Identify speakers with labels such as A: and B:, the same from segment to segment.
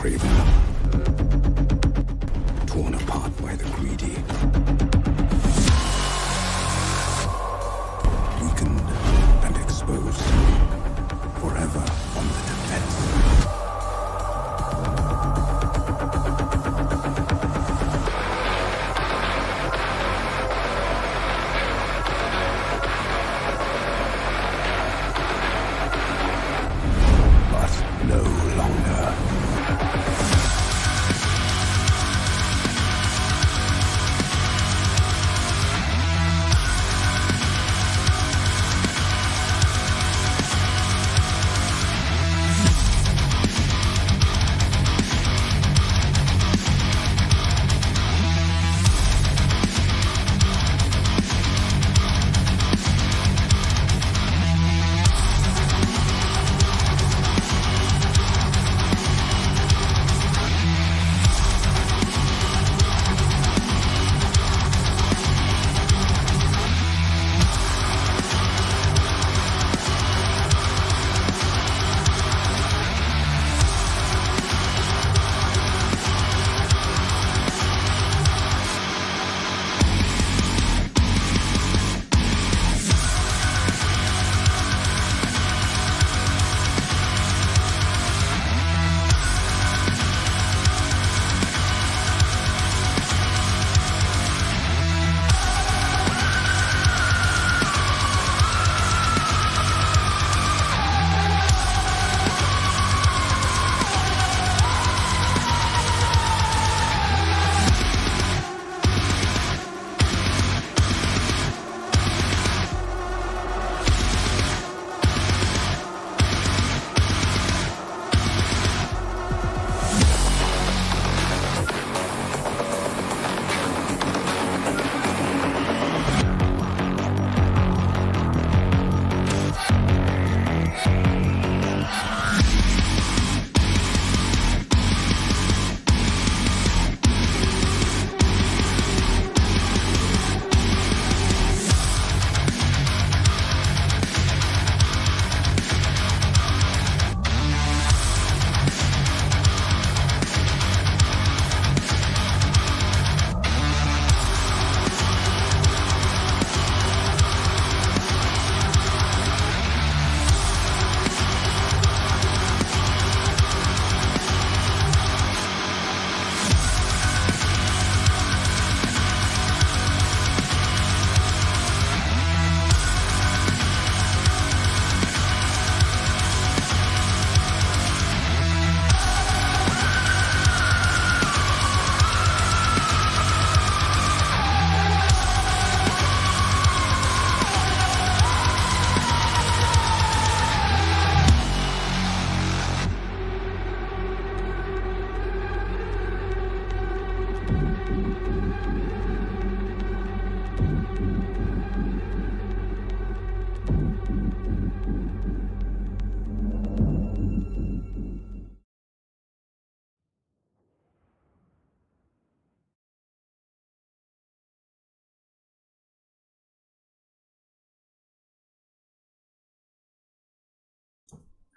A: craven, torn apart by the greedy, weakened and exposed, forever on the defense.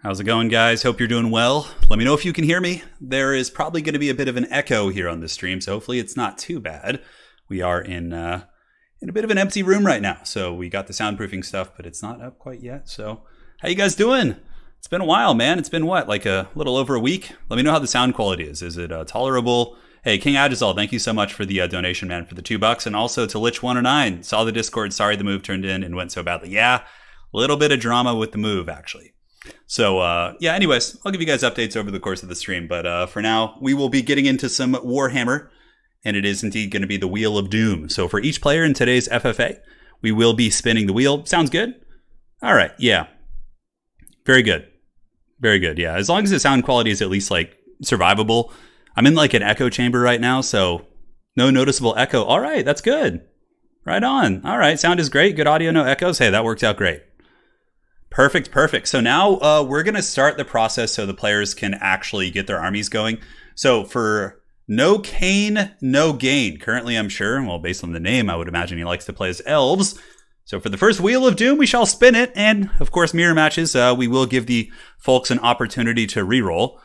B: How's it going, guys? Hope you're doing well. Let me know if you can hear me. There is probably going to be a bit of an echo here on this stream, so hopefully it's not too bad. We are in a bit of an empty room right now, so we got the soundproofing stuff, but it's not up quite yet. So how you guys doing? It's been a while, man. It's been what, like a little over a week? Let me know how the sound quality is. Is it tolerable? Hey, King Agizal, thank you so much for the donation, man, for the $2. And also to Lich109, saw the Discord. Sorry the move turned in and went so badly. Yeah, a little bit of drama with the move, actually. So, yeah, anyways, I'll give you guys updates over the course of the stream. But for now, we will be getting into some Warhammer, and it is indeed going to be the Wheel of Doom. So for each player in today's FFA, we will be spinning the wheel. Sounds good? All right, yeah. Very good. Very good, yeah. As long as the sound quality is at least, like, survivable. I'm in, like, an echo chamber right now, so no noticeable echo. All right, that's good. Right on. All right, sound is great. Good audio, no echoes. Hey, that worked out great. Perfect, perfect. So now we're going to start the process so the players can actually get their armies going. So for no Kane, no gain. Currently, I'm sure, well, based on the name, I would imagine he likes to play as Elves. So for the first Wheel of Doom, we shall spin it. And, of course, mirror matches, we will give the folks an opportunity to reroll.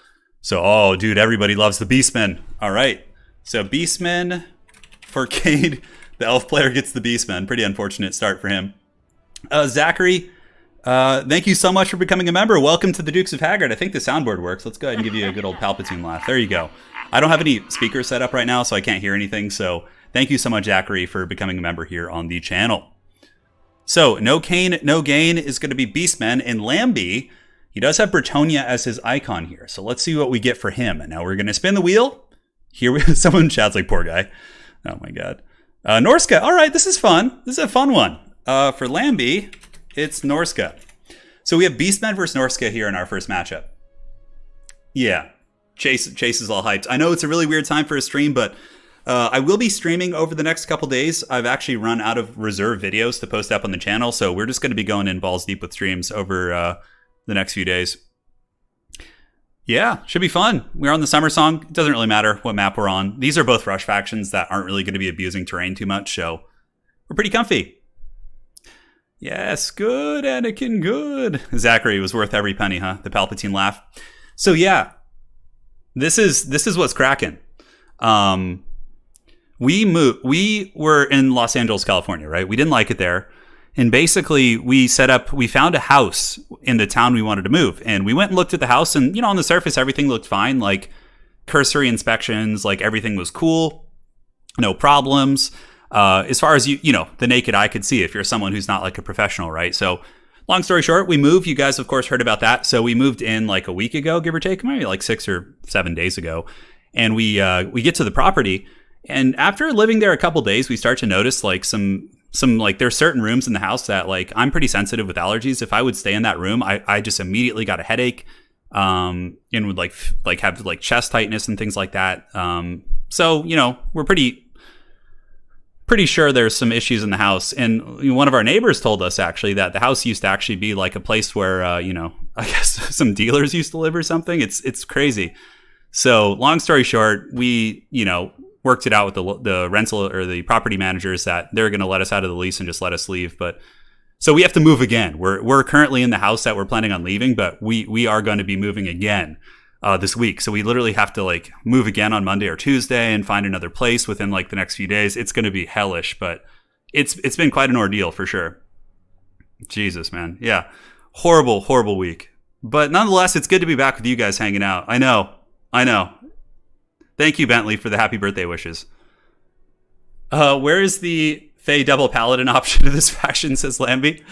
B: So, oh, dude, everybody loves the Beastmen. All right. So, Beastmen for Cade. The elf player gets the Beastmen. Pretty unfortunate start for him. Zachary, thank you so much for becoming a member. Welcome to the Dukes of Haggard. I think the soundboard works. Let's go ahead and give you a good old Palpatine laugh. There you go. I don't have any speakers set up right now, so I can't hear anything. So, thank you so much, Zachary, for becoming a member here on the channel. So, No Cane, No Gain is going to be Beastmen. And Lambie, he does have Bretonnia as his icon here. So, let's see what we get for him. And now we're going to spin the wheel. Here, someone in chat's like, poor guy. Oh, my God. Norsca. All right, this is fun. This is a fun one. For Lambie, it's Norsca. So we have Beastmen versus Norsca here in our first matchup. Yeah, Chase is all hyped. I know it's a really weird time for a stream, but I will be streaming over the next couple days. I've actually run out of reserve videos to post up on the channel, so we're just going to be going in balls deep with streams over the next few days. Yeah, should be fun. We're on the Summer Song. It doesn't really matter what map we're on. These are both rush factions that aren't really going to be abusing terrain too much, so we're pretty comfy. Yes, good, Anakin, good. Zachary was worth every penny, huh? The Palpatine laugh. So yeah, this is what's cracking. We were in Los Angeles, California, right? We didn't like it there. And basically, we found a house in the town we wanted to move. And we went and looked at the house, and, on the surface, everything looked fine. Like, cursory inspections, like, everything was cool. No problems. As far as, the naked eye could see, if you're someone who's not, like, a professional, right? So, long story short, we moved. You guys, of course, heard about that. So, we moved in, like, a week ago, give or take, maybe, like, 6 or 7 days ago. And we get to the property. And after living there a couple days, we start to notice, like, some like there's certain rooms in the house that like I'm pretty sensitive with allergies. If I would stay in that room, I just immediately got a headache, and would like have like chest tightness and things like that. So we're pretty sure there's some issues in the house. And one of our neighbors told us actually that the house used to actually be like a place where I guess some dealers used to live or something. It's crazy. So long story short, we worked it out with the rental or the property managers that they're going to let us out of the lease and just let us leave. But so we have to move again. We're currently in the house that we're planning on leaving, but we are going to be moving again this week. So we literally have to like move again on Monday or Tuesday and find another place within like the next few days. It's going to be hellish, but it's been quite an ordeal for sure. Jesus, man. Yeah. Horrible week. But nonetheless, it's good to be back with you guys hanging out. I know. Thank you, Bentley, for the happy birthday wishes. Where is the Fey double paladin option to this faction, says Lambie.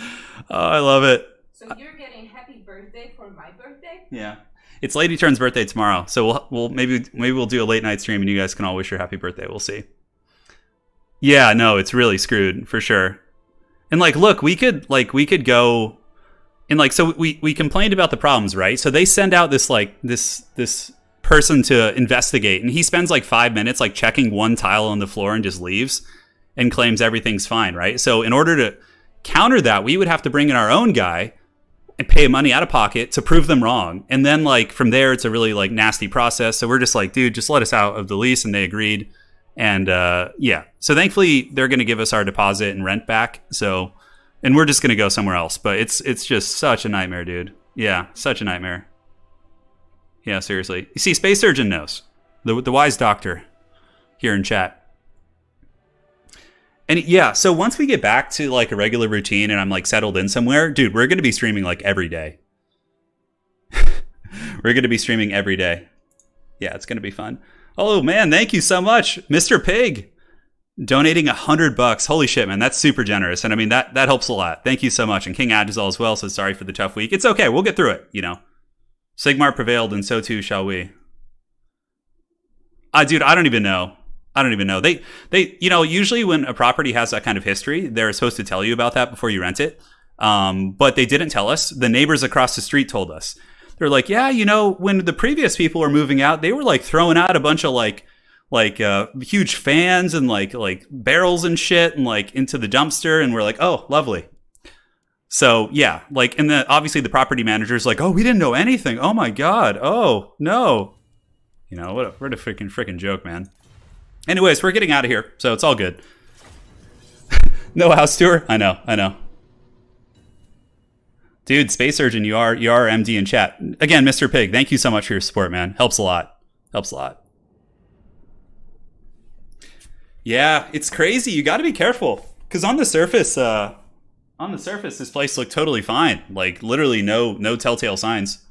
B: Oh, I love it.
C: So you're getting happy birthday for my birthday?
B: Yeah. It's Lady Turn's birthday tomorrow. So we'll maybe we'll do a late night stream and you guys can all wish her happy birthday. We'll see. Yeah, no, it's really screwed for sure. And like, look, we could go and like, so we complained about the problems, right? So they send out this person to investigate, and he spends like 5 minutes like checking one tile on the floor and just leaves and claims everything's fine, right? So in order to counter that, we would have to bring in our own guy and pay money out of pocket to prove them wrong. And then like from there, it's a really like nasty process. So we're just like, dude, just let us out of the lease. And they agreed. And yeah, so thankfully they're going to give us our deposit and rent back. So, and we're just going to go somewhere else. But it's just such a nightmare, dude. Yeah, such a nightmare. Yeah, seriously. You see, Space Surgeon knows. The wise doctor here in chat. And yeah, so once we get back to like a regular routine and I'm like settled in somewhere, dude, we're going to be streaming like every day. We're going to be streaming every day. Yeah, it's going to be fun. Oh man, thank you so much, Mr. Pig, donating $100. Holy shit, man, that's super generous. And I mean, that helps a lot. Thank you so much. And King Adjazal as well says sorry for the tough week. It's okay. We'll get through it, Sigmar prevailed, and so too shall we. Dude, I don't even know. They usually when a property has that kind of history, they're supposed to tell you about that before you rent it. But they didn't tell us. The neighbors across the street told us. They're like, yeah, when the previous people were moving out, they were like throwing out a bunch of like huge fans and like barrels and shit and like into the dumpster. And we're like, oh, lovely. So yeah, like, and obviously the property manager's like, oh, we didn't know anything. Oh my God. Oh no. What a freaking joke, man. Anyways, we're getting out of here, so it's all good. No house tour? I know. Dude, Space Surgeon, you are MD in chat. Again, Mr. Pig, thank you so much for your support, man. Helps a lot. Helps a lot. Yeah, it's crazy. You got to be careful because on the surface, this place looked totally fine. Like literally no telltale signs.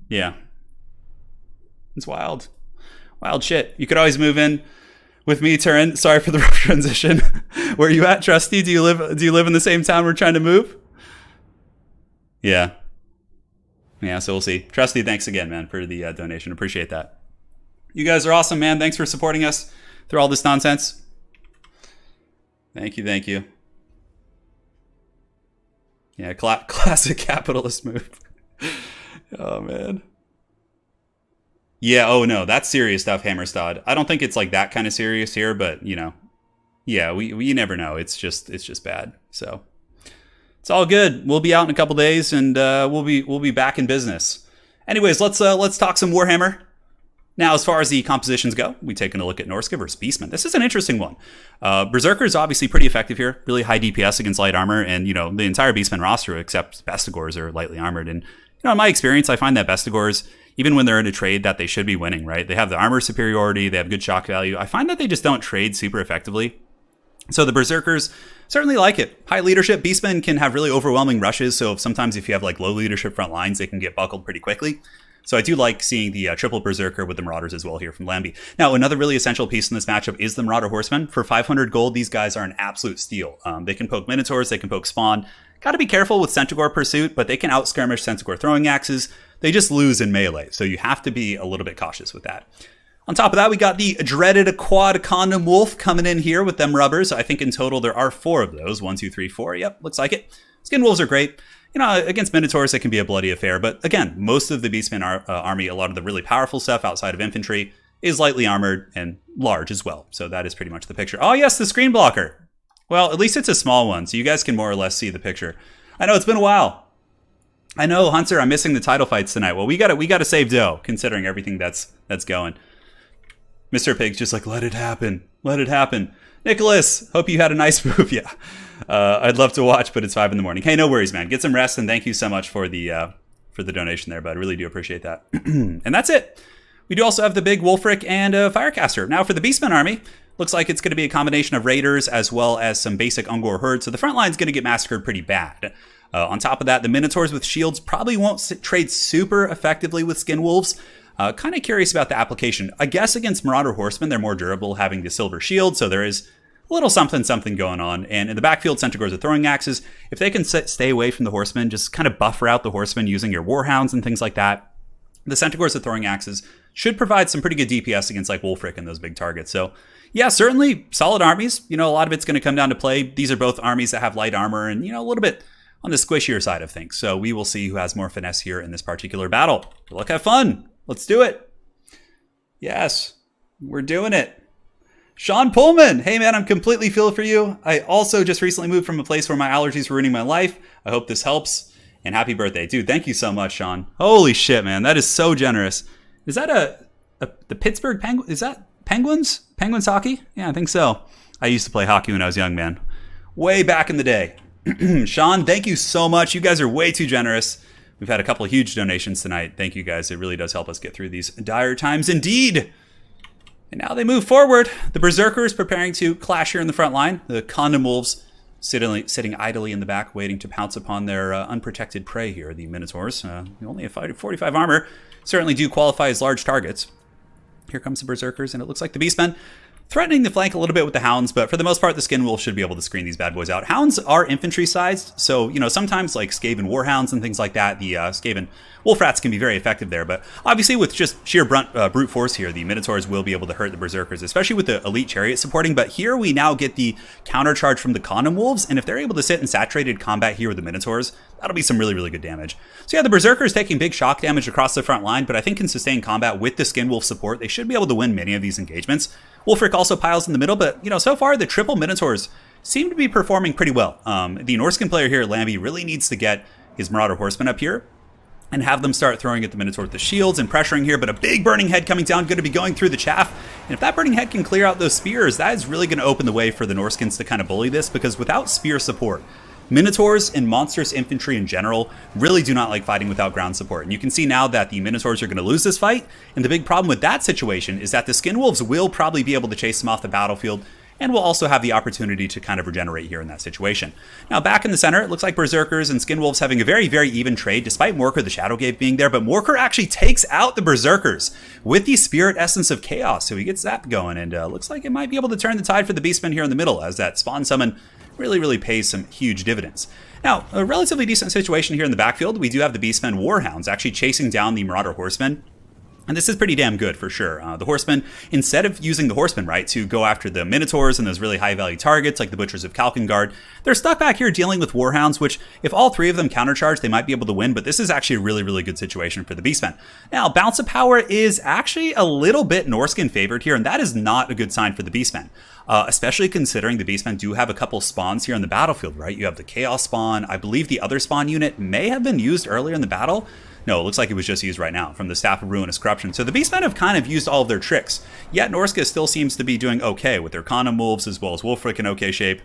B: Yeah, it's wild, wild shit. You could always move in with me, Turin. Sorry for the rough transition. Where are you at, Trusty? Do you live in the same town we're trying to move? Yeah. Yeah, so we'll see. Trusty, thanks again, man, for the donation. Appreciate that. You guys are awesome, man. Thanks for supporting us through all this nonsense. Thank you, thank you. Yeah, classic capitalist move. Oh, man. Yeah, oh no, that's serious stuff, Hammerstad. I don't think it's like that kind of serious here, but, you know, yeah, we never know. It's just bad, so... It's all good. We'll be out in a couple days, and we'll be back in business. Anyways, let's talk some Warhammer. Now, as far as the compositions go, we've taken a look at Norsca versus Beastmen. This is an interesting one. Berserker is obviously pretty effective here. Really high DPS against light armor, and you know the entire Beastmen roster except Bestigors are lightly armored. And you know, in my experience, I find that Bestigors, even when they're in a trade, that they should be winning. Right? They have the armor superiority. They have good shock value. I find that they just don't trade super effectively. So the Berserkers certainly like it. High leadership. Beastmen can have really overwhelming rushes, so sometimes if you have like low leadership front lines, they can get buckled pretty quickly. So I do like seeing the triple Berserker with the Marauders as well here from Lambie. Now, another really essential piece in this matchup is the Marauder Horsemen. For 500 gold, these guys are an absolute steal. They can poke Minotaurs, they can poke Spawn. Got to be careful with Centaur Pursuit, but they can out-skirmish Centaur Throwing Axes. They just lose in melee, so you have to be a little bit cautious with that. On top of that, we got the dreaded Quad Condom Wolf coming in here with them rubbers. I think in total there are 4 of those. 1, 2, 3, 4. Yep, looks like it. Skin Wolves are great. You know, against Minotaurs, it can be a bloody affair. But again, most of the Beastmen army, a lot of the really powerful stuff outside of infantry, is lightly armored and large as well. So that is pretty much the picture. Oh yes, the screen blocker. Well, at least it's a small one, so you guys can more or less see the picture. I know it's been a while. I know, Hunter, I'm missing the title fights tonight. Well, we gotta save dough, considering everything that's going. Mr. Pig's just like, let it happen. Let it happen. Nicholas, hope you had a nice move. Yeah. I'd love to watch, but it's 5 in the morning. Hey, no worries, man. Get some rest, and thank you so much for the donation there, bud. I really do appreciate that. And that's it. We do also have the big Wolfric and Firecaster. Now, for the Beastmen army, looks like it's going to be a combination of Raiders as well as some basic Ungor Herd, so the front line's going to get massacred pretty bad. On top of that, the Minotaurs with shields probably won't trade super effectively with Skin Wolves. Kind of curious about the application. I guess against Marauder Horsemen, they're more durable having the silver shield, so there is a little something going on. And in the backfield, Centaurs are throwing axes. If they can stay away from the Horsemen, just kind of buffer out the Horsemen using your Warhounds and things like that, the Centaurs are throwing axes should provide some pretty good DPS against like Wolfric and those big targets. So yeah, certainly solid armies. You know, a lot of it's going to come down to play. These are both armies that have light armor and, you know, a little bit on the squishier side of things. So we will see who has more finesse here in this particular battle. Good luck, have fun. Let's do it. Yes, we're doing it. Sean Pullman. Hey, man, I'm completely feel for you. I also just recently moved from a place where my allergies were ruining my life. I hope this helps. And happy birthday. Dude, thank you so much, Sean. Holy shit, man. That is so generous. Is that the Pittsburgh Penguins? Is that Penguins? Penguins hockey? Yeah, I think so. I used to play hockey when I was young, man. Way back in the day. Sean, thank you so much. You guys are way too generous. We've had a couple of huge donations tonight. Thank you guys. It really does help us get through these dire times indeed. And now they move forward. The Berserkers preparing to clash here in the front line. The Condom Wolves sitting idly in the back, waiting to pounce upon their unprotected prey here. The Minotaurs, only have 45 armor, certainly do qualify as large targets. Here comes the Berserkers, and it looks like the Beastmen threatening the flank a little bit with the Hounds, but for the most part, the Skin Wolf should be able to screen these bad boys out. Hounds are infantry-sized, so, you know, sometimes like Skaven Warhounds and things like that, the Skaven Wolf Rats can be very effective there, but obviously with just sheer brute force here, the Minotaurs will be able to hurt the Berserkers, especially with the Elite Chariot supporting, but here we now get the countercharge from the Condom Wolves, and if they're able to sit in saturated combat here with the Minotaurs, that'll be some really, really good damage. So yeah, the Berserkers taking big shock damage across the front line, but I think in sustained combat with the Skin Wolf support, they should be able to win many of these engagements. Wolfric also piles in the middle, but, you know, so far the triple Minotaurs seem to be performing pretty well. The Norscan player here, Lambie, really needs to get his Marauder Horsemen up here and have them start throwing at the Minotaur with the shields and pressuring here, but a big Burning Head coming down, going to be going through the chaff. And if that Burning Head can clear out those spears, that is really going to open the way for the Norskins to kind of bully this, because without spear support, Minotaurs and monstrous infantry in general really do not like fighting without ground support. And you can see now that the Minotaurs are going to lose this fight. And the big problem with that situation is that the Skinwolves will probably be able to chase them off the battlefield, and will also have the opportunity to kind of regenerate here in that situation. Now back in the center, it looks like Berserkers and Skinwolves having a very, very even trade, despite Morkr the Shadowgate being there. But Morkr actually takes out the Berserkers with the Spirit Essence of Chaos. So he gets that going, and looks like it might be able to turn the tide for the Beastmen here in the middle, as that Spawn Summon really pays some huge dividends. Now, a relatively decent situation here in the backfield. We do have the Beastmen Warhounds actually chasing down the Marauder Horsemen. And this is pretty damn good for sure. The Horsemen, instead of using the Horsemen, right, to go after the Minotaurs and those really high-value targets like the Butchers of Kalkengard, they're stuck back here dealing with Warhounds, which if all three of them countercharge, they might be able to win, but this is actually a really good situation for the Beastmen. Now, Bounce of Power is actually a little bit Norscan favored here, and that is not a good sign for the Beastmen. Especially considering the Beastmen do have a couple spawns here in the battlefield, right? You have the Chaos Spawn. I believe the other spawn unit may have been used earlier in the battle. No, it looks like it was just used right now from the Staff of Ruinous Corruption. So the Beastmen have kind of used all of their tricks. Yet Norsca still seems to be doing okay with their Condom Wolves as well as Wolfric in okay shape.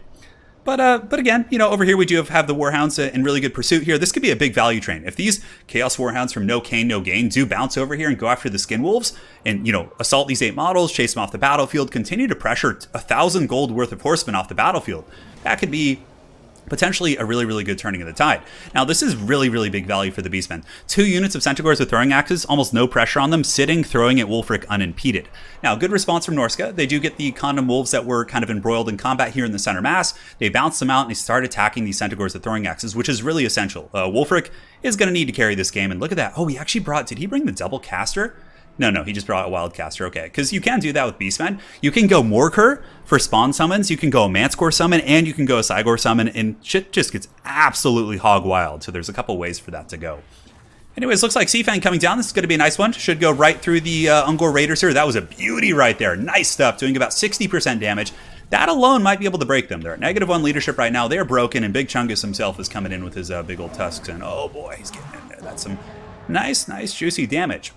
B: But again, you know, over here we do have the Warhounds in really good pursuit here. This could be a big value train. If these Chaos Warhounds from No Cane, No Gain do bounce over here and go after the Skinwolves and, you know, assault these 8 models, chase them off the battlefield, continue to pressure 1,000 gold worth of horsemen off the battlefield, that could be potentially a really good turning of the tide. Now, this is really big value for the Beastmen. 2 units of Centaurs with throwing axes, almost no pressure on them, sitting, throwing at Wolfric unimpeded. Now, good response from Norsca. They do get the Condom Wolves that were kind of embroiled in combat here in the center mass. They bounce them out and they start attacking these Centaurs with throwing axes, which is really essential. Wolfric is going to need to carry this game, and look at that. Oh, he actually did he bring the double caster? No, he just brought a Wildcaster, okay. Because you can do that with Beastmen. You can go Morkr for spawn summons, you can go a Manticore summon, and you can go a Cygor summon, and shit just gets absolutely hog wild. So there's a couple ways for that to go. Anyways, looks like Seafang coming down. This is going to be a nice one. Should go right through the Ungor Raiders here. That was a beauty right there. Nice stuff, doing about 60% damage. That alone might be able to break them. They're at -1 leadership right now. They're broken, and Big Chungus himself is coming in with his big old tusks, and oh boy, he's getting in there. That's some nice juicy damage.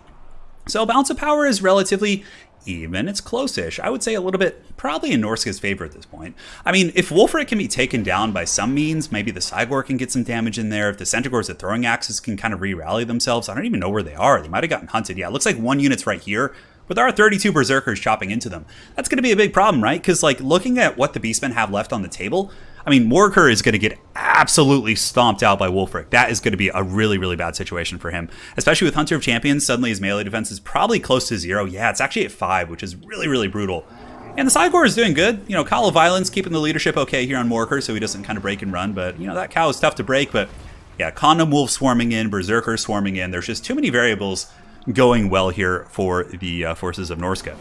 B: So Bounce of Power is relatively even. It's close-ish. I would say a little bit probably in Norsca's favor at this point. I mean, if Wolfric can be taken down by some means, maybe the Cygor can get some damage in there. If the Centaurs at throwing axes can kind of re-rally themselves, I don't even know where they are. They might have gotten hunted. Yeah, it looks like 1 unit's right here, but there are 32 Berserkers chopping into them. That's going to be a big problem, right? Because, like, looking at what the Beastmen have left on the table, I mean, Morkr is going to get absolutely stomped out by Wolfric. That is going to be a really bad situation for him, especially with Hunter of Champions. Suddenly his melee defense is probably close to 0. Yeah, it's actually at 5, which is really brutal. And the Cygor is doing good. You know, Call of Violence keeping the leadership okay here on Morkr, so he doesn't kind of break and run. But, you know, that cow is tough to break. But, yeah, Condom Wolf swarming in, Berserker swarming in. There's just too many variables going well here for the forces of Norsca.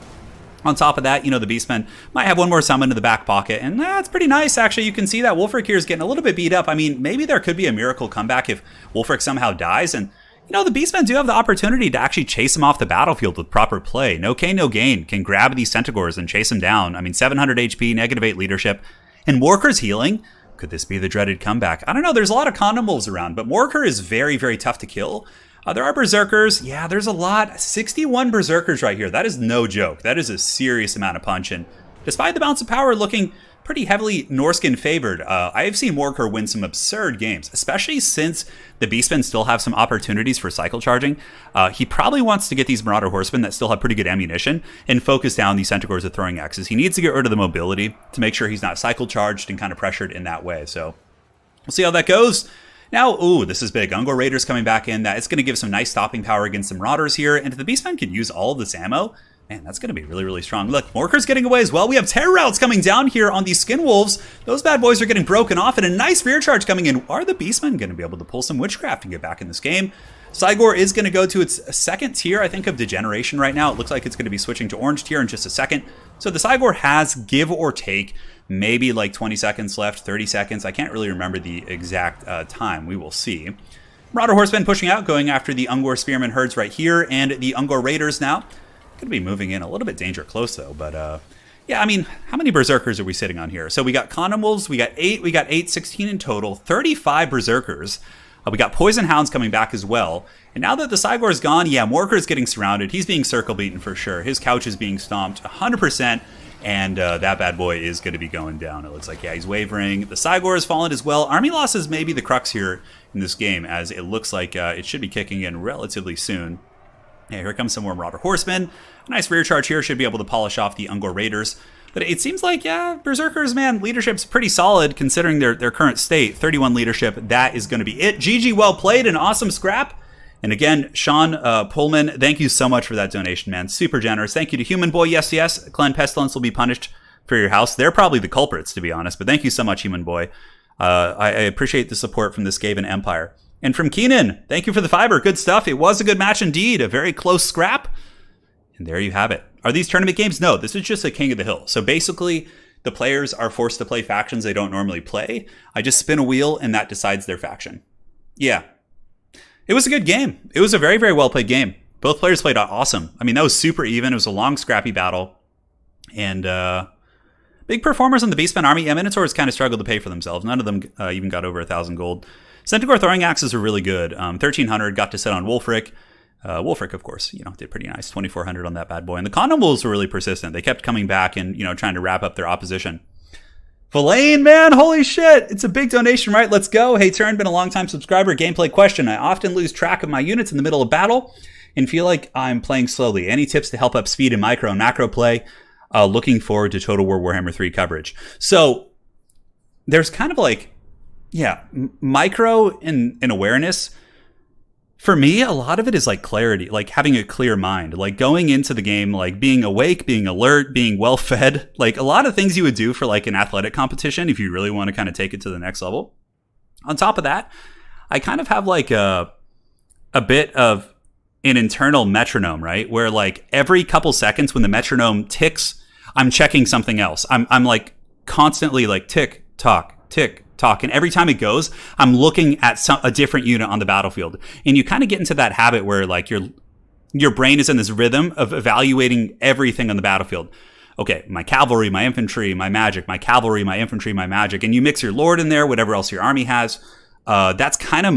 B: On top of that, you know, the Beastmen might have one more summon in the back pocket, and that's pretty nice, actually. You can see that Wolfric here is getting a little bit beat up. I mean, maybe there could be a miracle comeback if Wolfric somehow dies, and, you know, the Beastmen do have the opportunity to actually chase him off the battlefield with proper play. No Cane, No Gain can grab these Centaurs and chase him down. I mean, 700 HP, -8 leadership, and Morkr's healing. Could this be the dreaded comeback? I don't know. There's a lot of Condom Wolves around, but Morkr is very tough to kill. There are Berserkers. Yeah, there's a lot. 61 Berserkers right here. That is no joke. That is a serious amount of punch. And despite the Bounce of Power looking pretty heavily Norscan favored, I have seen Morkr win some absurd games, especially since the Beastmen still have some opportunities for cycle charging. He probably wants to get these Marauder Horsemen that still have pretty good ammunition and focus down these Centaurs with throwing axes. He needs to get rid of the mobility to make sure he's not cycle charged and kind of pressured in that way. So we'll see how that goes. Now, ooh, this is big. Ungor Raiders coming back in. That it's going to give some nice stopping power against some Marauders here. And if the Beastmen can use all of this ammo, man, that's going to be really strong. Look, Morkr's getting away as well. We have Terror Routes coming down here on these Skinwolves. Those bad boys are getting broken off, and a nice rear charge coming in. Are the Beastmen going to be able to pull some witchcraft and get back in this game? Cygor is going to go to its second tier, I think, of Degeneration right now. It looks like it's going to be switching to Orange tier in just a second. So the Cygor has, give or take, maybe like 20 seconds left, 30 seconds. I can't really remember the exact time. We will see. Marauder Horsemen pushing out, going after the Ungor Spearman herds right here, and the Ungor Raiders now. Going to be moving in a little bit danger close, though. But, yeah, I mean, how many Berserkers are we sitting on here? So we got Condom Wolves, we got 8, 16 in total, 35 Berserkers. We got Poison Hounds coming back as well. And now that the Cygor is gone, yeah, Morkr is getting surrounded. He's being circle beaten for sure. His couch is being stomped 100%. And that bad boy is going to be going down. It looks like, yeah, he's wavering. The Cygor has fallen as well. Army losses may be the crux here in this game, as it looks like it should be kicking in relatively soon. Yeah, here comes some more Marauder Horsemen. A nice rear charge here should be able to polish off the Ungor Raiders. But it seems like, yeah, Berserkers, man, leadership's pretty solid considering their current state. 31 leadership, that is going to be it. GG, well played, an awesome scrap. And again, Sean Pullman, thank you so much for that donation, man. Super generous. Thank you to Human Boy. Yes, yes, Clan Pestilence will be punished for your house. They're probably the culprits, to be honest. But thank you so much, Human Boy. I appreciate the support from the Skaven Empire. And from Keenan, thank you for the fiber. Good stuff. It was a good match indeed. A very close scrap. And there you have it. Are these tournament games? No, this is just a King of the Hill. So basically, the players are forced to play factions they don't normally play. I just spin a wheel and that decides their faction. Yeah. It was a good game. It was a very, very well played game. Both players played awesome. I mean, that was super even. It was a long, scrappy battle. And big performers on the Beastmen army. Yeah, Minotaurs kind of struggled to pay for themselves. None of them even got over 1,000 gold. Centaur throwing axes were really good. 1,300 got to sit on Wolfric. Wolfric, of course, did pretty nice. 2,400 on that bad boy. And the Condom Wolves were really persistent. They kept coming back and, trying to wrap up their opposition. Villain, man, holy shit. It's a big donation, right? Let's go. Hey, Turin, been a long-time subscriber. Gameplay question. I often lose track of my units in the middle of battle and feel like I'm playing slowly. Any tips to help up speed in micro and macro play? Looking forward to Total War Warhammer 3 coverage. So there's kind of like, micro and awareness. For me, a lot of it is like clarity, like having a clear mind, like going into the game, like being awake, being alert, being well fed, like a lot of things you would do for like an athletic competition if you really want to kind of take it to the next level. On top of that, I kind of have like a bit of an internal metronome, right? Where like every couple seconds when the metronome ticks, I'm checking something else. I'm like constantly like tick, tock. And every time it goes, I'm looking at a different unit on the battlefield. And you kind of get into that habit where like your brain is in this rhythm of evaluating everything on the battlefield. Okay, my cavalry, my infantry, my magic, my cavalry, my infantry, my magic. And you mix your lord in there, whatever else your army has. That's kind of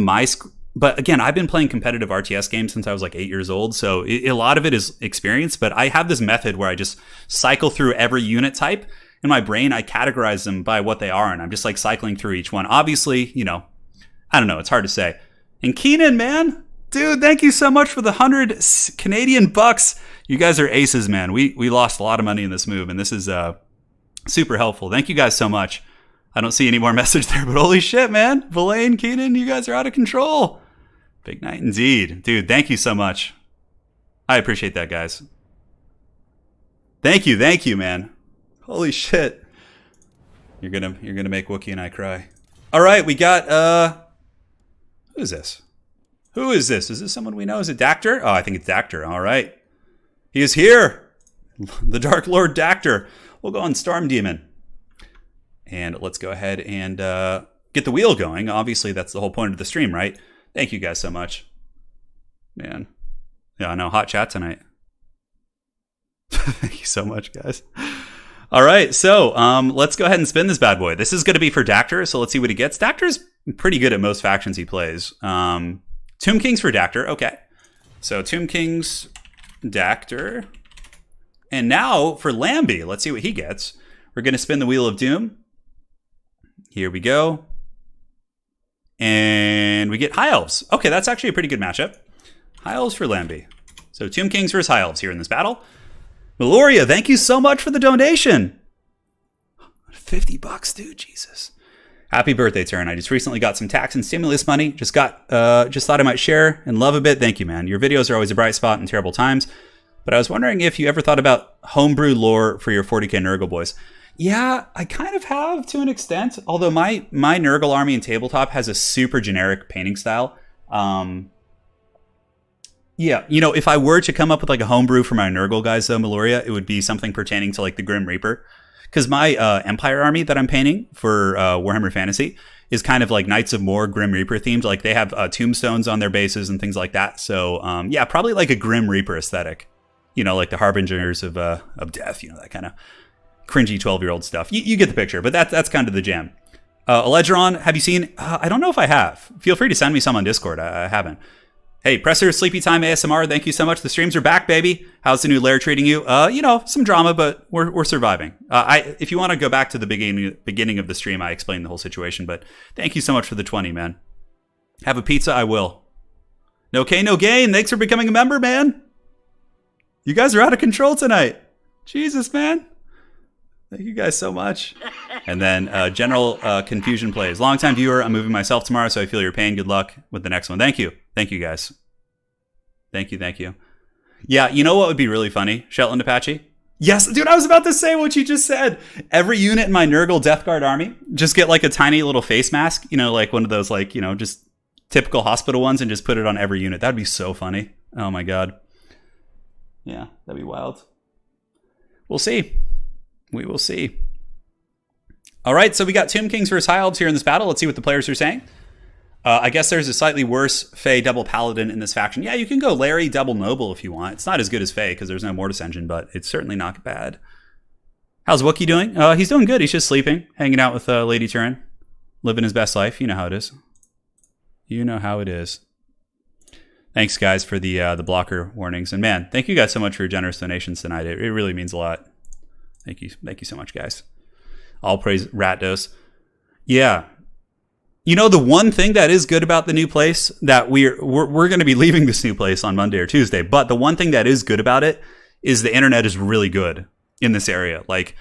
B: but again, I've been playing competitive RTS games since I was like 8 years old. So a lot of it is experience, but I have this method where I just cycle through every unit type. In my brain, I categorize them by what they are, and I'm just like cycling through each one. Obviously, I don't know. It's hard to say. And Keenan, man, dude, thank you so much for the 100 Canadian bucks. You guys are aces, man. We lost a lot of money in this move, and this is super helpful. Thank you guys so much. I don't see any more message there, but holy shit, man. Villain, Keenan, you guys are out of control. Big night indeed. Dude, thank you so much. I appreciate that, guys. Thank you, man. Holy shit. You're gonna make Wookie and I cry. All right, we got who is this? Is this someone we know? Is it Dactor? Oh, I think it's Dactor. All right. He is here. The Dark Lord Dactor. We'll go on Storm Demon. And let's go ahead and get the wheel going. Obviously, that's the whole point of the stream, right? Thank you guys so much. Man. Yeah, I know. Hot chat tonight. Thank you so much, guys. All right, so let's go ahead and spin this bad boy. This is going to be for Dactor, so let's see what he gets. Dactor's pretty good at most factions he plays. Tomb Kings for Dactor, okay. So Tomb Kings, Dactor. And now for Lambie, let's see what he gets. We're going to spin the Wheel of Doom. Here we go. And we get High Elves. Okay, that's actually a pretty good matchup. High Elves for Lambie. So Tomb Kings versus High Elves here in this battle. Meloria, thank you so much for the donation. $50, dude, Jesus. Happy birthday, Turin. I just recently got some tax and stimulus money. Just thought I might share and love a bit. Thank you, man. Your videos are always a bright spot in terrible times. But I was wondering if you ever thought about homebrew lore for your 40k Nurgle boys. Yeah, I kind of have to an extent. Although my Nurgle army in tabletop has a super generic painting style. Yeah, if I were to come up with like a homebrew for my Nurgle guys, though, Meloria, it would be something pertaining to like the Grim Reaper. Because my Empire army that I'm painting for Warhammer Fantasy is kind of like Knights of More Grim Reaper themed. Like they have tombstones on their bases and things like that. So yeah, probably like a Grim Reaper aesthetic. Like the Harbingers of Death, that kind of cringy 12-year-old stuff. You get the picture, but that's kind of the jam. Eledgeron, have you seen? I don't know if I have. Feel free to send me some on Discord. I haven't. Hey, Presser Sleepy Time ASMR, thank you so much. The streams are back, baby. How's the new lair treating you? You know, some drama, but we're surviving. If you want to go back to the beginning of the stream, I explained the whole situation, but thank you so much for the 20, man. Have a pizza, I will. No K, no gain. Thanks for becoming a member, man. You guys are out of control tonight. Jesus, man. Thank you guys so much. And then General Confusion plays. Longtime viewer, I'm moving myself tomorrow, so I feel your pain. Good luck with the next one. Thank you. Thank you, guys. Thank you. Yeah, you know what would be really funny? Shetland Apache? Yes, dude, I was about to say what you just said. Every unit in my Nurgle Death Guard army, just get like a tiny little face mask, you know, like one of those like, you know, just typical hospital ones and just put it on every unit. That'd be so funny. Oh my God. Yeah, that'd be wild. We'll see. We will see. All right, so we got Tomb Kings versus High Elves here in this battle. Let's see what the players are saying. I guess there's a slightly worse Fey double Paladin in this faction. Yeah, you can go Larry double Noble if you want. It's not as good as Fey because there's no Mortis engine, but it's certainly not bad. How's Wookie doing? He's doing good. He's just sleeping, hanging out with Lady Turin, living his best life. You know how it is. You know how it is. Thanks, guys, for the blocker warnings. And man, thank you guys so much for your generous donations tonight. It really means a lot. Thank you so much, guys. All praise Ratdos. Yeah. You know, the one thing that is good about the new place that we're going to be leaving this new place on Monday or Tuesday, but the one thing that is good about it is the internet is really good in this area. Like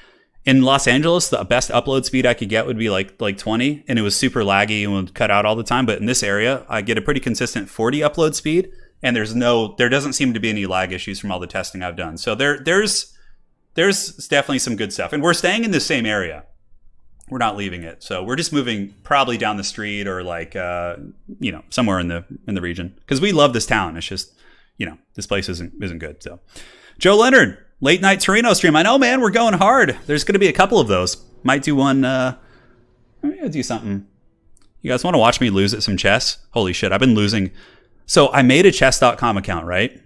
B: in Los Angeles, the best upload speed I could get would be like 20, and it was super laggy and would cut out all the time. But in this area, I get a pretty consistent 40 upload speed, and there doesn't seem to be any lag issues from all the testing I've done. So there's definitely some good stuff, and we're staying in the same area. We're not leaving it, so we're just moving probably down the street or like you know, somewhere in the region because we love this town. It's just, you know, this place isn't good. So, Joe Leonard, late night Torino stream. I know, man, we're going hard. There's going to be a couple of those. Might do one. Maybe do something. You guys want to watch me lose at some chess? Holy shit, I've been losing. So I made a chess.com account, right?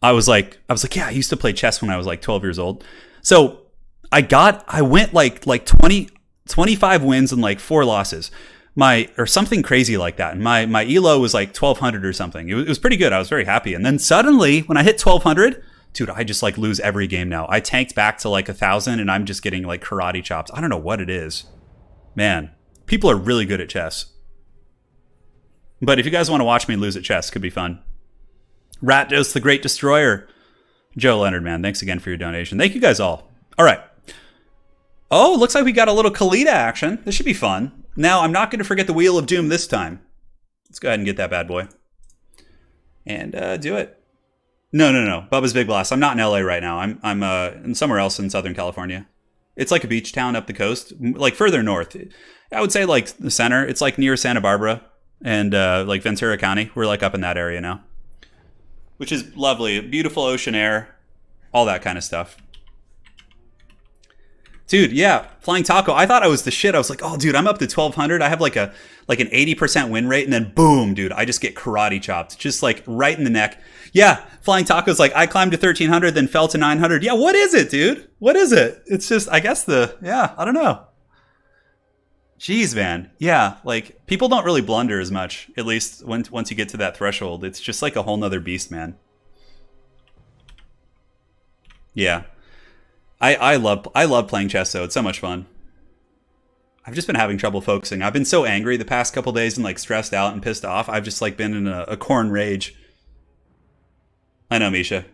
B: I was like, yeah, I used to play chess when I was like 12 years old. So I went like 25 wins and like 4 losses. Or something crazy like that. And my ELO was like 1200 or something. It was pretty good. I was very happy. And then suddenly when I hit 1200, dude, I just like lose every game now. I tanked back to like 1000 and I'm just getting like karate chops. I don't know what it is. Man, people are really good at chess. But if you guys want to watch me lose at chess, it could be fun. Ratdos the Great Destroyer. Joe Leonard, man, thanks again for your donation. Thank you guys all. All right. Oh, looks like we got a little Khalida action. This should be fun. Now, I'm not going to forget the Wheel of Doom this time. Let's go ahead and get that bad boy. And do it. No. Bubba's Big Blast. I'm not in LA right now. I'm in somewhere else in Southern California. It's like a beach town up the coast, like further north. I would say like the center. It's like near Santa Barbara and like Ventura County. We're like up in that area now, which is lovely. Beautiful ocean air, all that kind of stuff. Dude, yeah, Flying Taco. I thought I was the shit. I was like, oh, dude, I'm up to 1200. I have like an 80% win rate, and then boom, dude, I just get karate chopped, just like right in the neck. Yeah, Flying Taco's like, I climbed to 1300, then fell to 900. Yeah, what is it, dude? What is it? It's just, I guess I don't know. Jeez, man. Yeah, like people don't really blunder as much, at least once you get to that threshold. It's just like a whole nother beast, man. Yeah. I love playing chess, though. It's so much fun. I've just been having trouble focusing. I've been so angry the past couple days and like stressed out and pissed off. I've just like been in a corn rage. I know, Misha.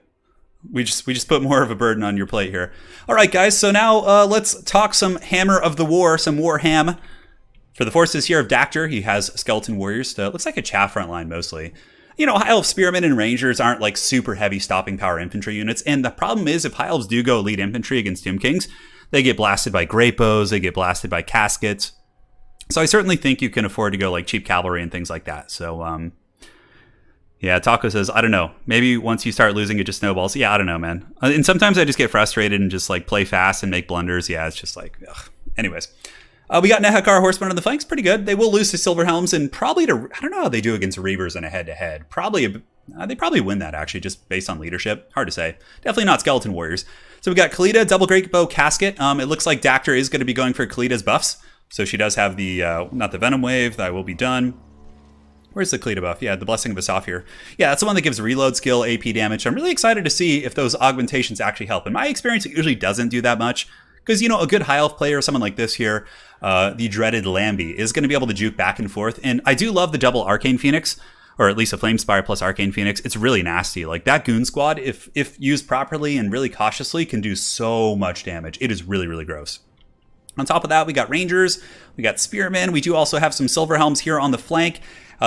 B: We just put more of a burden on your plate here. All right, guys. So now let's talk some Hammer of the War, some Warham. For the forces here of Dactyr, he has skeleton warriors. Looks like a chaff front line mostly. You know, High Elf Spearmen and Rangers aren't like super heavy stopping power infantry units. And the problem is if High Elves do go lead infantry against Tomb Kings, they get blasted by Great Bows, they get blasted by Caskets. So I certainly think you can afford to go like cheap cavalry and things like that. So, yeah, Taco says, I don't know. Maybe once you start losing, it just snowballs. Yeah, I don't know, man. And sometimes I just get frustrated and just like play fast and make blunders. Yeah, it's just like, ugh. Anyways. We got Nehakar Horsemen on the flanks. Pretty good. They will lose to Silverhelms and probably to, I don't know how they do against Reavers in a head-to-head. They probably win that, actually, just based on leadership. Hard to say. Definitely not Skeleton Warriors. So we got Khalida, Double Great Bow, Casket. It looks like Dactyr is going to be going for Khalida's buffs. So she does have the, not the Venom Wave. That will be done. Where's the Kalita buff? Yeah, the Blessing of Asafir. Yeah, that's the one that gives reload skill, AP damage. I'm really excited to see if those augmentations actually help. In my experience, it usually doesn't do that much. Because, you know, a good high elf player, someone like this here, the dreaded Lambie, is going to be able to juke back and forth. And I do love the double Arcane Phoenix, or at least a Flamespire plus Arcane Phoenix. It's really nasty. Like, that Goon Squad, if used properly and really cautiously, can do so much damage. It is really, really gross. On top of that, we got Rangers, we got Spearmen. We do also have some Silver Helms here on the flank.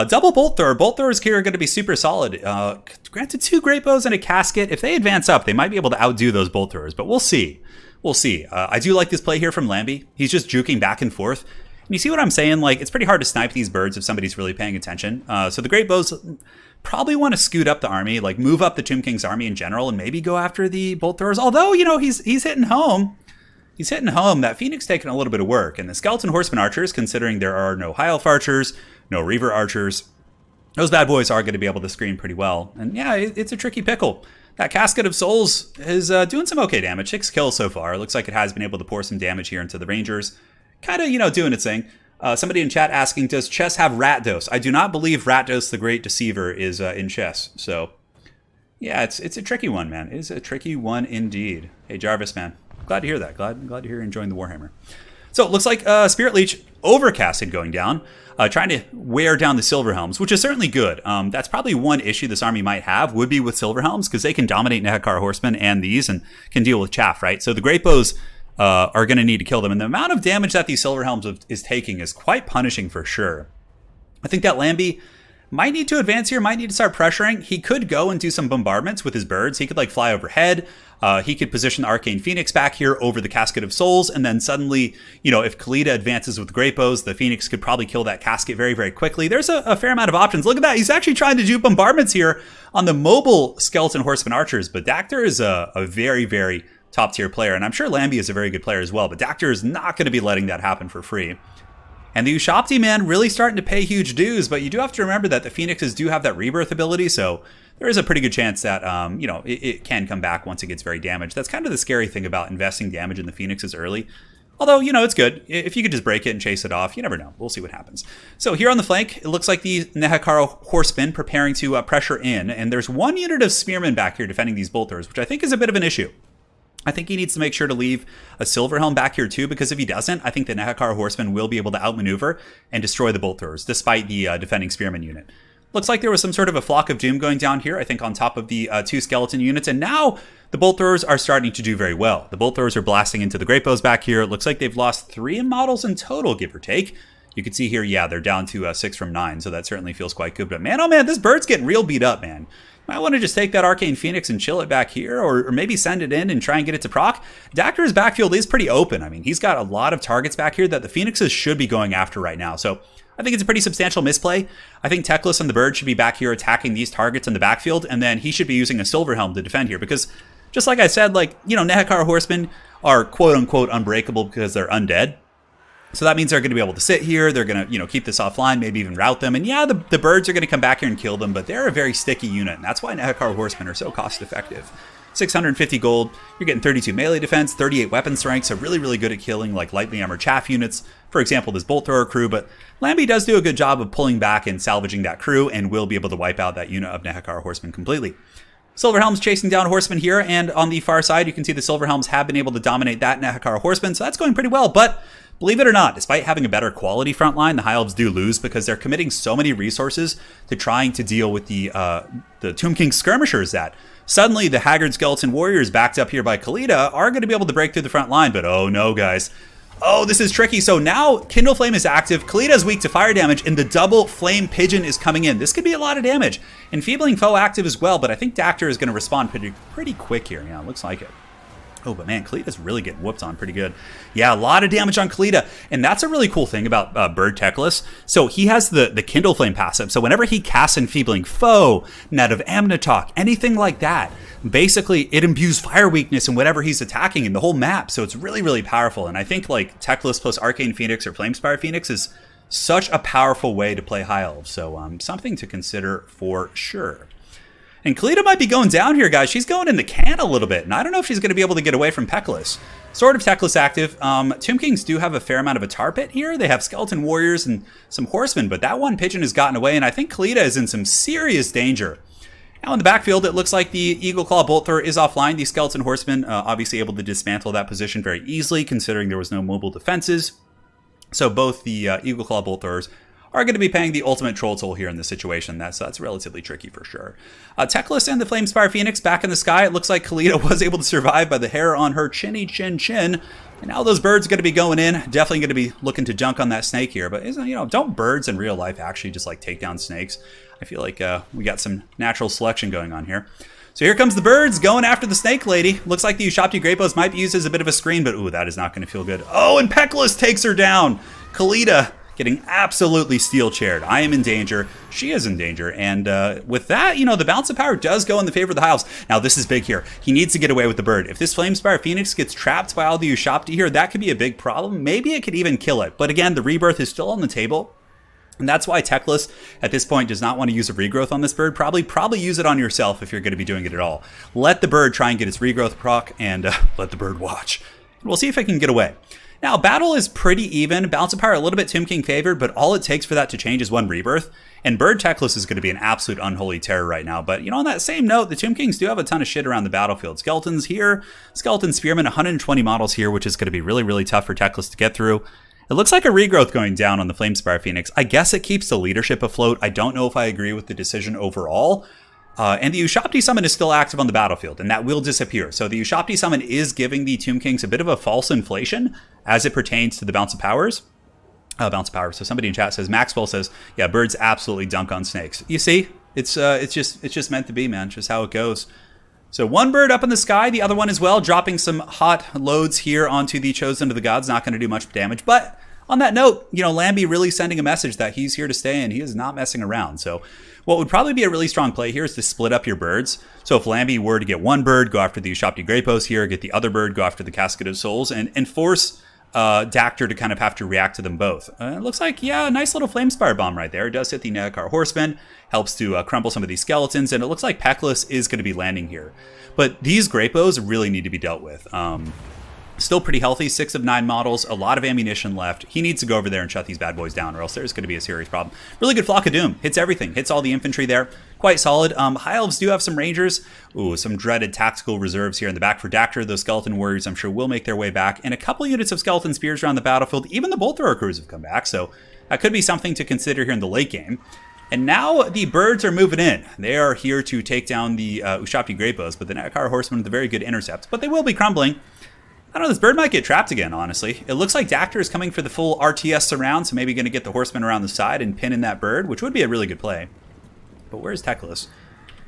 B: Double Bolt Thrower. Bolt Throwers here are going to be super solid. Granted, 2 Great Bows and a Casket. If they advance up, they might be able to outdo those Bolt Throwers, but we'll see. We'll see. I do like this play here from Lambie. He's just juking back and forth. And you see what I'm saying? Like, it's pretty hard to snipe these birds if somebody's really paying attention. So the Great Bows probably want to scoot up the army, like move up the Tomb King's army in general, and maybe go after the Bolt Throwers. Although, you know, he's hitting home. He's hitting home. That Phoenix taking a little bit of work. And the Skeleton Horseman Archers, considering there are no High Elf Archers, no Reaver Archers, those bad boys are going to be able to screen pretty well. And yeah, it's a tricky pickle. That Casket of Souls is doing some okay damage. 6 kills so far. It looks like it has been able to pour some damage here into the Rangers. Kind of, you know, doing its thing. Somebody in chat asking, does chess have Ratdos? I do not believe Ratdos the Great Deceiver is in chess. So, yeah, it's a tricky one, man. It is a tricky one indeed. Hey, Jarvis, man. Glad to hear that. Glad to hear you're enjoying the Warhammer. So it looks like Spirit Leech overcasted going down, trying to wear down the Silver Helms, which is certainly good. That's probably one issue this army might have, would be with Silver Helms, because they can dominate Nehekar Horsemen and these and can deal with chaff, right? So the Great Bows are going to need to kill them. And the amount of damage that these Silver Helms is taking is quite punishing for sure. I think that Lambie might need to advance here, might need to start pressuring. He could go and do some bombardments with his birds. He could like fly overhead. He could position the Arcane Phoenix back here over the Casket of Souls. And then suddenly, you know, if Kalita advances with Great Bows, the Phoenix could probably kill that Casket very, very quickly. There's a fair amount of options. Look at that. He's actually trying to do bombardments here on the mobile Skeleton Horseman Archers. But Dactyr is a very, very top tier player. And I'm sure Lambie is a very good player as well. But Dactyr is not going to be letting that happen for free. And the Ushabti, man, really starting to pay huge dues, but you do have to remember that the Phoenixes do have that rebirth ability, so there is a pretty good chance that, you know, it can come back once it gets very damaged. That's kind of the scary thing about investing damage in the Phoenixes early. Although, you know, it's good. If you could just break it and chase it off, you never know. We'll see what happens. So here on the flank, it looks like the Nehekar Horsemen preparing to pressure in, and there's 1 unit of Spearmen back here defending these bolters, which I think is a bit of an issue. I think he needs to make sure to leave a Silver Helm back here too, because if he doesn't, I think the Nehekar Horsemen will be able to outmaneuver and destroy the Bolt Throwers, despite the defending Spearman unit. Looks like there was some sort of a Flock of Doom going down here, I think on top of the 2 skeleton units, and now the Bolt Throwers are starting to do very well. The Bolt Throwers are blasting into the Great Bows back here. It looks like they've lost 3 models in total, give or take. You can see here, yeah, they're down to 6 from 9, so that certainly feels quite good. But man, oh man, this bird's getting real beat up, man. Might want to just take that Arcane Phoenix and chill it back here, or maybe send it in and try and get it to proc. Dactyr's backfield is pretty open. I mean, he's got a lot of targets back here that the Phoenixes should be going after right now. So I think it's a pretty substantial misplay. I think Teclis and the bird should be back here attacking these targets in the backfield, and then he should be using a Silver Helm to defend here, because just like I said, like, you know, Nehekar Horsemen are quote-unquote unbreakable because they're undead. So that means they're going to be able to sit here. They're going to, you know, keep this offline, maybe even route them. And yeah, the birds are going to come back here and kill them, but they're a very sticky unit. And that's why Nehekar Horsemen are so cost effective. 650 gold, you're getting 32 melee defense, 38 weapon strength, so really, really good at killing like lightly armored chaff units. For example, this Bolt Thrower crew, but Lambie does do a good job of pulling back and salvaging that crew and will be able to wipe out that unit of Nehekar Horsemen completely. Silver Helms chasing down Horsemen here, and on the far side, you can see the Silver Helms have been able to dominate that Nehekar Horsemen, so that's going pretty well, but believe it or not, despite having a better quality front line, the High Elves do lose because they're committing so many resources to trying to deal with the Tomb King skirmishers that suddenly the Haggard Skeleton Warriors backed up here by Kalita are going to be able to break through the front line, but oh no, guys. Oh, this is tricky. So now Kindle Flame is active, Kalita is weak to fire damage, and the double Flame Pigeon is coming in. This could be a lot of damage. Enfeebling Foe active as well, but I think Dactyr is going to respond pretty quick here. Yeah, it looks like it. Oh, but man, Kalita's really getting whooped on pretty good. Yeah, a lot of damage on Kalita. And that's a really cool thing about Bird Teclis. So he has the Kindle Flame passive. So whenever he casts Enfeebling Foe, Net of Amnatok, anything like that, basically it imbues fire weakness in whatever he's attacking in the whole map. So it's really, really powerful. And I think like Teclis plus Arcane Phoenix or Flamespire Phoenix is such a powerful way to play High Elves. So something to consider for sure. And KOTH might be going down here, guys. She's going in the can a little bit, and I don't know if she's going to be able to get away from Pekkalis. Sort of Techless active. Tomb Kings do have a fair amount of a tar pit here. They have skeleton warriors and some horsemen, but that one pigeon has gotten away, and I think KOTH is in some serious danger. Now in the backfield, it looks like the Eagle Claw Bolt Thrower is offline. The skeleton horsemen obviously able to dismantle that position very easily, considering there was no mobile defenses. So both the Eagle Claw Bolt Throwers are going to be paying the ultimate troll toll here in this situation. That's relatively tricky for sure. Techless and the Flamespire Phoenix back in the sky. It looks like KOTH was able to survive by the hair on her chinny chin chin. And now those birds are going to be going in. Definitely going to be looking to junk on that snake here. But don't birds in real life actually just like take down snakes? I feel like we got some natural selection going on here. So here comes the birds going after the snake lady. Looks like the Ushapti Grapos might be used as a bit of a screen, but ooh, that is not going to feel good. Oh, and Pekkalis takes her down. KOTH getting absolutely steel-chaired. I am in danger. She is in danger. And with that, the balance of power does go in the favor of the Hiles. Now, this is big here. He needs to get away with the bird. If this Flamespire Phoenix gets trapped by all the Ushapti here, that could be a big problem. Maybe it could even kill it. But again, the rebirth is still on the table. And that's why Techless, at this point, does not want to use a regrowth on this bird. Probably use it on yourself if you're going to be doing it at all. Let the bird try and get its regrowth proc, and let the bird watch. And we'll see if it can get away. Now, battle is pretty even. Balance of power a little bit Tomb King favored, but all it takes for that to change is one rebirth. And Bird Techless is going to be an absolute unholy terror right now. But, on that same note, the Tomb Kings do have a ton of shit around the battlefield. Skeletons here, Skeleton Spearmen, 120 models here, which is going to be really, really tough for Techless to get through. It looks like a regrowth going down on the Flamespire Phoenix. I guess it keeps the leadership afloat. I don't know if I agree with the decision overall. And the Ushapti Summon is still active on the battlefield, and that will disappear. So the Ushapti Summon is giving the Tomb Kings a bit of a false inflation as it pertains to the Bounce of Powers. Bounce of Powers. So somebody in chat says, Maxwell says, yeah, birds absolutely dunk on snakes. You see, it's just meant to be, man. It's just how it goes. So one bird up in the sky, the other one as well, dropping some hot loads here onto the Chosen of the Gods. Not going to do much damage, but on that note, Lambie really sending a message that he's here to stay and he is not messing around. So what would probably be a really strong play here is to split up your birds. So if Lambie were to get one bird, go after the Ushapti Grapos here, get the other bird, go after the Casket of Souls, and force Dactyr to kind of have to react to them both. It looks like, yeah, a nice little Flamespire bomb right there. It does hit the Nedakar Horsemen, helps to crumple some of these skeletons, and it looks like Pekkalis is going to be landing here. But these Grapos really need to be dealt with. Still pretty healthy, 6 of 9 models, a lot of ammunition left. He needs to go over there and shut these bad boys down, or else there's going to be a serious problem. Really good Flock of Doom. Hits everything. Hits all the infantry there. Quite solid. High Elves do have some Rangers. Ooh, some dreaded tactical reserves here in the back for Dactyr. Those Skeleton Warriors, I'm sure, will make their way back. And a couple units of Skeleton Spears around the battlefield. Even the Bolt Thrower crews have come back, so that could be something to consider here in the late game. And now the birds are moving in. They are here to take down the Ushapti Grapos, but the Nedakar Horsemen with a very good intercept. But they will be crumbling. I don't know, this bird might get trapped again, honestly. It looks like Dactyr is coming for the full RTS surround, so maybe going to get the horseman around the side and pin in that bird, which would be a really good play. But where's Techless?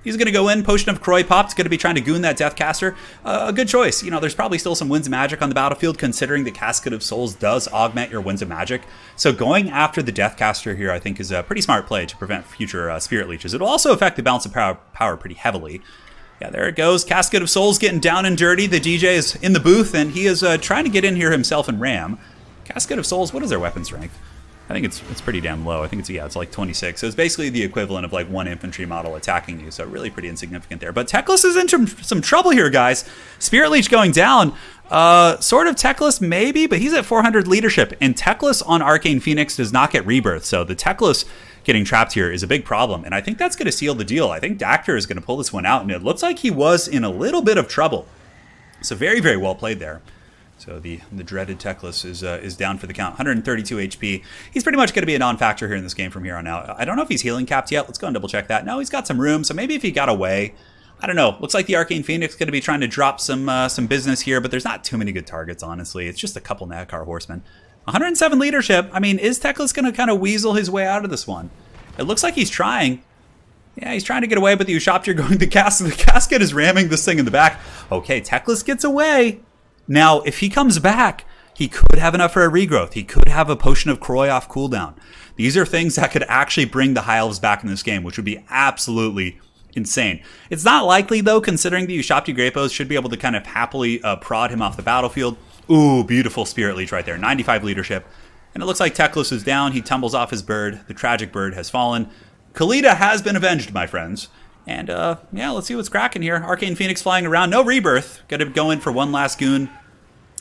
B: He's going to go in. Potion of Croy popped. Going to be trying to goon that Deathcaster. A good choice. There's probably still some Winds of Magic on the battlefield, considering the Casket of Souls does augment your Winds of Magic. So going after the Deathcaster here, I think, is a pretty smart play to prevent future Spirit Leeches. It'll also affect the balance of power pretty heavily. Yeah, there it goes. Casket of Souls getting down and dirty. The DJ is in the booth, and he is trying to get in here himself and ram. Casket of Souls, what is their weapon strength? I think it's pretty damn low. I think it's like 26. So it's basically the equivalent of like one infantry model attacking you. So really pretty insignificant there. But Techless is in some trouble here, guys. Spirit Leech going down. Sort of Techless maybe, but he's at 400 leadership. And Techless on Arcane Phoenix does not get rebirth. So the Techless getting trapped here is a big problem, and I think that's going to seal the deal. I think Dactyr is going to pull this one out, and it looks like he was in a little bit of trouble. So very, very well played there. So the dreaded Techless is down for the count. 132 HP. He's pretty much going to be a non-factor here in this game from here on out. I don't know if he's healing capped yet. Let's go and double check that. No, he's got some room, so maybe if he got away, I don't know. Looks like the Arcane Phoenix is going to be trying to drop some business here, but there's not too many good targets, honestly. It's just a couple Nedakar Horsemen. 107 leadership. I mean, is Techless going to kind of weasel his way out of this one? It looks like he's trying. Yeah, he's trying to get away, but the Ushapti are going to casket. The casket is ramming this thing in the back. Okay, Techless gets away. Now, if he comes back, he could have enough for a regrowth. He could have a Potion of Croy off cooldown. These are things that could actually bring the High Elves back in this game, which would be absolutely insane. It's not likely, though, considering the Ushapti Grapos should be able to kind of happily prod him off the battlefield. Ooh, beautiful Spirit Leech right there. 95 leadership. And it looks like Techless is down. He tumbles off his bird. The tragic bird has fallen. KOTH has been avenged, my friends. And yeah, let's see what's cracking here. Arcane Phoenix flying around. No rebirth. Got to go in for one last goon.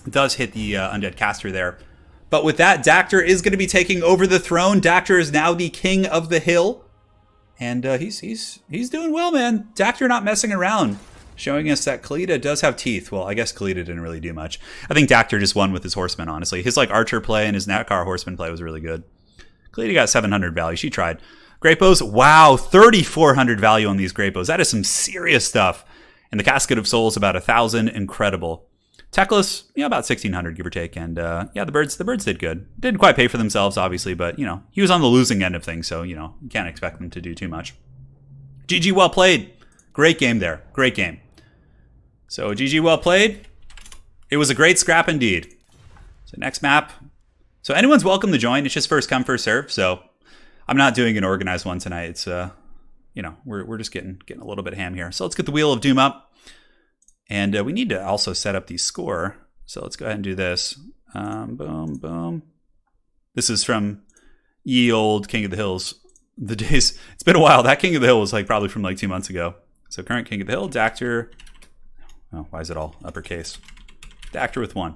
B: Does hit the Undead Caster there. But with that, Dactyr is going to be taking over the throne. Dactyr is now the king of the hill. And he's doing well, man. Dactyr not messing around. Showing us that Kalita does have teeth. Well, I guess Kalita didn't really do much. I think Dactyr just won with his horsemen, honestly. His like archer play and his Nakar horseman play was really good. Kalita got 700 value. She tried. Great bows. Wow, 3,400 value on these great bows. That is some serious stuff. And the Casket of Souls about 1,000. Incredible. Teclis, about 1,600, give or take. And yeah, the birds did good. Didn't quite pay for themselves, obviously, but he was on the losing end of things, so you can't expect them to do too much. GG, well played. Great game there. Great game. So GG, well played. It was a great scrap indeed. So next map. So anyone's welcome to join. It's just first come, first serve. So I'm not doing an organized one tonight. It's we're just getting a little bit ham here. So let's get the Wheel of Doom up. And we need to also set up the score. So let's go ahead and do this. Boom, boom. This is from ye old King of the Hills. The days, it's been a while. That King of the Hill was like probably from like 2 months ago. So current King of the Hill, Dactyr. Oh, why is it all uppercase? Dactyr with 1.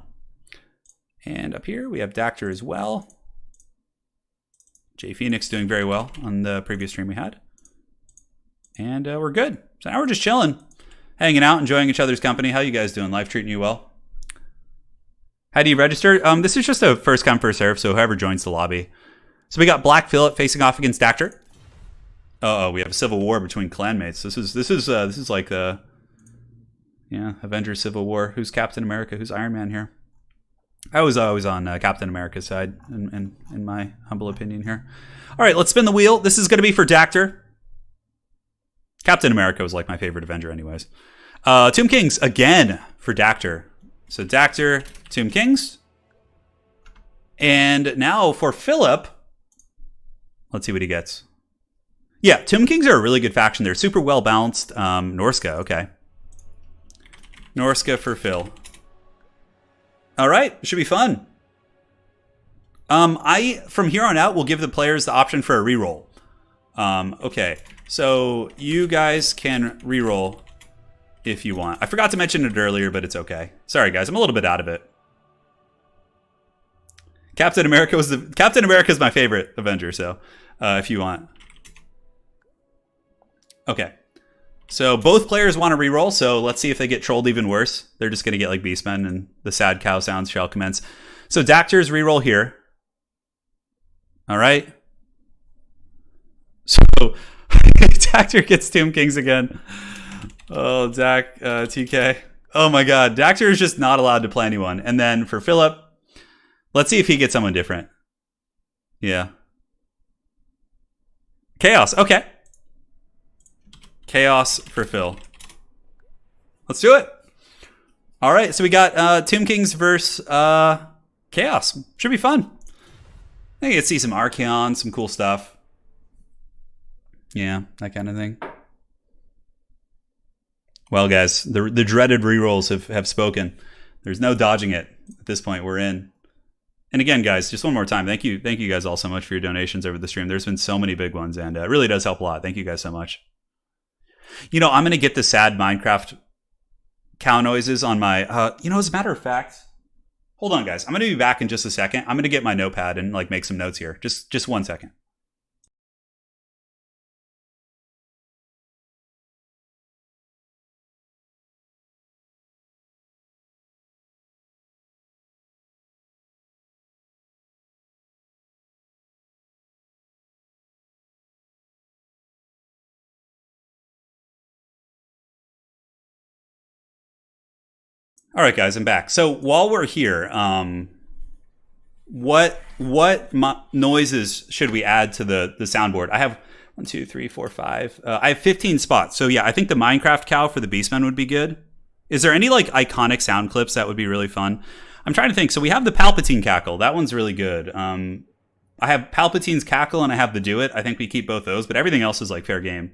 B: And up here we have Dactyr as well. J Phoenix doing very well on the previous stream we had. And we're good. So now we're just chilling. Hanging out, enjoying each other's company. How you guys doing? Life treating you well? How do you register? This is just a first come, first serve, so whoever joins the lobby. So we got Black Phillip facing off against Dactyr. Uh-oh, we have a civil war between clanmates. This is like the Avengers Civil War. Who's Captain America? Who's Iron Man here? I was always on Captain America's side, in my humble opinion here. All right, let's spin the wheel. This is going to be for Dactyr. Captain America was like my favorite Avenger anyways. Tomb Kings again for Dactyr. So Dactyr, Tomb Kings. And now for Philip. Let's see what he gets. Yeah, Tomb Kings are a really good faction. They're super well balanced. Norsca, okay. Norsca for Phil. All right, should be fun. I from here on out will give the players the option for a reroll. Okay, so you guys can reroll if you want. I forgot to mention it earlier, but it's okay. Sorry guys, I'm a little bit out of it. Captain America is my favorite Avenger, so if you want. Okay. So both players want to reroll, so let's see if they get trolled even worse. They're just going to get like Beastmen and the sad cow sounds shall commence. So Dactyr's reroll here. All right. So Dactyr gets Tomb Kings again. Oh, TK. Oh my god. Dactyr is just not allowed to play anyone. And then for Philip, let's see if he gets someone different. Yeah. Chaos. Okay. Chaos for Phil. Let's do it. All right. So we got Tomb Kings versus Chaos. Should be fun. I think you can see some Archaon, some cool stuff. Yeah, that kind of thing. Well, guys, the dreaded rerolls have spoken. There's no dodging it at this point. We're in. And again, guys, just one more time, thank you guys all so much for your donations over the stream. There's been so many big ones, and it really does help a lot. Thank you guys so much. I'm going to get the sad Minecraft cow noises on my, as a matter of fact, hold on, guys. I'm going to be back in just a second. I'm going to get my notepad and make some notes here. Just 1 second. All right, guys, I'm back. So while we're here, what noises should we add to the soundboard? I have 1, 2, 3, 4, 5. I have 15 spots. So yeah, I think the Minecraft cow for the Beastmen would be good. Is there any iconic sound clips that would be really fun? I'm trying to think. So we have the Palpatine cackle. That one's really good. I have Palpatine's cackle and I have the Do It. I think we keep both those, but everything else is fair game.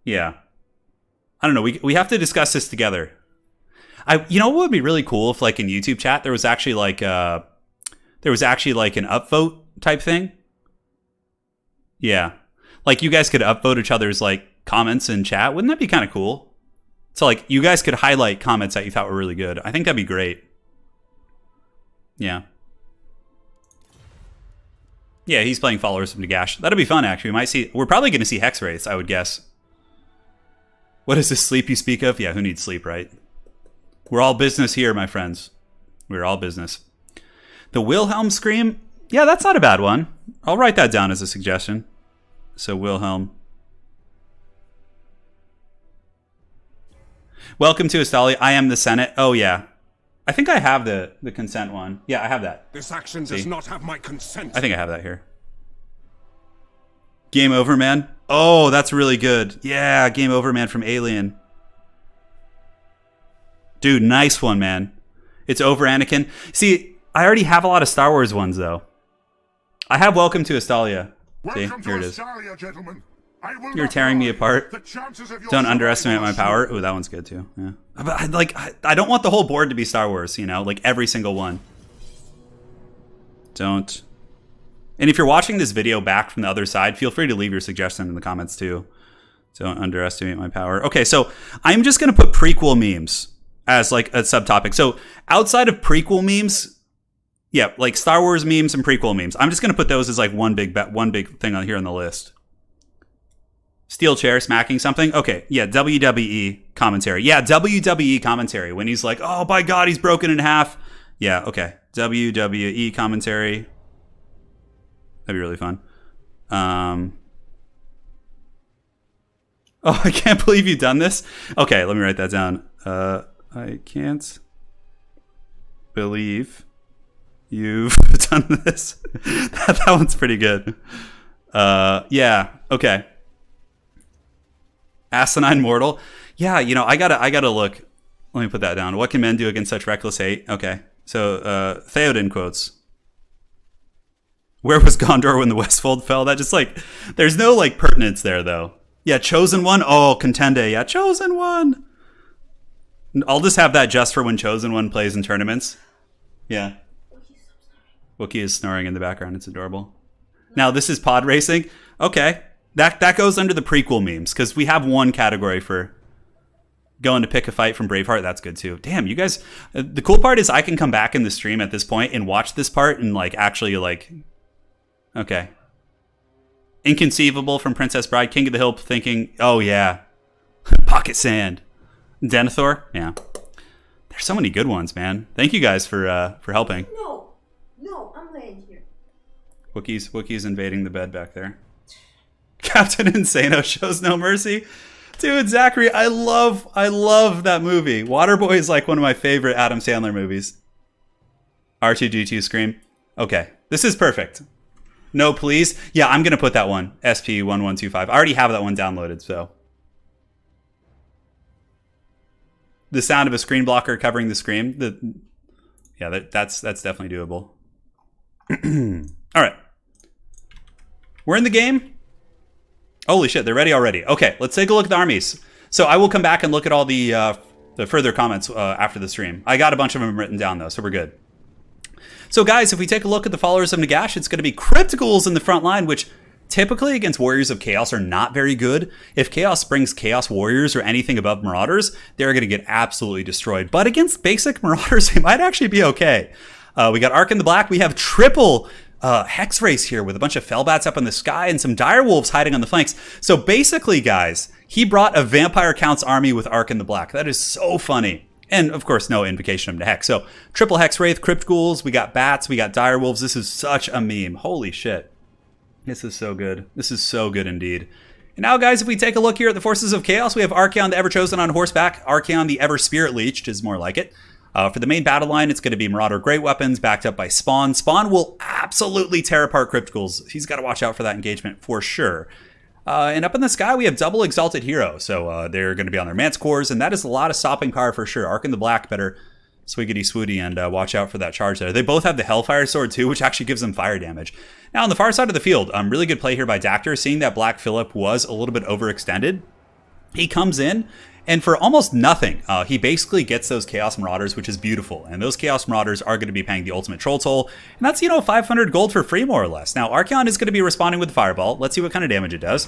B: Yeah. I don't know. We have to discuss this together. What would be really cool if in YouTube chat there was actually an upvote type thing. Yeah. You guys could upvote each other's comments in chat. Wouldn't that be kind of cool? So like you guys could highlight comments that you thought were really good. I think that'd be great. Yeah. Yeah, he's playing Followers of Nagash. That'll be fun, actually. We're probably going to see Hex Wraiths, I would guess. What is this sleep you speak of? Yeah, who needs sleep, right? We're all business here, my friends. We're all business. The Wilhelm Scream? Yeah, that's not a bad one. I'll write that down as a suggestion. So, Wilhelm. Welcome to Astali. I am the Senate. Oh, yeah. I think I have the consent one. Yeah, I have that.
D: This action does not have my consent.
B: I think I have that here. Game over, man. Oh, that's really good. Yeah, Game over, man, from Alien. Dude, nice one, man. It's over, Anakin. See, I already have a lot of Star Wars ones, though. I have Welcome to Astalia. See, here it is.
D: Gentlemen.
B: You're tearing me apart. Don't underestimate my power. Ooh, that one's good too. Yeah, but I don't want the whole board to be Star Wars. You know, like every single one. Don't. And if you're watching this video back from the other side, feel free to leave your suggestion in the comments too. Don't underestimate my power. Okay, so I'm just gonna put prequel memes as like a subtopic. So outside of prequel memes, yeah, like Star Wars memes and prequel memes, I'm just gonna put those as like one big thing on here on the list. Steel chair smacking something. Okay, yeah, WWE commentary. Yeah, WWE commentary when he's like, "Oh my God, he's broken in half." Yeah, okay, WWE commentary. That'd be really fun. Oh, I can't believe you've done this. Okay, let me write that down. I can't believe you've done this. that one's pretty good. Yeah. Okay. Asinine Mortal. Yeah, you know, I gotta look. Let me put that down. What can men do against such reckless hate? Okay. So, Theoden quotes. Where was Gondor when the Westfold fell? That just like, there's no like pertinence there though. Yeah, Chosen One. Oh, Contende. Yeah, Chosen One. I'll just have that just for when Chosen One plays in tournaments. Yeah. Wookiee is snoring in the background. It's adorable. Now, this is pod racing. Okay. That goes under the prequel memes, because we have one category for going to pick a fight from Braveheart. That's good, too. Damn, you guys... The cool part is I can come back in the stream at this point and watch this part and, like, actually, like... Okay. Inconceivable from Princess Bride. King of the Hill thinking, oh, yeah. Pocket Sand. Denethor? Yeah. There's so many good ones, man. Thank you guys for helping.
E: No, I'm laying here.
B: Wookiees invading the bed back there. Captain Insano shows no mercy. Dude, Zachary, I love that movie. Waterboy is like one of my favorite Adam Sandler movies. R2D2 Scream. Okay, this is perfect. No, please. Yeah, I'm going to put that one. SP1125. I already have that one downloaded, so. The sound of a screen blocker covering the screen. Yeah, that's definitely doable. All right. We're in the game. Holy shit, they're ready already. Okay, let's take a look at the armies. So I will come back and look at all the further comments after the stream. I got a bunch of them written down, though, so we're good. So, guys, if we take a look at the Followers of Nagash, it's going to be Crypt Ghouls in the front line, which typically against Warriors of Chaos are not very good. If Chaos brings Chaos Warriors or anything above Marauders, they're going to get absolutely destroyed. But against basic Marauders, they might actually be okay. We got Ark in the Black. We have triple Hex Race here with a bunch of Fellbats up in the sky and some Direwolves hiding on the flanks. So basically, guys, he brought a Vampire Count's army with Ark in the Black. That is so funny. And, of course, no invocation of the Hex. So triple Hex Wraith, Crypt Ghouls, we got Bats, we got Direwolves. This is such a meme. Holy shit. This is so good. This is so good indeed. And now, guys, if we take a look here at the Forces of Chaos, we have Archaon the Ever-Chosen on horseback, Archaon the Ever-Spirit Leeched is more like it. For the main battle line, it's going to be Marauder Great Weapons backed up by Spawn. Spawn will absolutely tear apart Crypt Ghouls. He's got to watch out for that engagement for sure. And up in the sky, we have double Exalted Hero. So they're going to be on their Mance Cores, and that is a lot of stopping power for sure. Ark in the Black better swiggity swooty and watch out for that charge there. They both have the Hellfire Sword too, which actually gives them fire damage. Now on the far side of the field, really good play here by Dactyr. Seeing that Black Phillip was a little bit overextended, he comes in, and for almost nothing, he basically gets those Chaos Marauders, which is beautiful. And those Chaos Marauders are going to be paying the ultimate troll toll. And that's, 500 gold for free, more or less. Now, Archaon is going to be responding with Fireball. Let's see what kind of damage it does.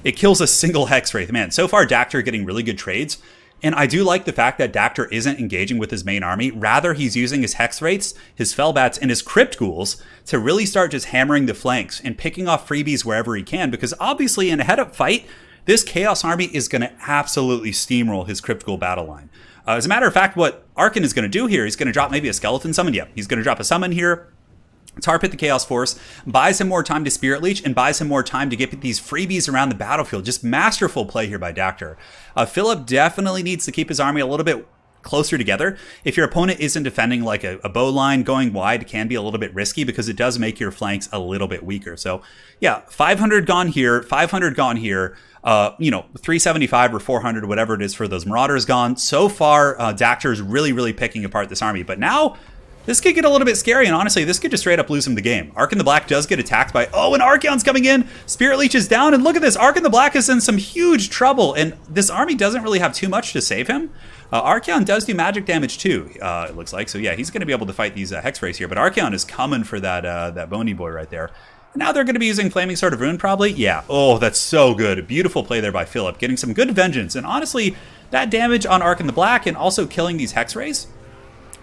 B: it kills a single Hexwraith. Man, so far Dactyr getting really good trades. And I do like the fact that Dactyr isn't engaging with his main army. Rather, he's using his Hexwraiths, his Fellbats, and his Crypt Ghouls to really start just hammering the flanks and picking off freebies wherever he can. Because obviously, in a head-up fight, this Chaos army is going to absolutely steamroll his Crypt Ghoul battle line. As a matter of fact, what Arkan is going to do here, he's going to drop maybe a Skeleton Summon. Yeah, he's going to drop a Summon here. Tar Pit the Chaos Force, buys him more time to Spirit Leech, and buys him more time to get these freebies around the battlefield. Just masterful play here by Dactyr. Philip definitely needs to keep his army a little bit closer together. If your opponent isn't defending like a bow line, going wide can be a little bit risky because it does make your flanks a little bit weaker. So yeah, 500 gone here, 500 gone here. 375 or 400, whatever it is for those Marauders gone. So far, Dactyr is really picking apart this army. But now, this could get a little bit scary, and honestly, this could just straight up lose him the game. Arkan the Black does get attacked by, and Archaon's coming in. Spirit Leech is down, and look at this. Arkan the Black is in some huge trouble, and this army doesn't really have too much to save him. Archaon does do magic damage too, it looks like. So yeah, he's going to be able to fight these Hexwraiths here, but Archaon is coming for that bony boy right there. Now they're going to be using Flaming Sword of Ruin probably. Yeah, that's so good. Beautiful play there by Philip, getting some good vengeance, and honestly, that damage on Arkan the Black and also killing these Hexwraiths,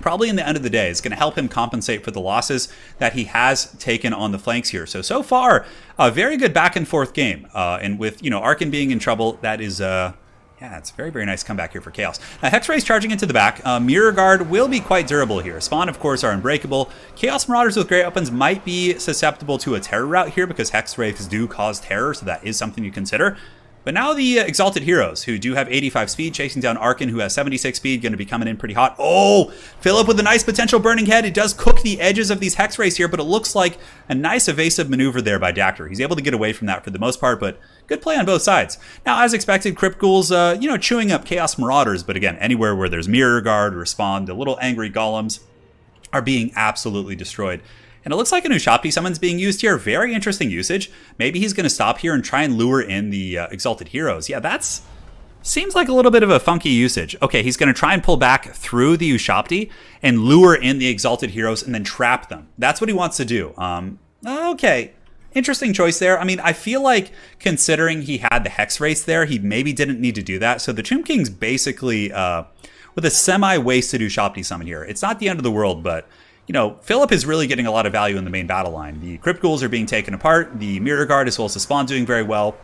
B: probably in the end of the day, is going to help him compensate for the losses that he has taken on the flanks here. So far, a very good back and forth game. And with, Arkan being in trouble, that is, it's a very nice comeback here for Chaos. Hexwraiths charging into the back. Mirror Guard will be quite durable here. Spawn, of course, are unbreakable. Chaos Marauders with great weapons might be susceptible to a terror route here because Hexwraiths do cause terror, so that is something to consider. But now the Exalted Heroes, who do have 85 speed, chasing down Arkan, who has 76 speed, going to be coming in pretty hot. Philip with a nice potential Burning Head. It does cook the edges of these Hexwraiths here, but it looks like a nice evasive maneuver there by Dactyr. He's able to get away from that for the most part, but good play on both sides. Now, as expected, Crypt Ghouls, chewing up Chaos Marauders, but again, anywhere where there's Mirror Guard or Spawn, the little angry golems are being absolutely destroyed. And it looks like a Ushapti Summon's being used here. Very interesting usage. Maybe he's going to stop here and try and lure in the Exalted Heroes. Yeah, that's seems like a little bit of a funky usage. Okay, he's going to try and pull back through the Ushapti and lure in the Exalted Heroes and then trap them. That's what he wants to do. Okay, interesting choice there. I mean, I feel like considering he had the Hexwraiths there, he maybe didn't need to do that. So the Tomb King's basically with a semi-wasted Ushapti Summon here. It's not the end of the world, but Philip is really getting a lot of value in the main battle line. The Crypt Ghouls are being taken apart. The Mirror Guard as well as the Spawn doing very well.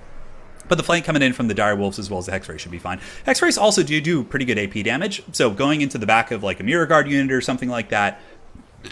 B: But the flank coming in from the Dire Wolves as well as the Hexwraiths should be fine. Hexwraiths also do pretty good AP damage. So going into the back of like a Mirror Guard unit or something like that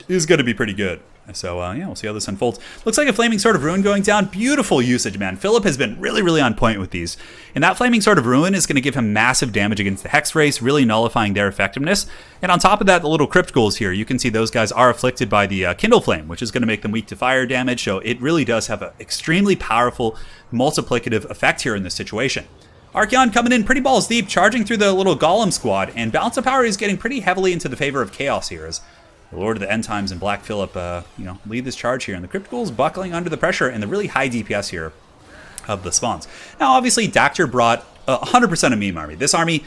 B: is going to be pretty good. So, we'll see how this unfolds. Looks like a Flaming Sword of Ruin going down. Beautiful usage, man. Philip has been really on point with these. And that Flaming Sword of Ruin is going to give him massive damage against the Hexwraiths, really nullifying their effectiveness. And on top of that, the little Crypt Ghouls here, you can see those guys are afflicted by the Kindle Flame, which is going to make them weak to fire damage. So it really does have an extremely powerful multiplicative effect here in this situation. Archaon coming in pretty balls deep, charging through the little Golem squad. And Balance of Power is getting pretty heavily into the favor of Chaos here as the Lord of the End Times and Black Phillip, lead this charge here. And the Crypt Ghouls buckling under the pressure and the really high DPS here of the spawns. Now, obviously, Dactyr brought 100% a meme army. This army,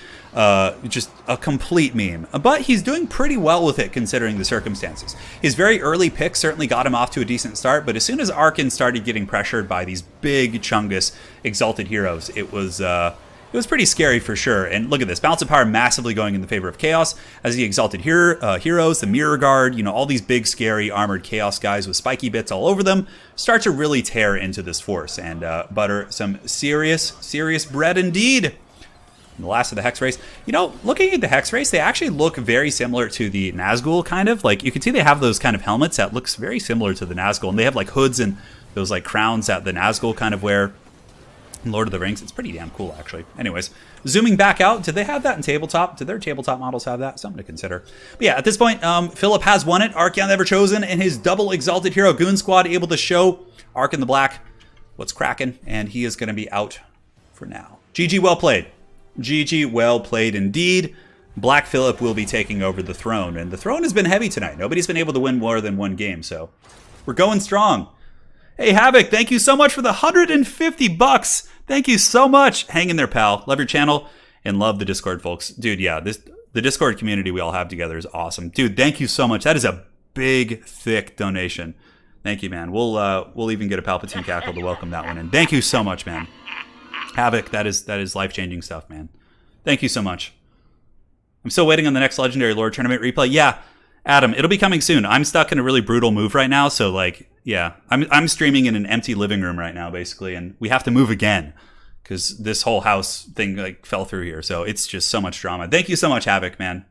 B: just a complete meme. But he's doing pretty well with it considering the circumstances. His very early pick certainly got him off to a decent start, but as soon as Arkan started getting pressured by these big Chungus Exalted Heroes, it was pretty scary for sure. And look at this. Balance of Power massively going in the favor of Chaos as the Exalted Heroes, the Mirror Guard, all these big, scary, armored Chaos guys with spiky bits all over them start to really tear into this force and butter some serious bread indeed. And the last of the Hexwraiths. Looking at the Hexwraiths, they actually look very similar to the Nazgul, kind of. Like, you can see they have those kind of helmets that looks very similar to the Nazgul. And they have, like, hoods and those, like, crowns that the Nazgul kind of wear. Lord of the Rings. It's pretty damn cool, actually. Anyways, zooming back out, did they have that in tabletop? Did their tabletop models have that? Something to consider. But yeah, at this point, Philip has won it. Archaon Ever Chosen and his double Exalted Hero Goon Squad able to show Arkan the Black what's cracking, and he is going to be out for now. GG, well played. GG, well played indeed. Black Phillip will be taking over the throne, and the throne has been heavy tonight. Nobody's been able to win more than one game, so we're going strong. Hey, Havoc, thank you so much for the $150. Thank you so much. Hang in there, pal. Love your channel and love the Discord, folks. Dude, yeah, the Discord community we all have together is awesome. Dude, thank you so much. That is a big, thick donation. Thank you, man. We'll even get a Palpatine cackle to welcome that one in. Thank you so much, man. Havoc, that is life-changing stuff, man. Thank you so much. I'm still waiting on the next Legendary Lord tournament replay. Yeah, Adam, it'll be coming soon. I'm stuck in a really brutal move right now, so like, yeah, I'm streaming in an empty living room right now, basically, and we have to move again because this whole house thing like fell through here. So it's just so much drama. Thank you so much, Havoc, man.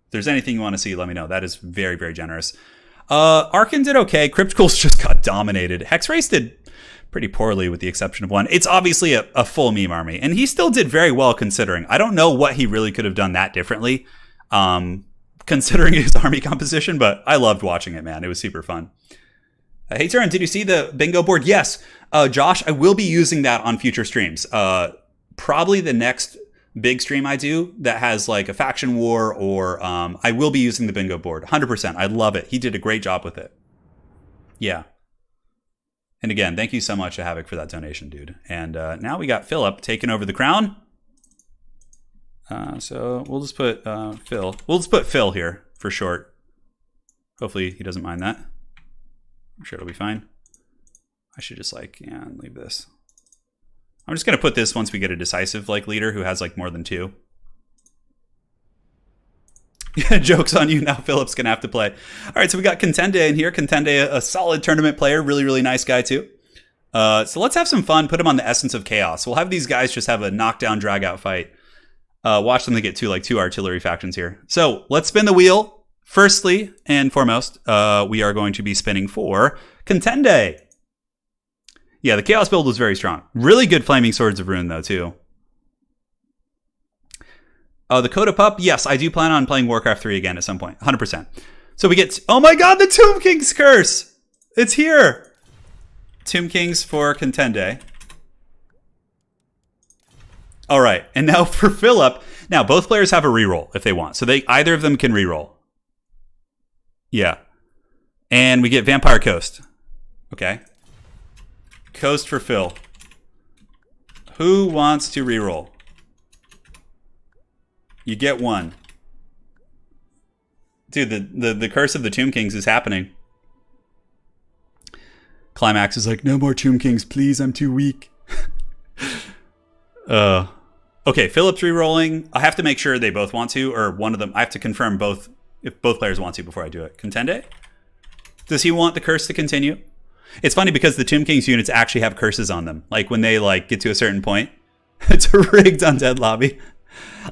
B: If there's anything you want to see, let me know. That is very, very generous. Arkan did okay. Crypticals just got dominated. Hexrace did pretty poorly with the exception of one. It's obviously a full meme army, and he still did very well considering. I don't know what he really could have done that differently, considering his army composition, but I loved watching it, man. It was super fun. Hey, Turin, did you see the bingo board? Yes. Josh, I will be using that on future streams. Probably the next big stream I do that has like a faction war or I will be using the bingo board. 100%. I love it. He did a great job with it. Yeah. And again, thank you so much to Havoc for that donation, dude. And now we got Philip taking over the crown. So we'll just put Phil. We'll just put Phil here for short. Hopefully he doesn't mind that. I'm sure it'll be fine. I should just like, yeah, leave this. I'm just going to put this once we get a decisive like leader who has like more than 2. Yeah, joke's on you. Now Philip's going to have to play. All right, so we got Contende in here. Contende, a solid tournament player. Really, really nice guy, too. So let's have some fun. Put him on the Essence of Chaos. We'll have these guys just have a knockdown, drag-out fight. Watch them to get two artillery factions here. So let's spin the wheel. Firstly and foremost, we are going to be spinning for Contende. Yeah, the Chaos build was very strong. Really good Flaming Swords of Ruin, though, too. The KOTH Pup, yes, I do plan on playing Warcraft 3 again at some point, 100%. So we get, oh my god, the Tomb King's Curse! It's here! Tomb Kings for Contende. All right, and now for Philip. Now, both players have a reroll if they want, so either of them can reroll. Yeah. And we get Vampire Coast. Okay. Coast for Phil. Who wants to reroll? You get one. Dude, the curse of the Tomb Kings is happening. Climax is like, no more Tomb Kings, please, I'm too weak. Okay, Philip's re-rolling. I have to make sure they both want to, or one of them. I have to confirm both, if both players want to before I do it. Contende? Does he want the curse to continue? It's funny because the Tomb Kings units actually have curses on them. Like when they like get to a certain point. It's a rigged undead lobby.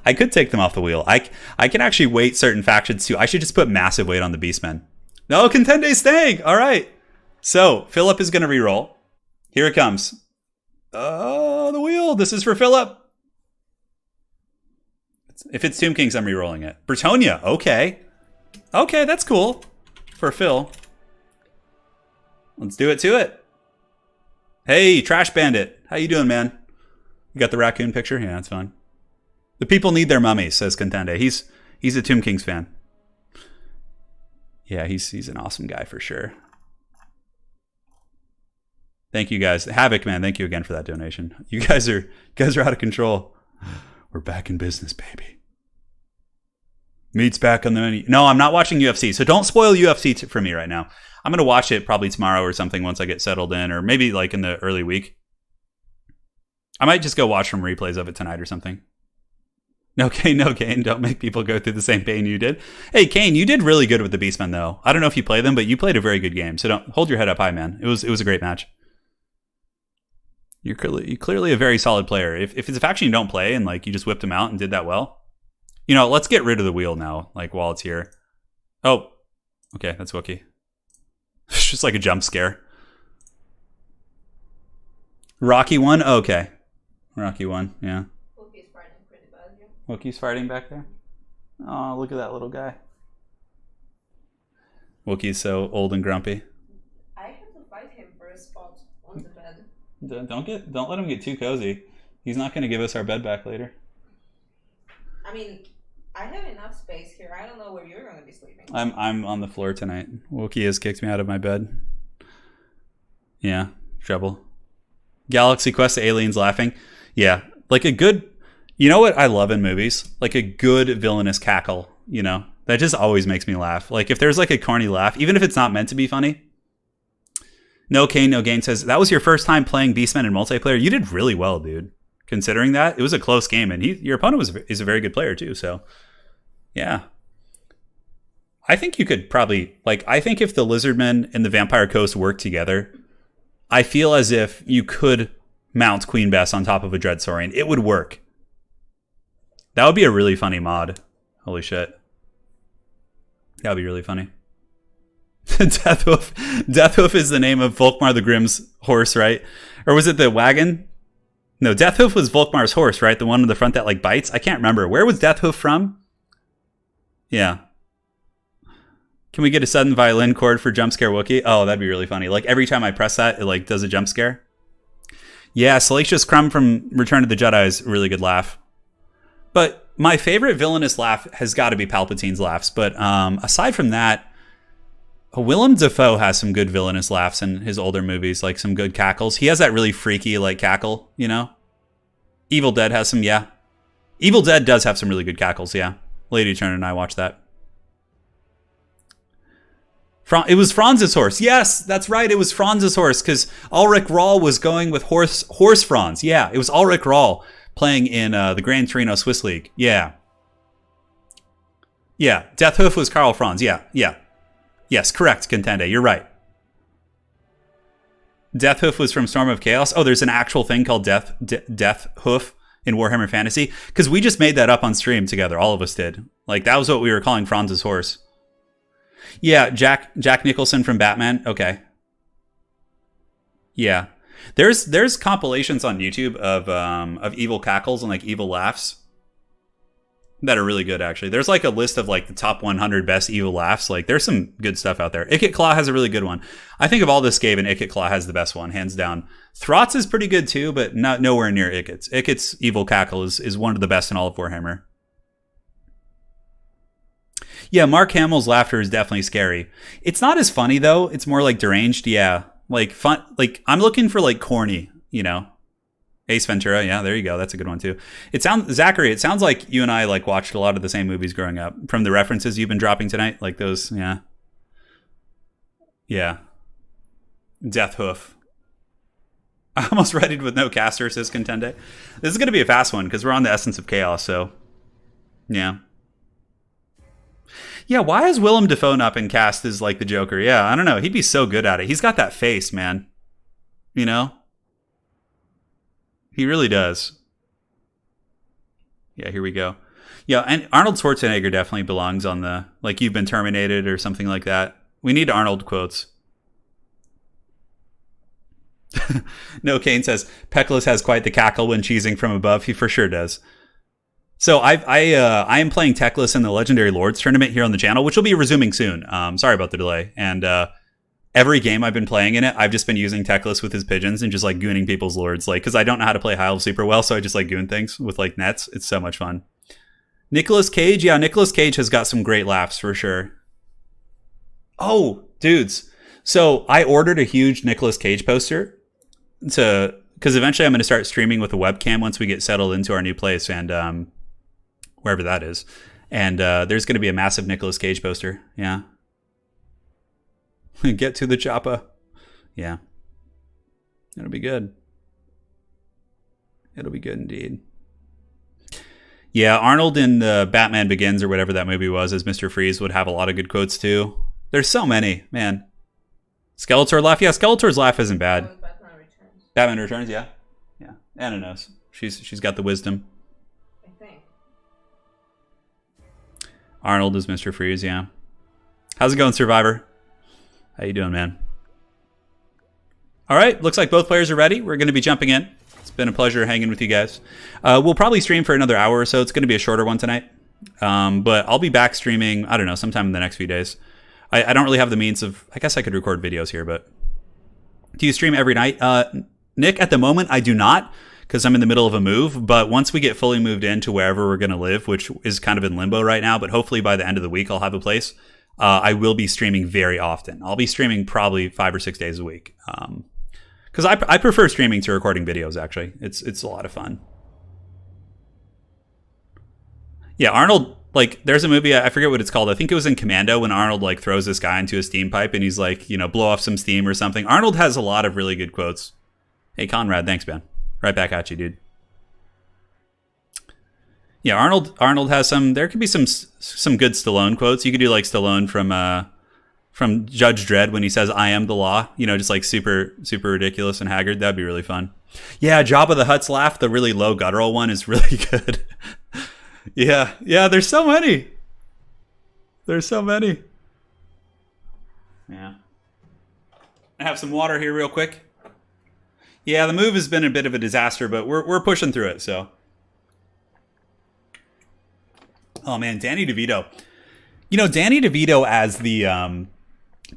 B: I could take them off the wheel. I can actually weight certain factions too. I should just put massive weight on the Beastmen. No, Contende's staying. All right. So Philip is going to reroll. Here it comes. Oh, the wheel. This is for Philip. If it's Tomb Kings, I'm rerolling it. Bretonnia. Okay. Okay, that's cool. For Phil. Let's do it to it. Hey, Trash Bandit. How you doing, man? You got the raccoon picture? Yeah, that's fine. The people need their mummies, says Contende. He's a Tomb Kings fan. Yeah, he's an awesome guy for sure. Thank you guys. Havoc, man, thank you again for that donation. You guys are out of control. We're back in business, baby. Meat's back on the menu. No, I'm not watching UFC, so don't spoil UFC for me right now. I'm going to watch it probably tomorrow or something once I get settled in, or maybe like in the early week. I might just go watch some replays of it tonight or something. No, Kane, don't make people go through the same pain you did. Hey, Kane, you did really good with the Beastmen, though. I don't know if you play them, but you played a very good game, so don't hold your head up high, man. It was a great match. You're clearly a very solid player. If it's a faction you don't play and like you just whipped them out and did that well, you know, let's get rid of the wheel now, like while it's here. Oh, okay, that's Wookie. It's just like a jump scare. Rocky won? Oh, okay. Rocky won, yeah.
C: Wookiee's fighting pretty bad here.
B: Wookiee's fighting back there? Oh, look at that little guy. Wookiee's so old and grumpy.
C: I have to fight him for a spot on the bed.
B: Don't let him get too cozy. He's not going to give us our bed back later.
C: I mean, I have enough space here. I don't know where you're going to be sleeping.
B: I'm on the floor tonight. Wookie has kicked me out of my bed. Yeah, trouble. Galaxy Quest, the aliens laughing. Yeah, like a good... You know what I love in movies? Like a good villainous cackle, you know? That just always makes me laugh. Like if there's like a corny laugh, even if it's not meant to be funny. No Kane, no gain says, that was your first time playing Beastmen in multiplayer? You did really well, dude. considering that. It was a close game, and your opponent is a very good player too, so yeah. I think you could probably, like, I think if the Lizardmen and the Vampire Coast work together, I feel as if you could mount Queen Bess on top of a Dreadsaurian. It would work. That would be a really funny mod. Holy shit. That would be really funny. Deathhoof. Deathhoof is the name of Volkmar the Grimm's horse, right? Or was it the wagon? No, Deathhoof was Volkmar's horse, right? The one in the front that like bites? I can't remember. Where was Deathhoof from? Yeah. Can we get a sudden violin chord for jump scare Wookiee? Oh, that'd be really funny. Like every time I press that, it like does a jump scare. Yeah, Salacious Crumb from Return of the Jedi is a really good laugh. But my favorite villainous laugh has got to be Palpatine's laughs. But aside from that, Willem Dafoe has some good villainous laughs in his older movies, like some good cackles. He has that really freaky like cackle, you know? Evil Dead has some, yeah. Evil Dead does have some really good cackles, yeah. Lady Turner and I watched that. It was Franz's horse. Yes, that's right. It was Franz's horse because Ulrich Rahl was going with horse Franz. Yeah, it was Ulrich Rahl playing in the Gran Torino Swiss League. Yeah. Yeah, Deathhoof was Karl Franz. Yeah. Yes, correct, Contende. You're right. Deathhoof was from Storm of Chaos. Oh, there's an actual thing called Deathhoof in Warhammer Fantasy because we just made that up on stream together. All of us did. Like that was what we were calling Franz's horse. Yeah, Jack Nicholson from Batman. Okay. Yeah. There's compilations on YouTube of evil cackles and like evil laughs that are really good actually. There's like a list of like the top 100 best evil laughs. Like there's some good stuff out there. Ikit Claw has a really good one. I think of all the Skaven, Ikit Claw has the best one, hands down. Throts is pretty good too, but nowhere near Ikit's. Ikit's evil cackle is one of the best in all of Warhammer. Yeah, Mark Hamill's laughter is definitely scary. It's not as funny though. It's more like deranged. Yeah, like fun. Like I'm looking for like corny. You know, Ace Ventura. Yeah, there you go. That's a good one too. Zachary. It sounds like you and I like watched a lot of the same movies growing up. From the references you've been dropping tonight, like those. Yeah. Yeah. Deathhoof. I'm almost ready with no caster, says Contende. This is going to be a fast one because we're on the Essence of Chaos. So, yeah. Yeah, why has Willem Dafoe not been cast as like the Joker? Yeah, I don't know. He'd be so good at it. He's got that face, man. You know? He really does. Yeah, here we go. Yeah, and Arnold Schwarzenegger definitely belongs on the, like, You've Been Terminated or something like that. We need Arnold quotes. No, Kane says, Peckless has quite the cackle when cheesing from above. He for sure does. So I am playing Teclis in the Legendary Lords tournament here on the channel, which will be resuming soon. Sorry about the delay. And every game I've been playing in it, I've just been using Teclis with his pigeons and just like gooning people's lords, like because I don't know how to play High Elves super well, so I just like goon things with like nets. It's so much fun. Nicolas Cage, yeah, Nicolas Cage has got some great laughs for sure. Oh, dudes! So I ordered a huge Nicolas Cage poster because eventually I'm going to start streaming with a webcam once we get settled into our new place and wherever that is. And there's going to be a massive Nicolas Cage poster. Yeah. Get to the choppa. Yeah. It'll be good. It'll be good indeed. Yeah, Arnold in Batman Begins or whatever that movie was as Mr. Freeze would have a lot of good quotes too. There's so many, man. Skeletor laugh. Yeah, Skeletor's laugh isn't bad.
C: Batman Returns.
B: Batman Returns, yeah. Yeah. Anna knows. She's got the wisdom. Arnold is Mr. Freeze, yeah. How's it going, Survivor? How you doing, man? All right, looks like both players are ready. We're going to be jumping in. It's been a pleasure hanging with you guys. We'll probably stream for another hour or so. It's going to be a shorter one tonight. But I'll be back streaming, I don't know, sometime in the next few days. I don't really have the means of... I guess I could record videos here, but... Do you stream every night? Nick, at the moment, I do not, because I'm in the middle of a move. But once we get fully moved into wherever we're going to live, which is kind of in limbo right now, but hopefully by the end of the week I'll have a place, I will be streaming very often. I'll be streaming probably 5 or 6 days a week. Because I prefer streaming to recording videos, actually. It's a lot of fun. Yeah, Arnold, like, there's a movie, I forget what it's called. I think it was in Commando when Arnold, like, throws this guy into a steam pipe and he's like, you know, blow off some steam or something. Arnold has a lot of really good quotes. Hey, Conrad, thanks, man. Right back at you, dude. Yeah, Arnold has some. There could be some good Stallone quotes. You could do like Stallone from Judge Dredd when he says "I am the law." You know, just like super ridiculous and haggard. That'd be really fun. Yeah, Jabba the Hutt's laugh, the really low guttural one, is really good. yeah. There's so many. Yeah. I have some water here real quick. Yeah, the move has been a bit of a disaster, but we're pushing through it. So. Oh man, Danny DeVito. You know, Danny DeVito as the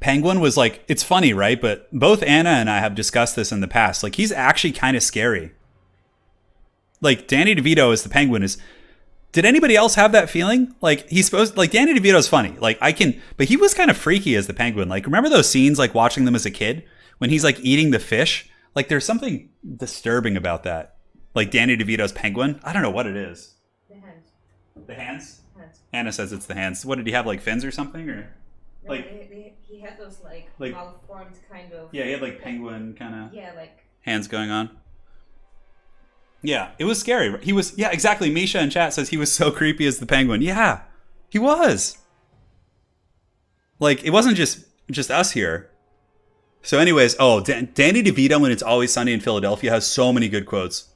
B: Penguin was like, it's funny, right? But both Anna and I have discussed this in the past. Like, he's actually kind of scary. Like, Danny DeVito as the Penguin is... Did anybody else have that feeling? Like, he's supposed... Like, Danny DeVito's funny. Like, But he was kind of freaky as the Penguin. Like, remember those scenes, like, watching them as a kid? When he's, like, eating the fish? Like, there's something disturbing about that. Like, Danny DeVito's Penguin? I don't know what it is. The hands? Hands. Anna says it's the hands. What, did he have, like, fins or something? Or
C: no,
B: like
C: he had those, like malformed kind of...
B: Yeah, he had, like, penguin kind of...
C: Yeah, like...
B: hands going on. Yeah, it was scary. He was... Yeah, exactly. Misha in chat says he was so creepy as the Penguin. Yeah, he was. Like, it wasn't just us here. So anyways, Danny DeVito in It's Always Sunny in Philadelphia has so many good quotes.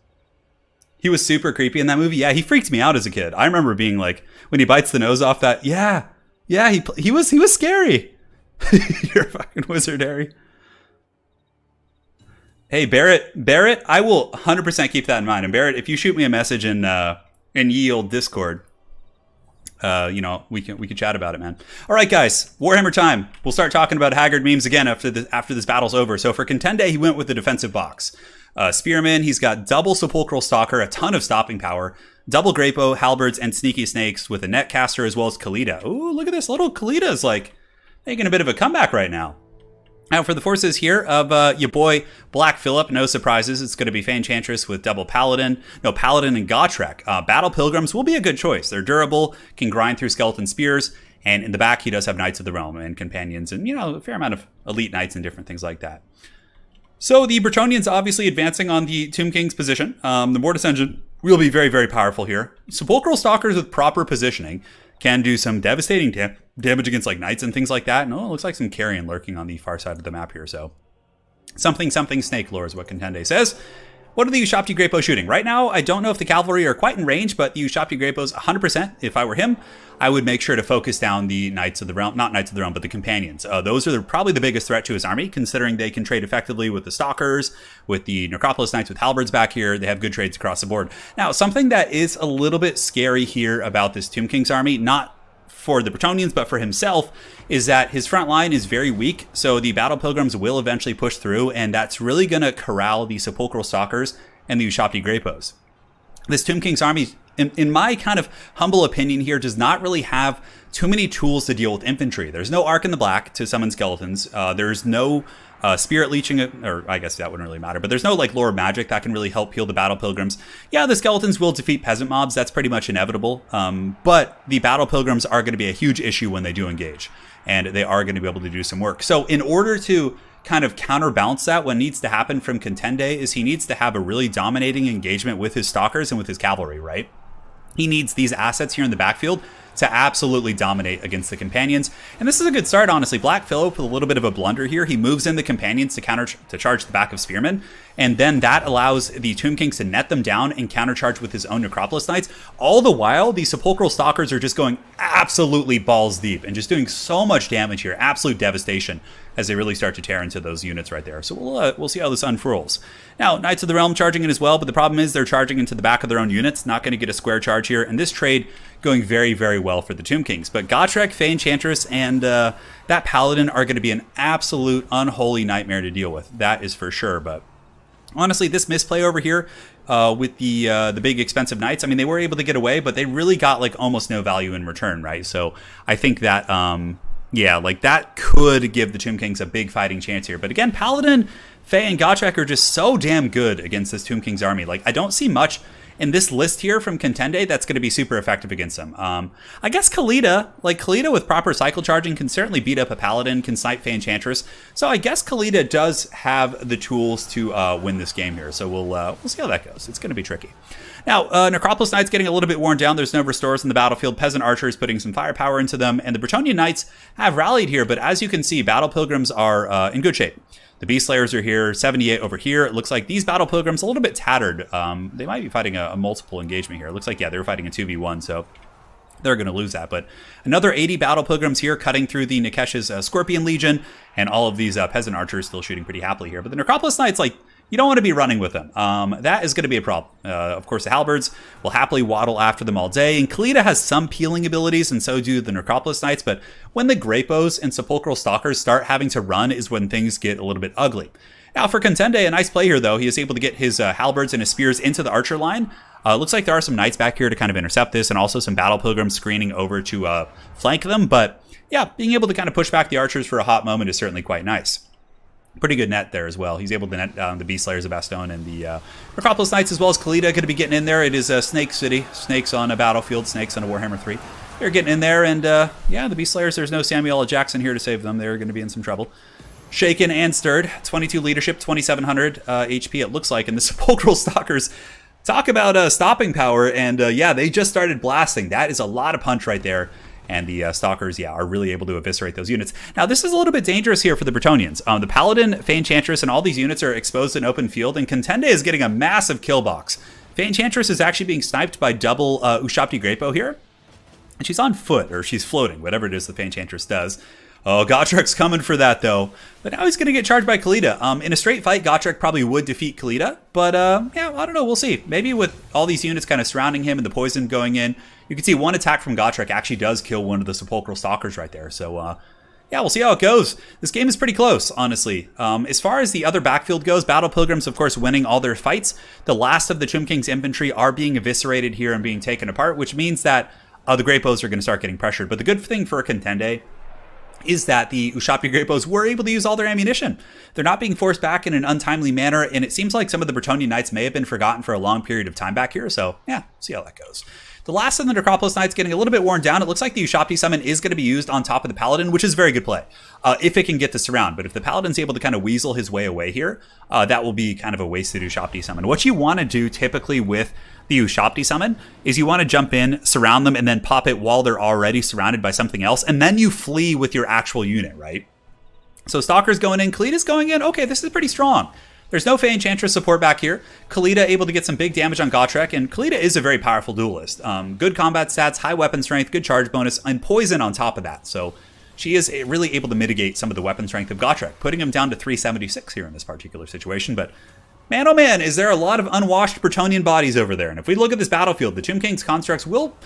B: He was super creepy in that movie. Yeah, he freaked me out as a kid. I remember being like, when he bites the nose off that, yeah, he was scary. You're a fucking wizard, Harry. Hey, Barrett, I will 100% keep that in mind. And Barrett, if you shoot me a message in ye old Discord, we can chat about it, man. All right, guys, Warhammer time. We'll start talking about Haggard memes again after this battle's over. So for Contende, he went with the defensive box. Spearman, he's got double Sepulchral Stalker, a ton of stopping power, double Grapo, Halberds, and Sneaky Snakes with a Netcaster as well as Kalita. Ooh, look at this. Little Kalita's like making a bit of a comeback right now. Now for the forces here of your boy Black Phillip, no surprises. It's going to be Fey-Enchantress with double Paladin. No, Paladin and Gotrek. Battle Pilgrims will be a good choice. They're durable, can grind through skeleton spears, and in the back he does have Knights of the Realm and Companions and, a fair amount of elite knights and different things like that. So the Bretonnians obviously advancing on the Tomb King's position. The Mortis Engine will be very, very powerful here. Sepulchral Stalkers with proper positioning can do some devastating damage against like knights and things like that. And it looks like some carrion lurking on the far side of the map here. So something snake lore is what Contende says. What are the Ushapti Grapo shooting? Right now, I don't know if the cavalry are quite in range, but the Ushapti Grapos 100%. If I were him, I would make sure to focus down the Knights of the Realm, not Knights of the Realm, but the Companions. Those are probably the biggest threat to his army, considering they can trade effectively with the Stalkers, with the Necropolis Knights, with Halberds back here. They have good trades across the board. Now, something that is a little bit scary here about this Tomb King's army, not for the Bretonnians, but for himself, is that his front line is very weak, so the Battle Pilgrims will eventually push through, and that's really going to corral the Sepulchral Stalkers and the Ushapti Grapos. This Tomb King's army, in my kind of humble opinion here, does not really have too many tools to deal with infantry. There's no Arc in the Black to summon skeletons. There's no Spirit Leeching, or I guess that wouldn't really matter, but there's no like Lore Magic that can really help heal the Battle Pilgrims. Yeah, the skeletons will defeat peasant mobs. That's pretty much inevitable. But the Battle Pilgrims are going to be a huge issue when they do engage, and they are going to be able to do some work. So in order to kind of counterbalance that, what needs to happen from Contende is he needs to have a really dominating engagement with his Stalkers and with his cavalry, right? He needs these assets here in the backfield to absolutely dominate against the Companions. And this is a good start, honestly. Black Phillip with a little bit of a blunder here. He moves in the Companions to charge the back of Spearmen, and then that allows the Tomb Kings to net them down and countercharge with his own Necropolis Knights. All the while, the Sepulchral Stalkers are just going absolutely balls deep and just doing so much damage here. Absolute devastation as they really start to tear into those units right there. So we'll see how this unfurls. Now, Knights of the Realm charging in as well, but the problem is they're charging into the back of their own units, not going to get a square charge here, and this trade going very, very well for the Tomb Kings. But Gotrek, Fey-Enchantress, and that Paladin are going to be an absolute unholy nightmare to deal with. That is for sure, but honestly, this misplay over here with the big expensive knights, I mean, they were able to get away, but they really got like almost no value in return, right? So I think that, yeah, like that could give the Tomb Kings a big fighting chance here. But again, Paladin, Fey, and Gotrek are just so damn good against this Tomb King's army. Like, I don't see much in this list here from Contende that's going to be super effective against them. I guess Kalita with proper cycle charging can certainly beat up a Paladin, can snipe Fey-Enchantress. So I guess Kalita does have the tools to win this game here. So we'll see how that goes. It's going to be tricky. Now, Necropolis Knights getting a little bit worn down. There's no restores in the battlefield. Peasant Archers putting some firepower into them. And the Bretonnia Knights have rallied here. But as you can see, Battle Pilgrims are in good shape. The Beast Slayers are here, 78 over here. It looks like these Battle Pilgrims a little bit tattered. They might be fighting a multiple engagement here. It looks like, yeah, they were fighting a 2v1, so they're going to lose that. But another 80 Battle Pilgrims here cutting through the Nikesh's Scorpion Legion, and all of these Peasant Archers still shooting pretty happily here. But the Necropolis Knights, like, you don't want to be running with them. That is going to be a problem. Of course, the Halberds will happily waddle after them all day. And KOTH has some peeling abilities, and so do the Necropolis Knights. But when the Grapos and Sepulchral Stalkers start having to run is when things get a little bit ugly. Now, for Contende, a nice play here, though. He is able to get his Halberds and his Spears into the Archer line. Looks like there are some Knights back here to kind of intercept this, and also some Battle Pilgrims screening over to flank them. But, yeah, being able to kind of push back the Archers for a hot moment is certainly quite nice. Pretty good net there as well. He's able to net down the Beast Slayers of Bastogne and the Necropolis Knights, as well as KOTH going to be getting in there. It is Snake City. Snakes on a battlefield. Snakes on a Warhammer 3. They're getting in there, and yeah, the Beast Slayers, there's no Samuel L. Jackson here to save them. They're going to be in some trouble. Shaken and stirred. 22 leadership, 2,700 HP it looks like. And the Sepulchral Stalkers, talk about stopping power. And yeah, they just started blasting. That is a lot of punch right there. And the Stalkers, yeah, are really able to eviscerate those units. Now, this is a little bit dangerous here for the Bretonnians. The Paladin, Fey Enchantress, and all these units are exposed in open field, and Contende is getting a massive kill box. Fey Enchantress is actually being sniped by double Ushabti Grapo here. And she's on foot, or she's floating, whatever it is the Fey Enchantress does. Oh, Gotrek's coming for that, though. But now he's going to get charged by KOTH. In a straight fight, Gotrek probably would defeat KOTH. But, yeah, I don't know. We'll see. Maybe with all these units kind of surrounding him and the poison going in, you can see one attack from Gotrek actually does kill one of the Sepulchral Stalkers right there. So, yeah, we'll see how it goes. This game is pretty close, honestly. As far as the other backfield goes, Battle Pilgrims, of course, winning all their fights. The last of the Tomb King's infantry are being eviscerated here and being taken apart, which means that the Grapos are going to start getting pressured. But the good thing for Contende is that the Ushabti Grapos were able to use all their ammunition. They're not being forced back in an untimely manner, and it seems like some of the Bretonnia Knights may have been forgotten for a long period of time back here, so yeah, see how that goes. The last of the Necropolis Knights getting a little bit worn down. It looks like the Ushabti summon is going to be used on top of the Paladin, which is very good play, if it can get the surround. But if the Paladin's able to kind of weasel his way away here, that will be kind of a wasted Ushabti summon. What you want to do typically with the Ushabti summon is you want to jump in, surround them, and then pop it while they're already surrounded by something else, and then you flee with your actual unit, right? So Stalker's going in, KOTH is going in. Okay, this is pretty strong. There's no Fey Enchantress support back here. KOTH able to get some big damage on Gotrek, and KOTH is a very powerful duelist. Good combat stats, high weapon strength, good charge bonus, and poison on top of that. So she is really able to mitigate some of the weapon strength of Gotrek, putting him down to 376 here in this particular situation. But man, oh man, is there a lot of unwashed Bretonnian bodies over there. And if we look at this battlefield, the Tomb King's constructs will...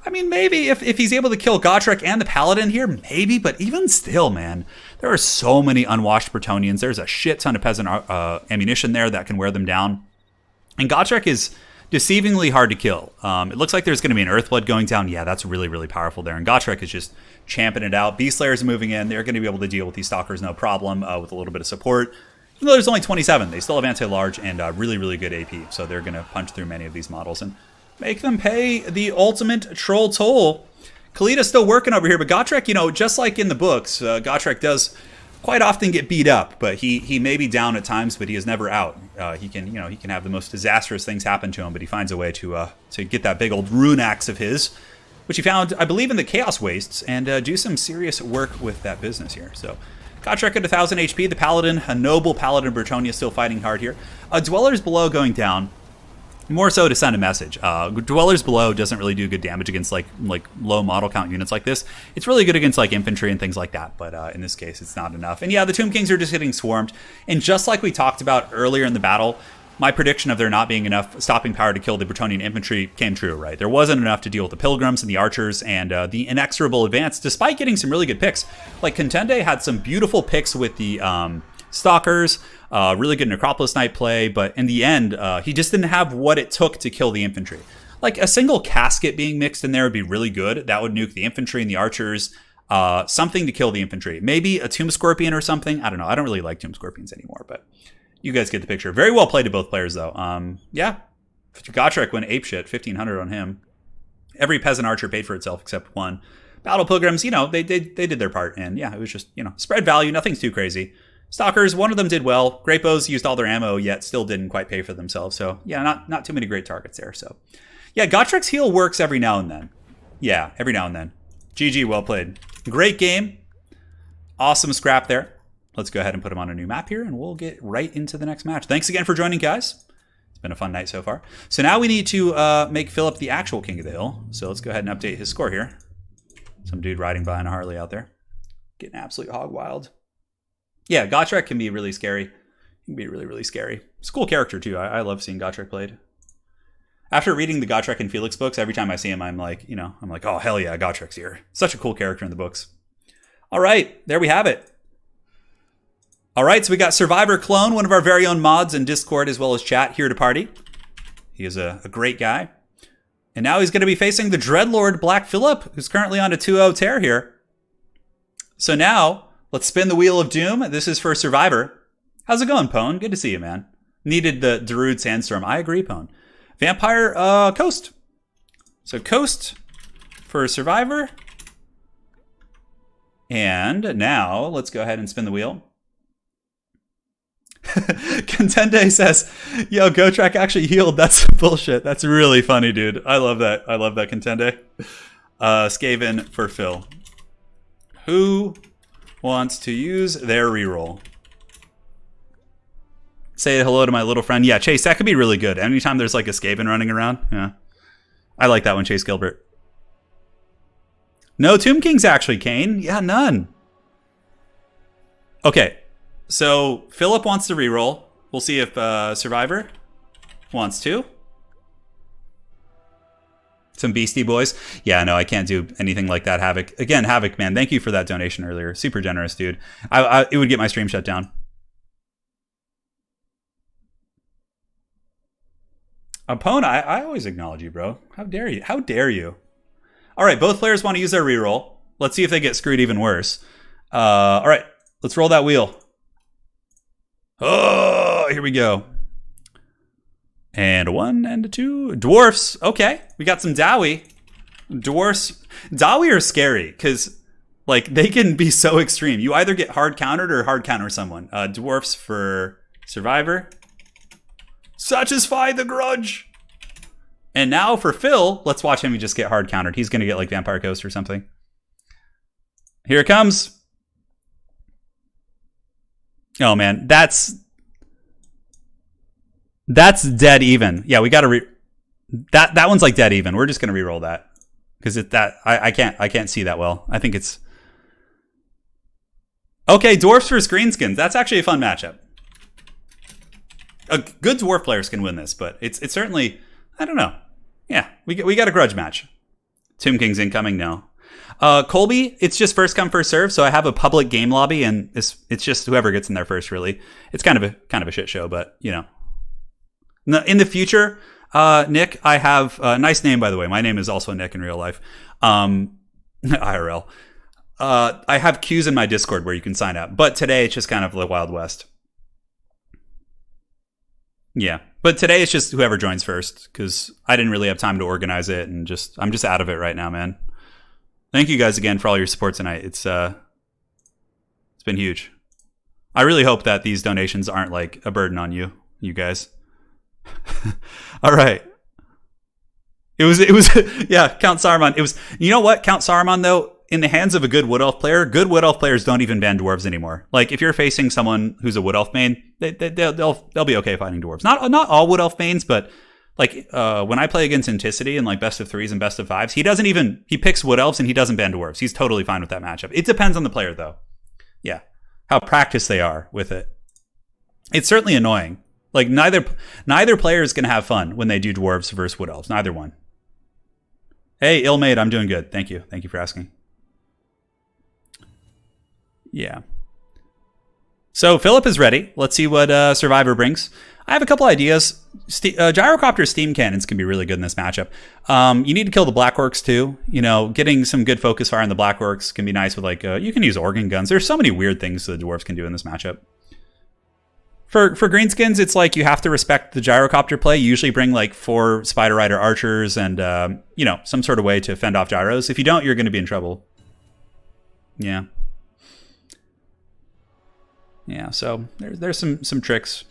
B: I mean, maybe if he's able to kill Gotrek and the Paladin here, maybe. But even still, man, there are so many unwashed Bretonnians. There's a shit ton of peasant ammunition there that can wear them down. And Gotrek is deceivingly hard to kill. It looks like there's going to be an Earthblood going down. Yeah, that's really, really powerful there. And Gotrek is just champing it out. Beast Slayers are moving in. They're going to be able to deal with these Stalkers no problem with a little bit of support. Even though there's only 27, they still have anti-large and really, really good AP. So they're going to punch through many of these models and make them pay the ultimate troll toll. KOTH's still working over here, but Gotrek, you know, just like in the books, Gotrek does quite often get beat up, but he may be down at times, but he is never out. He can have the most disastrous things happen to him, but he finds a way to get that big old rune axe of his, which he found, I believe, in the Chaos Wastes, and do some serious work with that business here. So Gotrek at 1,000 HP. The Paladin, a noble Paladin Bretonnia, still fighting hard here. Dwellers Below going down. More so to send a message. Dwellers Below doesn't really do good damage against like low model count units like this. It's really good against like infantry and things like that, but in this case it's not enough. And yeah, the Tomb Kings are just getting swarmed. And just like we talked about earlier in the battle, my prediction of there not being enough stopping power to kill the Bretonnian infantry came true, right? There wasn't enough to deal with the Pilgrims and the Archers and the inexorable advance, despite getting some really good picks. Like Contende had some beautiful picks with the Stalkers, really good Necropolis Knight play, but in the end, he just didn't have what it took to kill the infantry. Like a single casket being mixed in there would be really good. That would nuke the infantry and the archers. Something to kill the infantry. Maybe a Tomb Scorpion or something. I don't know. I don't really like Tomb Scorpions anymore, but you guys get the picture. Very well played to both players, though. Yeah, Gotrek went apeshit, 1,500 on him. Every peasant archer paid for itself except one. Battle Pilgrims, you know, they did their part, and yeah, it was just, you know, spread value. Nothing's too crazy. Stalkers, one of them did well. Great Bows used all their ammo, yet still didn't quite pay for themselves. So, yeah, not too many great targets there. So, yeah, Gotrek's heal works every now and then. Yeah, every now and then. GG, well played. Great game. Awesome scrap there. Let's go ahead and put him on a new map here, and we'll get right into the next match. Thanks again for joining, guys. It's been a fun night so far. So now we need to make Philip the actual king of the hill. So let's go ahead and update his score here. Some dude riding by on a Harley out there. Getting absolutely hog wild. Yeah, Gotrek can be really scary. He can be really, really scary. It's a cool character, too. I love seeing Gotrek played. After reading the Gotrek and Felix books, every time I see him, I'm like, oh, hell yeah, Gotrek's here. Such a cool character in the books. All right, there we have it. All right, so we got Survivor Clone, one of our very own mods in Discord as well as chat, here to party. He is a great guy. And now he's going to be facing the Dreadlord Black Phillip, who's currently on a 2-0 tear here. So now, let's spin the Wheel of Doom. This is for Survivor. How's it going, Pone? Good to see you, man. Needed the Darude Sandstorm. I agree, Pone. Vampire Coast. So Coast for Survivor. And now, let's go ahead and spin the wheel. Contende says, yo, Gotrek actually healed. That's bullshit. That's really funny, dude. I love that. I love that, Contende. Skaven for Phil. Who wants to use their reroll? Say hello to my little friend. Yeah, Chase, that could be really good. Anytime there's like a Skaven running around. Yeah. I like that one, Chase Gilbert. No Tomb Kings, actually, Kane. Yeah, none. Okay. So, Philip wants to reroll. We'll see if Survivor wants to. Some Beastie Boys. Yeah, no, I can't do anything like that, Havoc. Again, Havoc, man, thank you for that donation earlier. Super generous, dude. It would get my stream shut down. Opponent, I always acknowledge you, bro. How dare you? How dare you? All right, both players want to use their reroll. Let's see if they get screwed even worse. All right, let's roll that wheel. Oh, here we go. And a 1 and a 2. Dwarfs. Okay, we got some Dowie. Dwarfs. Dowie are scary because, like, they can be so extreme. You either get hard countered or hard counter someone. Dwarfs for Survivor. Satisfy the grudge. And now for Phil, let's watch him just get hard countered. He's going to get like Vampire Ghost or something. Here it comes. Oh man, that's dead even. Yeah, we got to that one's like dead even. We're just going to re-roll that because I can't see that well. I think it's okay. Dwarfs versus Greenskins. That's actually a fun matchup. Good dwarf players can win this, but it's certainly, I don't know. Yeah, we got a grudge match. Tomb King's incoming now. Colby, it's just first come first serve, so I have a public game lobby, and it's just whoever gets in there first. Really, it's kind of a shit show, but you know. In the future, Nick, I have a nice name, by the way. My name is also Nick in real life, IRL. I have queues in my Discord where you can sign up, but today it's just kind of the Wild West. Yeah, but today it's just whoever joins first because I didn't really have time to organize it, and I'm just out of it right now, man. Thank you guys again for all your support tonight. It's been huge. I really hope that these donations aren't like a burden on you guys. All right. It was yeah, Count Saruman. It was, you know what, Count Saruman though, in the hands of a good Wood Elf player, good Wood Elf players don't even ban dwarves anymore. Like if you're facing someone who's a Wood Elf main, they'll be okay fighting dwarves. Not all Wood Elf mains, but like when I play against Anticity in like best of 3s and best of 5s, he picks Wood Elves and he doesn't ban dwarves. He's totally fine with that matchup. It depends on the player though. Yeah, how practiced they are with it. It's certainly annoying. Like neither player is gonna have fun when they do dwarves versus Wood Elves. Neither one. Hey, Illmade, I'm doing good. Thank you for asking. Yeah. So Philip is ready. Let's see what Survivor brings. I have a couple ideas. Gyrocopter steam cannons can be really good in this matchup. You need to kill the Blackorks too. You know, getting some good focus fire on the Blackorks can be nice with like, you can use organ guns. There's so many weird things the dwarves can do in this matchup. For Greenskins, it's like you have to respect the Gyrocopter play. You usually bring like 4 Spider Rider archers and, you know, some sort of way to fend off gyros. If you don't, you're going to be in trouble. Yeah. Yeah, so there's some tricks.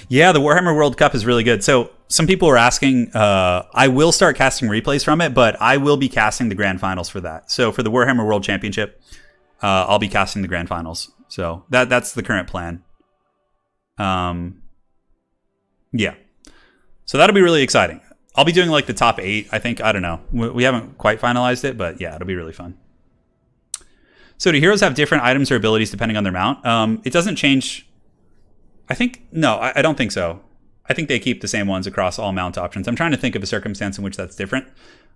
B: Yeah, the Warhammer World Cup is really good. So some people were asking, I will start casting replays from it, but I will be casting the grand finals for that. So for the Warhammer World Championship, I'll be casting the grand finals. So that's the current plan. Yeah. So that'll be really exciting. I'll be doing like the top 8, I think. I don't know. We haven't quite finalized it, but yeah, it'll be really fun. So do heroes have different items or abilities depending on their mount? It doesn't change. I think, no, I don't think so. I think they keep the same ones across all mount options. I'm trying to think of a circumstance in which that's different.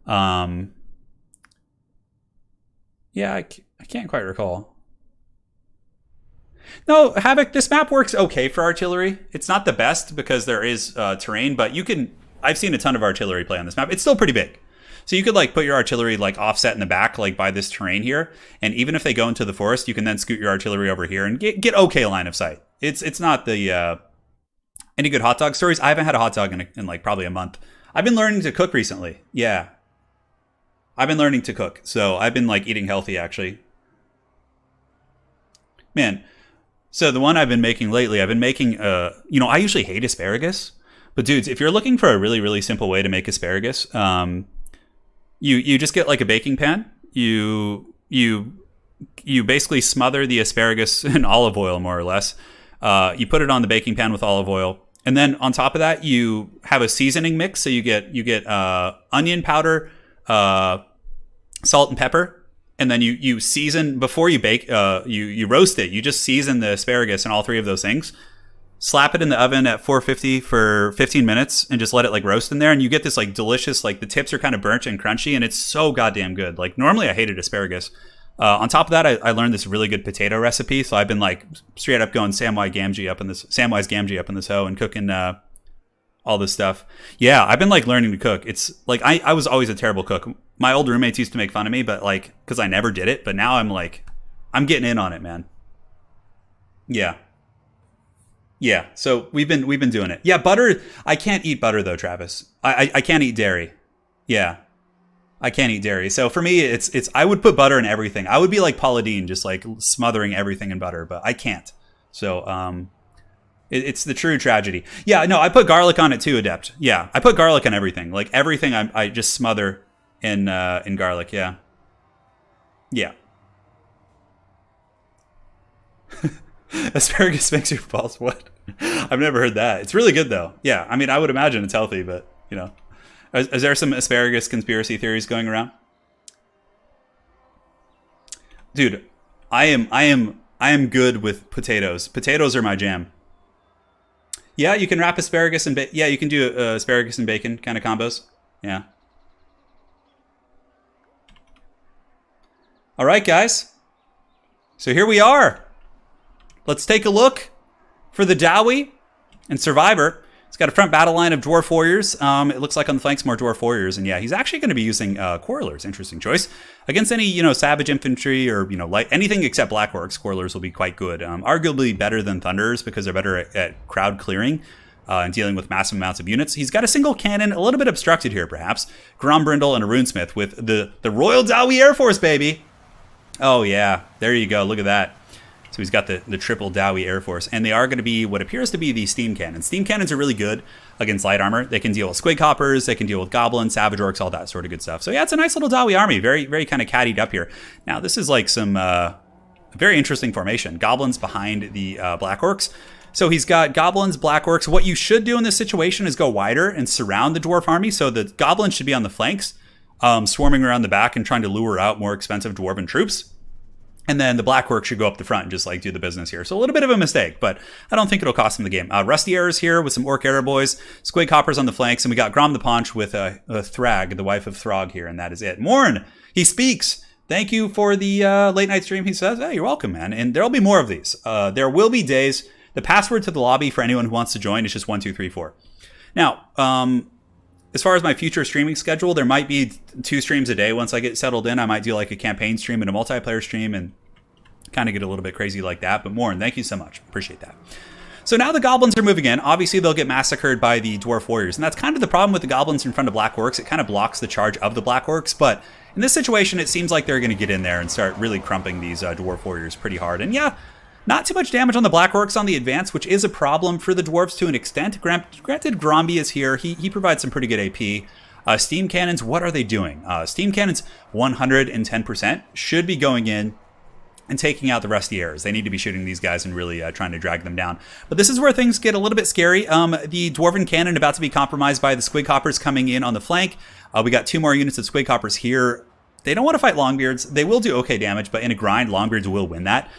B: Yeah, I can't quite recall. No, Havoc, this map works okay for artillery. It's not the best because there is terrain, but you can... I've seen a ton of artillery play on this map. It's still pretty big. So you could like put your artillery like offset in the back, like by this terrain here. And even if they go into the forest, you can then scoot your artillery over here and get okay line of sight. It's not the any good hot dog stories. I haven't had a hot dog in like probably a month. I've been learning to cook recently. Yeah, I've been learning to cook, so I've been like eating healthy actually. Man, so the one I've been making lately, I've been making you know, I usually hate asparagus, but dudes, if you're looking for a really simple way to make asparagus, you just get like a baking pan. You basically smother the asparagus in olive oil, more or less. You put it on the baking pan with olive oil, and then on top of that, you have a seasoning mix. So you get onion powder, salt and pepper, and then you season before you bake. You roast it. You just season the asparagus and all 3 of those things. Slap it in the oven at 450 for 15 minutes and just let it like roast in there, and you get this like delicious, like the tips are kind of burnt and crunchy, and it's so goddamn good. Like normally I hated asparagus. On top of that, I learned this really good potato recipe, so I've been like straight up going Samwise Gamgee up in this hoe and cooking all this stuff. Yeah, I've been like learning to cook. It's like I was always a terrible cook. My old roommates used to make fun of me, but like because I never did it. But now I'm getting in on it, man. Yeah. So we've been doing it. Yeah, butter. I can't eat butter though, Travis. I can't eat dairy. Yeah. I can't eat dairy. So for me, it's I would put butter in everything. I would be like Paula Deen, just like smothering everything in butter, but I can't. So it's the true tragedy. Yeah, no, I put garlic on it too, Adept. Yeah, I put garlic on everything. Like everything I just smother in garlic, yeah. Yeah. Asparagus makes your balls what? I've never heard that. It's really good though. Yeah, I mean, I would imagine it's healthy, but you know. Is there some asparagus conspiracy theories going around? Dude, I am good with potatoes. Potatoes are my jam. Yeah, you can wrap asparagus and yeah, you can do asparagus and bacon kind of combos. Yeah. All right, guys. So here we are. Let's take a look for the Dowie and Survivor. It's got a front battle line of Dwarf Warriors. It looks like on the flanks more Dwarf Warriors. And yeah, he's actually going to be using Quarrelers. Interesting choice. Against any, you know, Savage Infantry or, you know, light anything except Black Orcs, Quarrelers will be quite good. Arguably better than Thunderers because they're better at crowd clearing and dealing with massive amounts of units. He's got a single cannon, a little bit obstructed here perhaps. Grombrindle and a Runesmith with the Royal Dowie Air Force, baby. Oh yeah, there you go. Look at that. So he's got the triple Dowie Air Force, and they are going to be what appears to be the steam cannons. Steam cannons are really good against light armor. They can deal with squig hoppers, they can deal with goblins, savage orcs, all that sort of good stuff. So yeah, it's a nice little Dowie army, very kind of caddied up here. Now this is like some very interesting formation. Goblins behind the black orcs. So he's got goblins, black orcs. What you should do in this situation is go wider and surround the dwarf army. So the goblins should be on the flanks, swarming around the back and trying to lure out more expensive dwarven troops. And then the black orc should go up the front and just like do the business here. So a little bit of a mistake, but I don't think it'll cost him the game. Rusty Arrows here with some Orc Arrow Boys, Squig Hoppers on the flanks, and we got Grom the Paunch with Thrag, the wife of Throg here, and that is it. Morn, he speaks. Thank you for the late night stream, he says. Hey, you're welcome, man. And there'll be more of these. There will be days. The password to the lobby for anyone who wants to join is just 1234. Now, as far as my future streaming schedule, there might be 2 streams a day. Once I get settled in, I might do like a campaign stream and a multiplayer stream and kind of get a little bit crazy like that. But Morn, thank you so much. Appreciate that. So now the goblins are moving in. Obviously, they'll get massacred by the dwarf warriors. And that's kind of the problem with the goblins in front of black orcs. It kind of blocks the charge of the black orcs. But In this situation, it seems like they're going to get in there and start really crumping these Dwarf Warriors pretty hard. And yeah, not too much damage on the Black Orcs on the advance, which is a problem for the Dwarves to an extent. Granted, Gromby is here. He provides some pretty good AP. Steam Cannons, what are they doing? Steam Cannons, 110%, should be going in and taking out the rest of the errors. They need to be shooting these guys and really trying to drag them down. But this is where things get a little bit scary. The Dwarven Cannon about to be compromised by the Squig Hoppers coming in on the flank. We got 2 more units of Squig Hoppers here. They don't want to fight Longbeards. They will do okay damage, but in a grind, Longbeards will win that.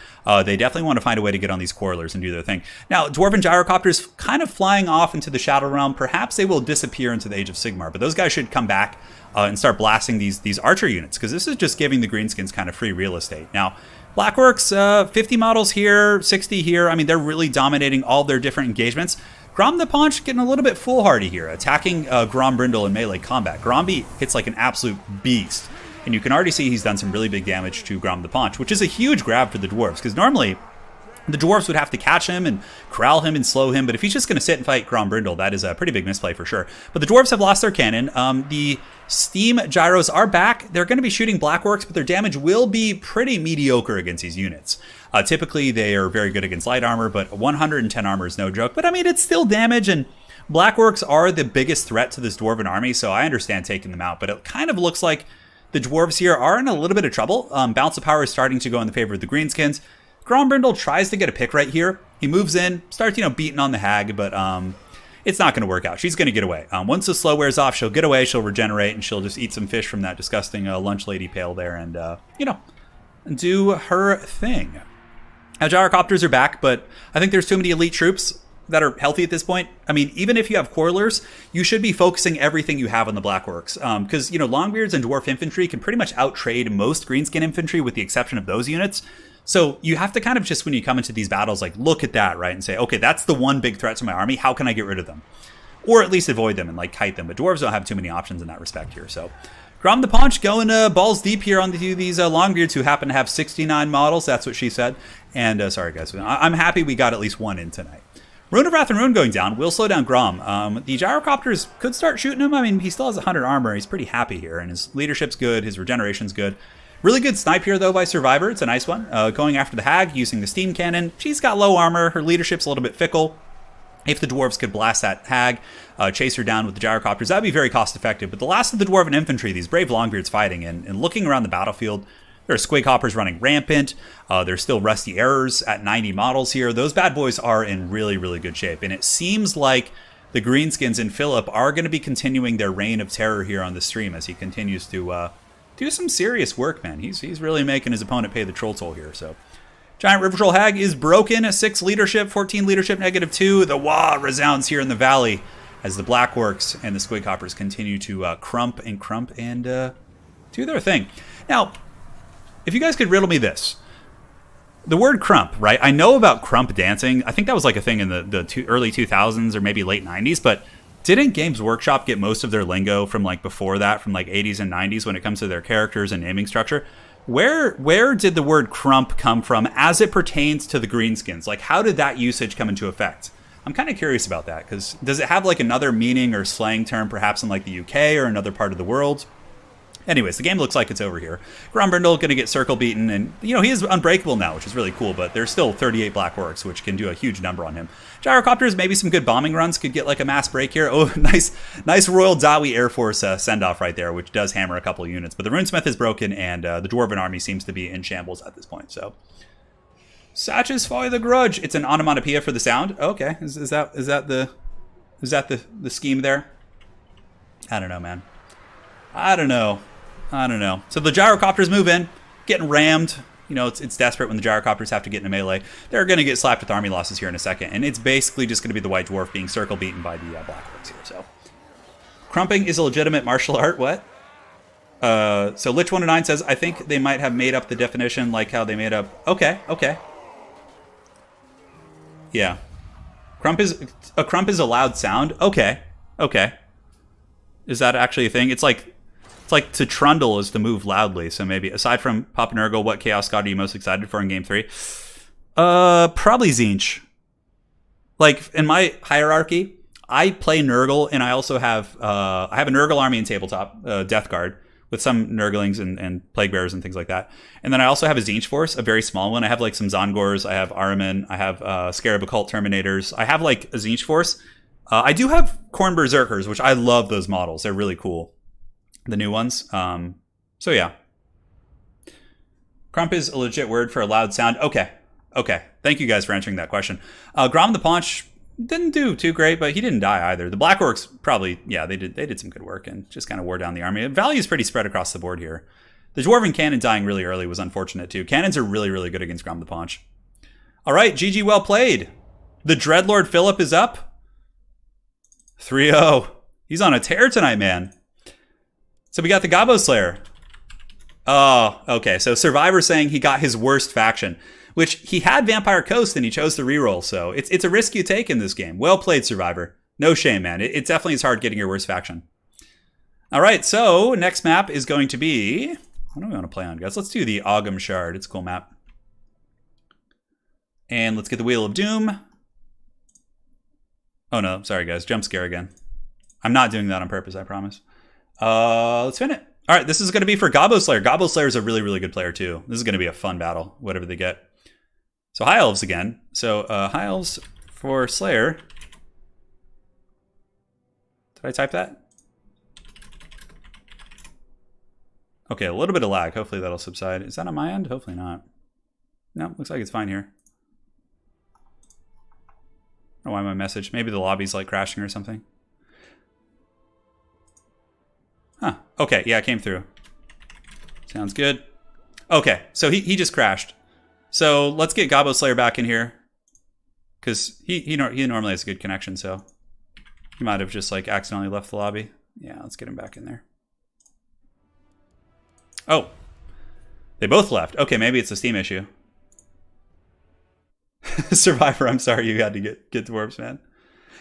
B: They definitely want to find a way to get on these Quarrelers and do their thing. Now, Dwarven Gyrocopters kind of flying off into the Shadow Realm. Perhaps they will disappear into the Age of Sigmar, but those guys should come back and start blasting these Archer units, because this is just giving the Greenskins kind of free real estate. Now, Black Orcs, 50 models here, 60 here. I mean, they're really dominating all their different engagements. Grom the Paunch getting a little bit foolhardy here, attacking Grom Brindle in melee combat. Gromby hits like an absolute beast. And you can already see he's done some really big damage to Grom the Paunch, which is a huge grab for the Dwarves, because normally the Dwarves would have to catch him and corral him and slow him, but if he's just going to sit and fight Grom Brindle, that is a pretty big misplay for sure. But the Dwarves have lost their cannon. The Steam Gyros are back. They're going to be shooting Black Orcs, but their damage will be pretty mediocre against these units. Typically, they are very good against light armor, but 110 armor is no joke. But I mean, it's still damage, and Black Orcs are the biggest threat to this Dwarven army, so I understand taking them out, but it kind of looks like the Dwarves here are in a little bit of trouble. Balance of power is starting to go in the favor of the Greenskins. Grombrindle tries to get a pick right here. He moves in, starts, beating on the hag, but it's not going to work out. She's going to get away. Once the slow wears off, she'll get away, she'll regenerate, and she'll just eat some fish from that disgusting lunch lady pail there and, do her thing. Now, Gyrocopters are back, but I think there's too many elite troops that are healthy at this point. I mean, even if you have Quarrelers, you should be focusing everything you have on the Black Orcs. Because, Longbeards and Dwarf Infantry can pretty much outtrade most Greenskin Infantry with the exception of those units. So you have to kind of just, when you come into these battles, like, look at that, right? And say, okay, that's the one big threat to my army. How can I get rid of them? Or at least avoid them and, kite them. But Dwarves don't have too many options in that respect here. So Grom the Paunch going balls deep here on these Longbeards who happen to have 69 models. That's what she said. And sorry, guys. I'm happy we got at least one in tonight. Rune of Wrath and Ruin going down will slow down Grom. The Gyrocopters could start shooting him. I mean, he still has 100 armor. He's pretty happy here, and his leadership's good. His regeneration's good. Really good snipe here, though, by Survivor. It's a nice one. Going after the hag, using the steam cannon. She's got low armor. Her leadership's a little bit fickle. If the Dwarves could blast that hag, chase her down with the Gyrocopters, that'd be very cost-effective. But the last of the Dwarven infantry, these brave Longbeards fighting and looking around the battlefield, there are Squig Hoppers running rampant. There's still Rusty Errors at 90 models here. Those bad boys are in really, really good shape. And it seems like the Greenskins and Philip are going to be continuing their reign of terror here on the stream as he continues to do some serious work, man. He's really making his opponent pay the troll toll here. So Giant River Troll Hag is broken. 6 leadership, 14 leadership, -2. The wah resounds here in the valley as the Black Orcs and the Squig Hoppers continue to crump and do their thing. Now, if you guys could riddle me this. The word crump, right? I know about crump dancing. I think that was like a thing in the early 2000s or maybe late 90s, but didn't Games Workshop get most of their lingo from before that, from 80s and 90s when it comes to their characters and naming structure? Where did the word crump come from as it pertains to the Greenskins? How did that usage come into effect? I'm kind of curious about that, because does it have another meaning or slang term perhaps in the UK or another part of the world? Anyways, the game looks like it's over here. Grombrindle going to get circle beaten, and he is unbreakable now, which is really cool, but there's still 38 Black Orcs, which can do a huge number on him. Gyrocopters, maybe some good bombing runs, could get a mass break here. Oh, nice Royal Dawi Air Force send-off right there, which does hammer a couple of units. But the Runesmith is broken, and the Dwarven army seems to be in shambles at this point, so. Satisfy the grudge. It's an onomatopoeia for the sound. Okay, is that the scheme there? I don't know, man. I don't know. So the Gyrocopters move in, getting rammed. It's desperate when the Gyrocopters have to get into melee. They're going to get slapped with army losses here in a second, and it's basically just going to be the White Dwarf being circle beaten by the Black Orcs here. So, crumping is a legitimate martial art. What? So Lich109 says, I think they might have made up the definition like how they made up. Okay. Yeah, crump is a loud sound. Okay. Is that actually a thing? It's like to trundle is to move loudly. So maybe aside from Papa Nurgle, what Chaos God are you most excited for in Game 3? Probably Tzeentch. In my hierarchy, I play Nurgle, and I also have a Nurgle army in tabletop, Death Guard, with some Nurglings and Plague Bearers and things like that. And then I also have a Tzeentch Force, a very small one. I have like some Zongors, I have Ahriman, I have Scarab Occult Terminators. I have like a Tzeentch Force. I do have Khorne Berserkers, which I love those models. They're really cool. The new ones. So yeah. Crump is a legit word for a loud sound. Okay. Thank you guys for answering that question. Grom the Paunch didn't do too great, but he didn't die either. The Black Orcs probably, yeah, they did some good work and just kind of wore down the army. Value is pretty spread across the board here. The Dwarven Cannon dying really early was unfortunate too. Cannons are really, really good against Grom the Paunch. All right, GG, well played. The Dreadlord Philip is up. 3-0. He's on a tear tonight, man. So we got the Gabo Slayer. Oh, okay. So Survivor saying he got his worst faction, which he had Vampire Coast and he chose to reroll. So it's a risk you take in this game. Well played, Survivor. No shame, man. It definitely is hard getting your worst faction. All right. So next map is going to be, what do we want to play on, guys? Let's do the Ogham Shard. It's a cool map. And let's get the Wheel of Doom. Oh no, sorry guys, jump scare again. I'm not doing that on purpose, I promise. Let's spin it. All right, this is going to be for Gabo Slayer. Gabo Slayer is a really, really good player too. This is going to be a fun battle, whatever they get. So High Elves again. So High Elves for Slayer. Did I type that? Okay, a little bit of lag. Hopefully that'll subside. Is that on my end? Hopefully not. No, looks like it's fine here. Oh, why my message? Maybe the lobby's like crashing or something. Huh. Okay, yeah, it came through. Sounds good. Okay, so he just crashed. So let's get Gabo Slayer back in here. Because he normally has a good connection, so he might have just like accidentally left the lobby. Yeah, let's get him back in there. Oh. They both left. Okay, maybe it's a Steam issue. Survivor, I'm sorry you had to get Dwarfs, man.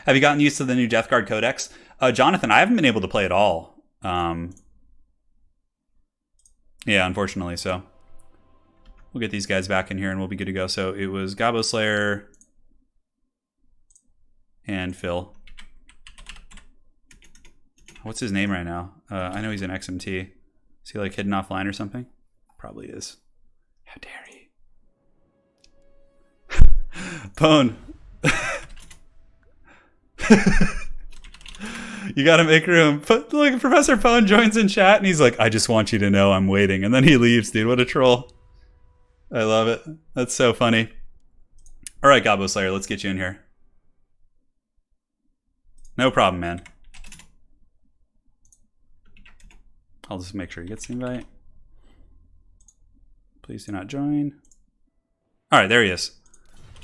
B: Have you gotten used to the new Death Guard Codex? Jonathan, I haven't been able to play at all. Yeah, unfortunately, so we'll get these guys back in here and we'll be good to go. So it was Gabo Slayer and Phil. What's his name right now? I know he's an XMT. Is he like hidden offline or something? Probably is. How dare he? Pone. You gotta make room. Look, Professor Pone joins in chat and he's like, I just want you to know I'm waiting. And then he leaves, dude. What a troll. I love it. That's so funny. All right, Gabo Slayer, let's get you in here. No problem, man. I'll just make sure he gets the invite. Please do not join. All right, there he is.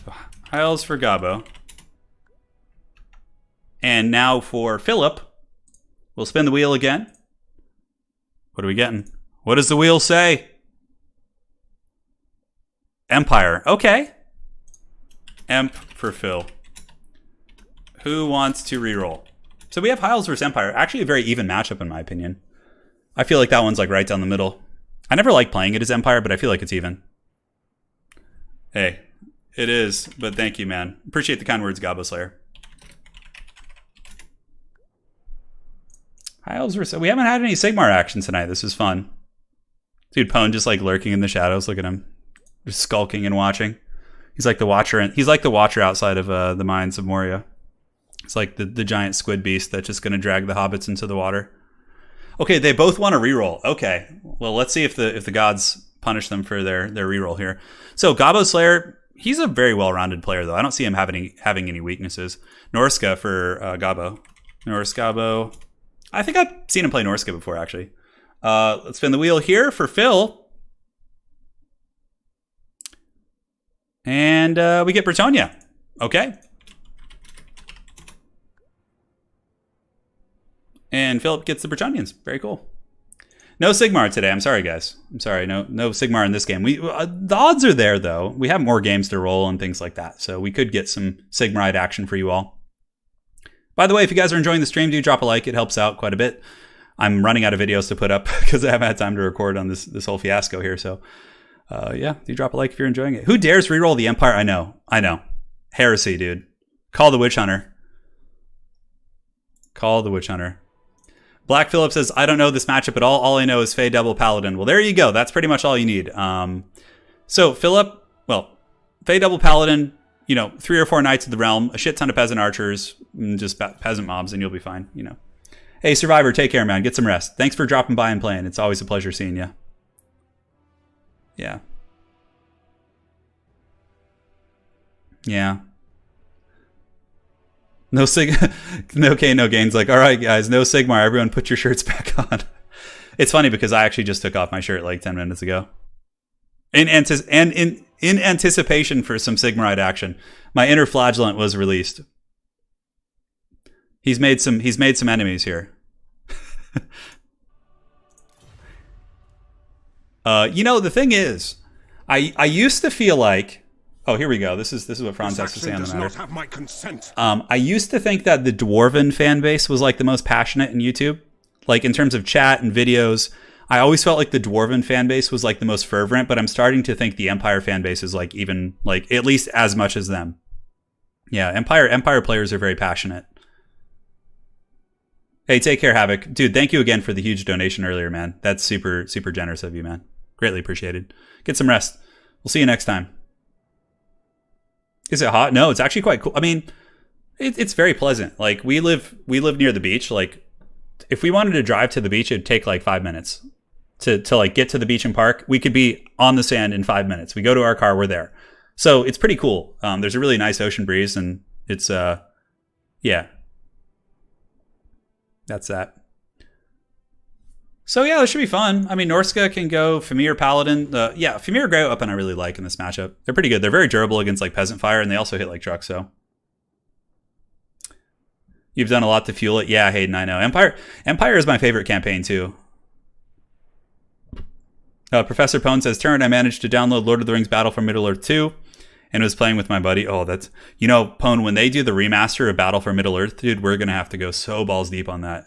B: High Elves for Gabo. And now for Philip. We'll spin the wheel again. What are we getting? What does the wheel say? Empire. Okay. Emp for Phil. Who wants to reroll? So we have High Elves versus Empire. Actually a very even matchup in my opinion. I feel like that one's like right down the middle. I never like playing it as Empire, but I feel like it's even. Hey, it is, but thank you, man. Appreciate the kind words, Gabo Slayer. High Elves versus... We haven't had any Sigmar action tonight. This is fun. Dude, Pone just like lurking in the shadows. Look at him. Just skulking and watching. He's like the watcher. He's like the watcher outside of the mines of Moria. It's like the giant squid beast that's just going to drag the hobbits into the water. Okay, they both want to reroll. Okay, well, let's see if the gods punish them for their reroll here. So Gabo Slayer, he's a very well-rounded player, though. I don't see him having any weaknesses. Norsca for Gabo. Gabo. I think I've seen him play Norsca before, actually. Let's spin the wheel here for Phil. And we get Bretonnia. Okay. And Philip gets the Bretonnians. Very cool. No Sigmar today. I'm sorry, guys. I'm sorry. No Sigmar in this game. The odds are there, though. We have more games to roll and things like that. So we could get some Sigmarite action for you all. By the way, if you guys are enjoying the stream, do drop a like. It helps out quite a bit. I'm running out of videos to put up because I haven't had time to record on this whole fiasco here. So, yeah, do drop a like if you're enjoying it. Who dares reroll the Empire? I know. Heresy, dude. Call the Witch Hunter. Call the Witch Hunter. Black Phillip says, I don't know this matchup at all. All I know is Fey double Paladin. Well, there you go. That's pretty much all you need. So Phillip, well, Fey double Paladin, 3 or 4 Knights of the Realm, a shit ton of Peasant Archers, and just peasant mobs, and you'll be fine, Hey, Survivor, take care, man. Get some rest. Thanks for dropping by and playing. It's always a pleasure seeing you. Yeah. Yeah. No no K, no gains. Like, all right, guys, no Sigmar. Everyone put your shirts back on. It's funny because I actually just took off my shirt like 10 minutes ago. In anticipation for some Sigmarite action. My inner flagellant was released. He's made some enemies here. The thing is, I used to feel like, oh, here we go. This is what Franz has to say on the matter.
D: Does not have my consent.
B: I used to think that the Dwarven fan base was like the most passionate in YouTube, like in terms of chat and videos. I always felt like the Dwarven fan base was like the most fervent, but I'm starting to think the Empire fan base is like even like at least as much as them. Yeah, Empire players are very passionate. Hey, take care, Havoc. Dude, thank you again for the huge donation earlier, man. That's super, super generous of you, man. Greatly appreciated. Get some rest. We'll see you next time. Is it hot? No, it's actually quite cool. I mean, it's very pleasant. Like, we live near the beach. Like, if we wanted to drive to the beach, it'd take like 5 minutes to like get to the beach and park. We could be on the sand in 5 minutes. We go to our car, we're there. So it's pretty cool. There's a really nice ocean breeze, and it's yeah. That's that. So yeah, this should be fun. I mean, Norsca can go Famir Paladin. Yeah, Famir Grey Weapon I really like in this matchup. They're pretty good. They're very durable against like Peasant Fire, and they also hit like trucks, so. You've done a lot to fuel it. Yeah, Hayden, I know. Empire is my favorite campaign too. Professor Pone says, Turin, I managed to download Lord of the Rings Battle for Middle-earth 2 and was playing with my buddy. Oh, that's... Pone, when they do the remaster of Battle for Middle-earth, dude, we're going to have to go so balls deep on that.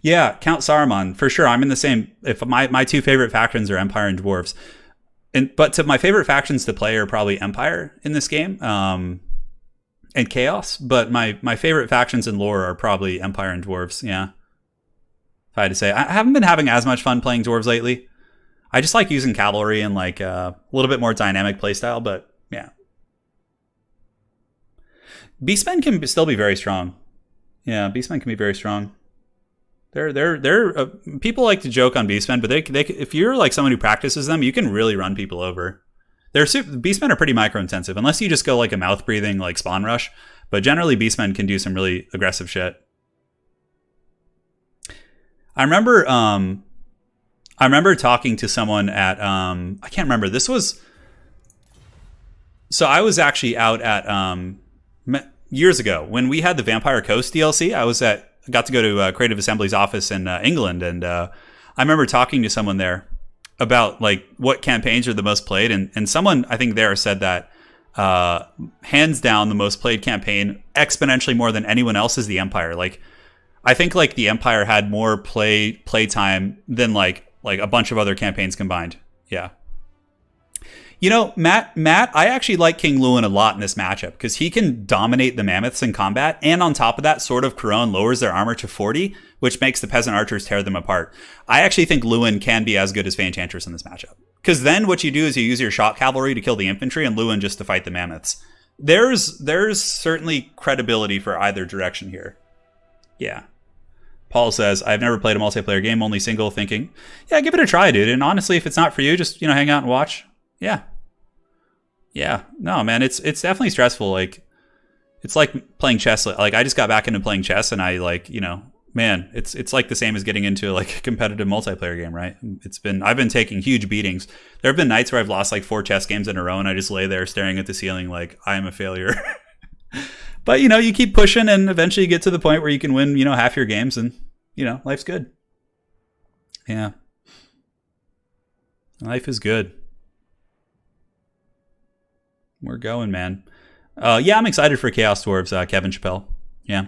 B: Yeah, Count Saruman, for sure. I'm in the same... If my two favorite factions are Empire and Dwarves. But to my favorite factions to play are probably Empire in this game. And Chaos. But my favorite factions in lore are probably Empire and Dwarves, yeah. If I had to say. I haven't been having as much fun playing Dwarves lately. I just like using cavalry and like a little bit more dynamic playstyle, but yeah. Beastmen can still be very strong. Yeah, Beastmen can be very strong. They're people like to joke on Beastmen, but they if you're like someone who practices them, you can really run people over. Beastmen are pretty micro intensive, unless you just go like a mouth breathing like spawn rush. But generally, Beastmen can do some really aggressive shit. I remember talking to someone at I can't remember. This was so I was actually out at years ago when we had the Vampire Coast DLC. I got to go to Creative Assembly's office in England, and I remember talking to someone there about like what campaigns are the most played, and someone I think there said that hands down the most played campaign, exponentially more than anyone else, is the Empire. Like I think like the Empire had more play time than like a bunch of other campaigns combined. Yeah. Matt, I actually like King Lewin a lot in this matchup because he can dominate the Mammoths in combat, and on top of that, Sword of Couronne lowers their armor to 40, which makes the Peasant Archers tear them apart. I actually think Lewin can be as good as Enchantress in this matchup. Because then what you do is you use your Shock Cavalry to kill the infantry and Lewin just to fight the Mammoths. There's certainly credibility for either direction here. Yeah. Paul says, I've never played a multiplayer game, only single, thinking, yeah, give it a try, dude. And honestly, if it's not for you, just, hang out and watch. Yeah. Yeah. No, man, it's definitely stressful. Like, it's like playing chess. Like, I just got back into playing chess, and I like, man, it's like the same as getting into like a competitive multiplayer game, right? I've been taking huge beatings. There have been nights where I've lost like 4 chess games in a row, and I just lay there staring at the ceiling like I am a failure. But, you keep pushing, and eventually you get to the point where you can win, half your games, and, life's good. Yeah. Life is good. We're going, man. Yeah, I'm excited for Chaos Dwarves, Kevin Chappelle. Yeah.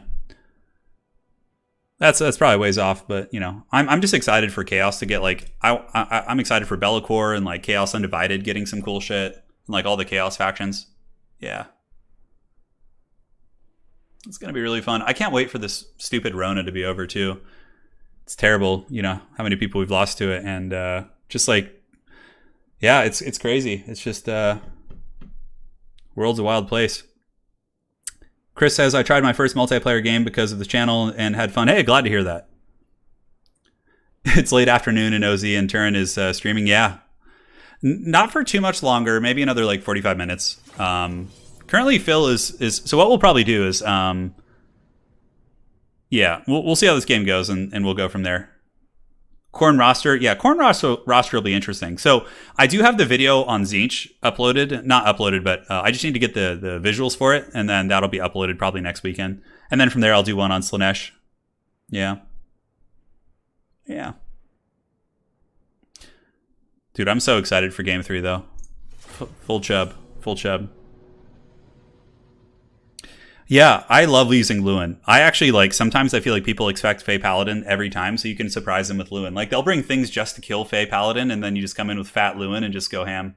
B: That's probably ways off, but, I'm just excited for Chaos to get, like, I'm excited for Be'lakor and, like, Chaos Undivided getting some cool shit, and, like, all the Chaos factions. Yeah. It's going to be really fun. I can't wait for this stupid Rona to be over, too. It's terrible, you know, how many people we've lost to it. And just like, yeah, it's crazy. It's just, world's a wild place. Chris says, I tried my first multiplayer game because of the channel and had fun. Hey, glad to hear that. It's late afternoon in OZ and Turin is streaming. Yeah. Not for too much longer. Maybe another like 45 minutes. Currently, Phil is so what we'll probably do is, yeah, we'll see how this game goes and we'll go from there. Corn roster. Yeah, Corn roster will be interesting. So I do have the video on Zinch uploaded. Not uploaded, but I just need to get the visuals for it. And then that'll be uploaded probably next weekend. And then from there, I'll do one on Slanesh. Yeah. Yeah. Dude, I'm so excited for Game 3, though. Full chub. Full chub. Yeah, I love using Lewin. I actually, like, sometimes I feel like people expect Fey Paladin every time, so you can surprise them with Lewin. Like, they'll bring things just to kill Fey Paladin, and then you just come in with fat Lewin and just go ham.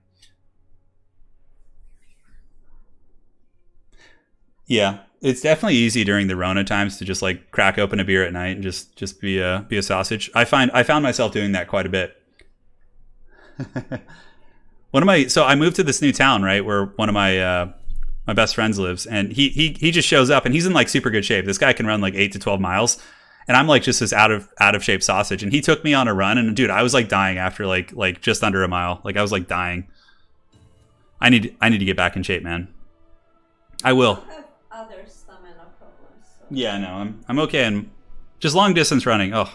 B: Yeah, it's definitely easy during the Rona times to just, like, crack open a beer at night and just be a sausage. I found myself doing that quite a bit. So I moved to this new town, right, where one of my best friends lives, and he just shows up and he's in like super good shape. This guy can run like 8 to 12 miles, and I'm like just this out of shape sausage. And he took me on a run, and dude, I was like dying after like just under a mile. Like I was like dying. I need to get back in shape, man. I will.
C: I have other stamina problems. So.
B: Yeah, no, I'm okay. And just long distance running. Oh,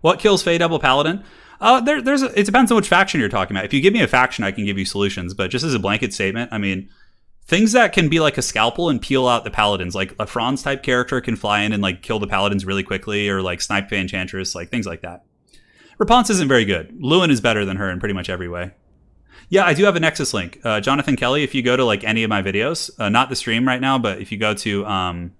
B: what kills Fey Double Paladin? It depends on which faction you're talking about. If you give me a faction, I can give you solutions. But just as a blanket statement, I mean, things that can be like a scalpel and peel out the paladins, like a Franz type character can fly in and like kill the paladins really quickly, or like snipe the enchantress, like things like that. Rapunzel isn't very good. Lewin is better than her in pretty much every way. Yeah, I do have a Nexus link. Jonathan Kelly, if you go to like any of my videos, not the stream right now, but if you go to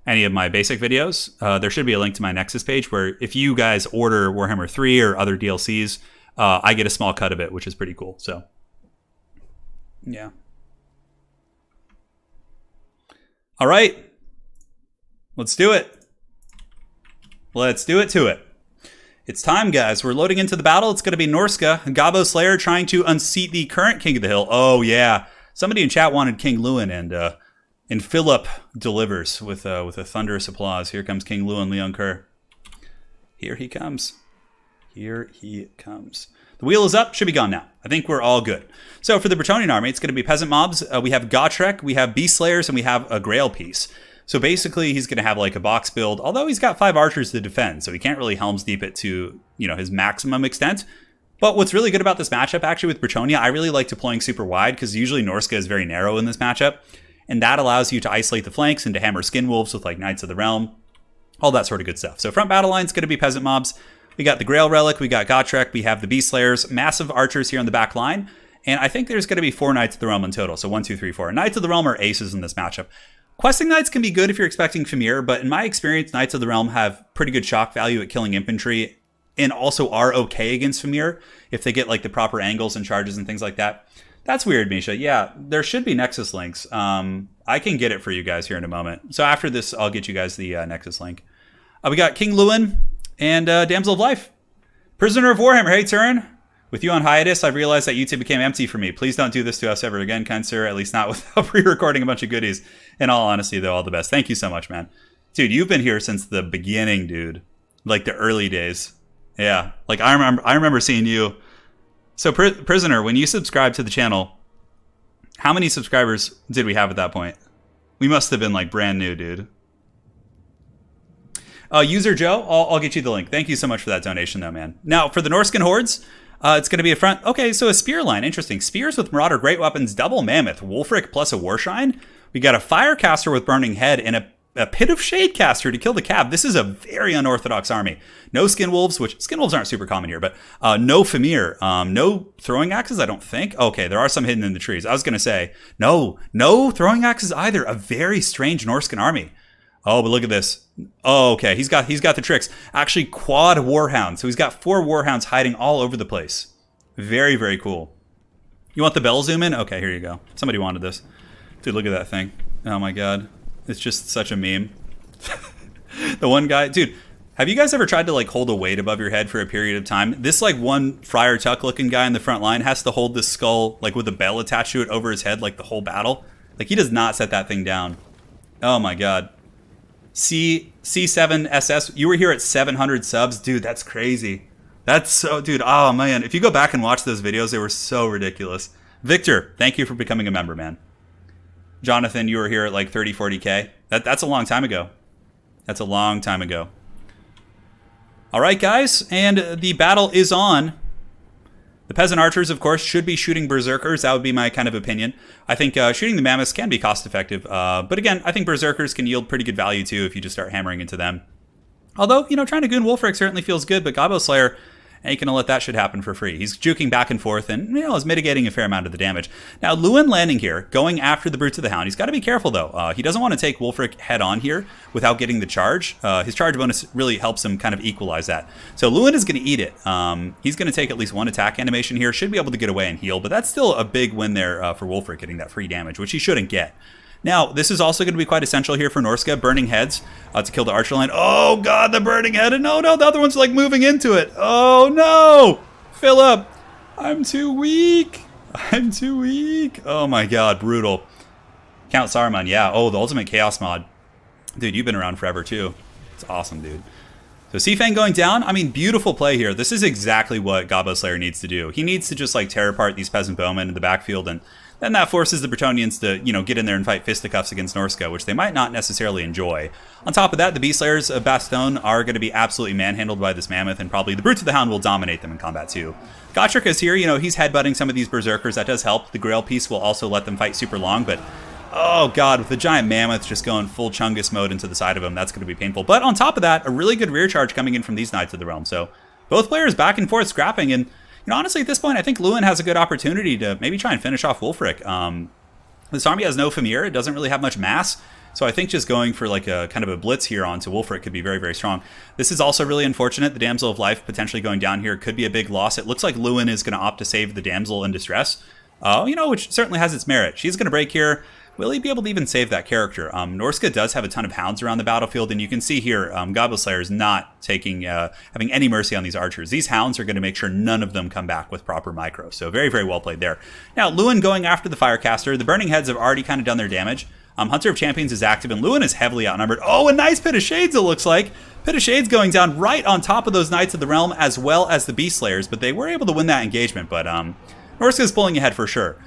B: any of my basic videos, there should be a link to my Nexus page where if you guys order Warhammer 3 or other DLCs, I get a small cut of it, which is pretty cool. So, yeah. All right. Let's do it. Let's do it to it. It's time, guys. We're loading into the battle. It's going to be Norsca, Gabo Slayer trying to unseat the current King of the Hill. Oh, yeah. Somebody in chat wanted King Lewin, and Philip delivers with a thunderous applause. Here comes King Lewin Leon Kerr. Here he comes. Here he comes. The wheel is up. Should be gone now. I think we're all good. So for the Bretonnian army, it's going to be peasant mobs. We have Gotrek, we have Beast Slayers, and we have a Grail piece. So basically, he's going to have like a box build, although he's got 5 archers to defend, so he can't really Helm's Deep it to, you know, his maximum extent. But what's really good about this matchup, actually, with Bretonnia, I really like deploying super wide, because usually Norsca is very narrow in this matchup, and that allows you to isolate the flanks and to hammer Skin Wolves with like Knights of the Realm, all that sort of good stuff. So front battle line is going to be peasant mobs. We got the Grail Relic, we got Gotrek, we have the Beast Slayers, massive archers here on the back line, and I think there's going to be 4 Knights of the Realm in total. So 1, 2, 3, 4. Knights of the Realm are aces in this matchup. Questing Knights can be good if you're expecting Famir, but in my experience, Knights of the Realm have pretty good shock value at killing infantry, and also are okay against Famir if they get like the proper angles and charges and things like that. That's weird, Misha. Yeah, there should be Nexus links. I can get it for you guys here in a moment. So after this, I'll get you guys the Nexus link. We got King Lewin and Damsel of Life. Prisoner of Warhammer. Hey, Turin. With you on hiatus, I've realized that YouTube became empty for me. Please don't do this to us ever again, kind sir. At least not without pre-recording a bunch of goodies. In all honesty, though, all the best. Thank you so much, man. Dude, you've been here since the beginning, dude. Like the early days. Yeah. Like I remember seeing you. So, Prisoner, when you subscribed to the channel, how many subscribers did we have at that point? We must have been like brand new, dude. User Joe, I'll get you the link. Thank you so much for that donation, though, man. Now, for the Norscan hordes, it's going to be a front. Okay, so a spear line. Interesting. Spears with Marauder Great Weapons, double Mammoth, Wolfric plus a Warshine. We got a Firecaster with Burning Head and a Pit of Shadecaster to kill the cab. This is a very unorthodox army. No Skin Wolves, which Skin Wolves aren't super common here, but no Famir. No Throwing Axes, I don't think. Okay, there are some hidden in the trees. I was going to say, no Throwing Axes either. A very strange Norscan army. Oh, but look at this. Oh, okay. He's got the tricks. Actually, quad Warhounds. So he's got 4 Warhounds hiding all over the place. Very, very cool. You want the bell zoom in? Okay, here you go. Somebody wanted this. Dude, look at that thing. Oh my god. It's just such a meme. The one guy, dude, have you guys ever tried to like hold a weight above your head for a period of time? This like one Friar Tuck looking guy in the front line has to hold this skull like with a bell attached to it over his head like the whole battle. Like he does not set that thing down. Oh my god. C7SS, you were here at 700 subs, dude. That's crazy. That's so, dude. Oh man, if you go back and watch those videos, they were so ridiculous. Victor, thank you for becoming a member, man. Jonathan, you were here at like 30, 40K. That's a long time ago. That's a long time ago. All right, guys, and the battle is on. The peasant archers, of course, should be shooting berserkers. That would be my kind of opinion. I think shooting the mammoths can be cost-effective. But again, I think berserkers can yield pretty good value, too, if you just start hammering into them. Although, you know, trying to goon Wolfric certainly feels good, but Gobbo Slayer ain't going to let that shit happen for free. He's juking back and forth and, you know, is mitigating a fair amount of the damage. Now, Lewin landing here, going after the Brutes of the Hound. He's got to be careful, though. He doesn't want to take Wolfric head-on here without getting the charge. His charge bonus really helps him kind of equalize that. So Lewin is going to eat it. He's going to take at least one attack animation here. Should be able to get away and heal, but that's still a big win there for Wolfric getting that free damage, which he shouldn't get. Now, this is also going to be quite essential here for Norsca, burning heads to kill the archer line. Oh, God, the burning head. And no, the other one's like moving into it. Oh, no. Philip, I'm too weak. I'm too weak. Oh, my God, brutal. Count Saruman, yeah. Oh, the Ultimate Chaos mod. Dude, you've been around forever, too. It's awesome, dude. So Seafang going down. I mean, beautiful play here. This is exactly what Gobbo Slayer needs to do. He needs to just, like, tear apart these peasant bowmen in the backfield, and then that forces the Bretonnians to, you know, get in there and fight fisticuffs against Norsca, which they might not necessarily enjoy. On top of that, the Beast Slayers of Bastogne are going to be absolutely manhandled by this mammoth, and probably the Brutes of the Hound will dominate them in combat too. Gotrek is here, you know, he's headbutting some of these berserkers. That does help. The Grail piece will also let them fight super long, but oh god, with the giant mammoth just going full Chungus mode into the side of him, that's going to be painful. But on top of that, a really good rear charge coming in from these Knights of the Realm. So both players back and forth scrapping, and you know, honestly, at this point, I think Lewin has a good opportunity to maybe try and finish off Wolfric. This army has no Famir. It doesn't really have much mass. So I think just going for like a kind of a blitz here onto Wolfric could be very, very strong. This is also really unfortunate. The Damsel of Life potentially going down here could be a big loss. It looks like Lewin is going to opt to save the Damsel in Distress, you know, which certainly has its merit. She's going to break here. Will he be able to even save that character? Norsca does have a ton of hounds around the battlefield, and you can see here, Gobbo Slayer is not taking, having any mercy on these archers. These hounds are going to make sure none of them come back with proper micro. So very, very well played there. Now, Lewin going after the Firecaster. The Burning Heads have already kind of done their damage. Hunter of Champions is active, and Lewin is heavily outnumbered. Oh, a nice Pit of Shades, it looks like. Pit of Shades going down right on top of those Knights of the Realm, as well as the Beast Slayers, but they were able to win that engagement. But Norsca's pulling ahead for sure.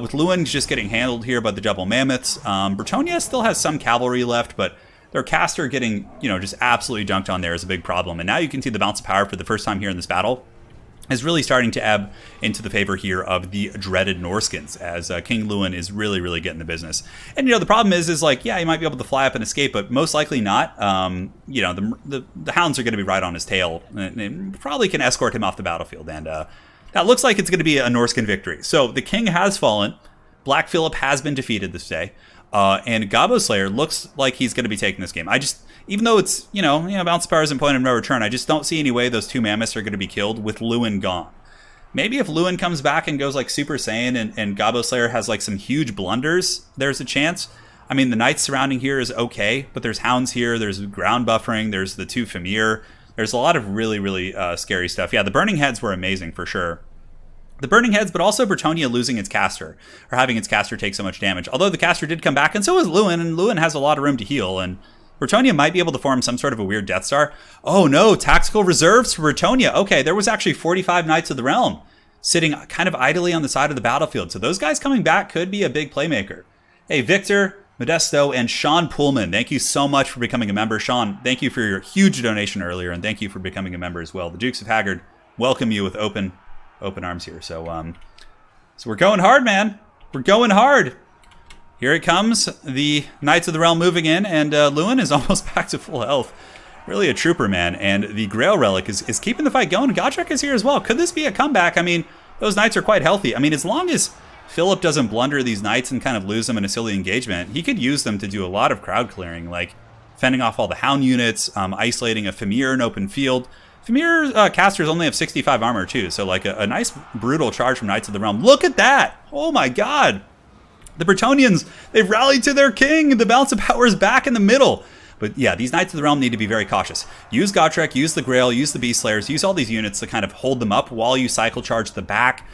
B: With Lewin just getting handled here by the double mammoths. Bretonnia still has some cavalry left, but their caster getting, you know, just absolutely dunked on there is a big problem. And now you can see the bounce of power for the first time here in this battle is really starting to ebb into the favor here of the dreaded Norskins, as King Lewin is really, really getting the business. And, you know, the problem is like, yeah, he might be able to fly up and escape, but most likely not. You know, the hounds are going to be right on his tail and probably can escort him off the battlefield. And, that looks like it's going to be a Norscan victory. So the king has fallen. Black Phillip has been defeated this day. And Gobbo Slayer looks like he's going to be taking this game. Even though it's, you know, bounce power isn't point of no return, I just don't see any way those two mammoths are going to be killed with Lewin gone. Maybe if Lewin comes back and goes like Super Saiyan and Gobbo Slayer has like some huge blunders, there's a chance. I mean, the knights surrounding here is okay, but there's hounds here, there's ground buffering, there's the two Famir. There's a lot of really, really scary stuff. Yeah, the Burning Heads were amazing for sure. The Burning Heads, but also Bretonnia losing its caster, or having its caster take so much damage. Although the caster did come back, and so is Lewin, and Lewin has a lot of room to heal, and Bretonnia might be able to form some sort of a weird Death Star. Oh no, tactical reserves for Bretonnia. Okay, there was actually 45 Knights of the Realm sitting kind of idly on the side of the battlefield. So those guys coming back could be a big playmaker. Hey, Victor, Modesto, and Sean Pullman, thank you so much for becoming a member. Sean, thank you for your huge donation earlier, and thank you for becoming a member as well. The Dukes of Haggard welcome you with open arms here. So we're going hard, man. We're going hard. Here it comes. The Knights of the Realm moving in, and Lewin is almost back to full health. Really a trooper, man. And the Grail Relic is keeping the fight going. Gotrek is here as well. Could this be a comeback? I mean, those Knights are quite healthy. I mean, as long as Philip doesn't blunder these Knights and kind of lose them in a silly engagement, he could use them to do a lot of crowd clearing, like fending off all the Hound units, isolating a Famir in open field. Famir casters only have 65 armor too, so like a nice brutal charge from Knights of the Realm. Look at that! Oh my god! The Bretonnians, they've rallied to their king. The balance of power is back in the middle. But yeah, these Knights of the Realm need to be very cautious. Use Gotrek, use the Grail, use the Beast Slayers, use all these units to kind of hold them up while you cycle charge the back.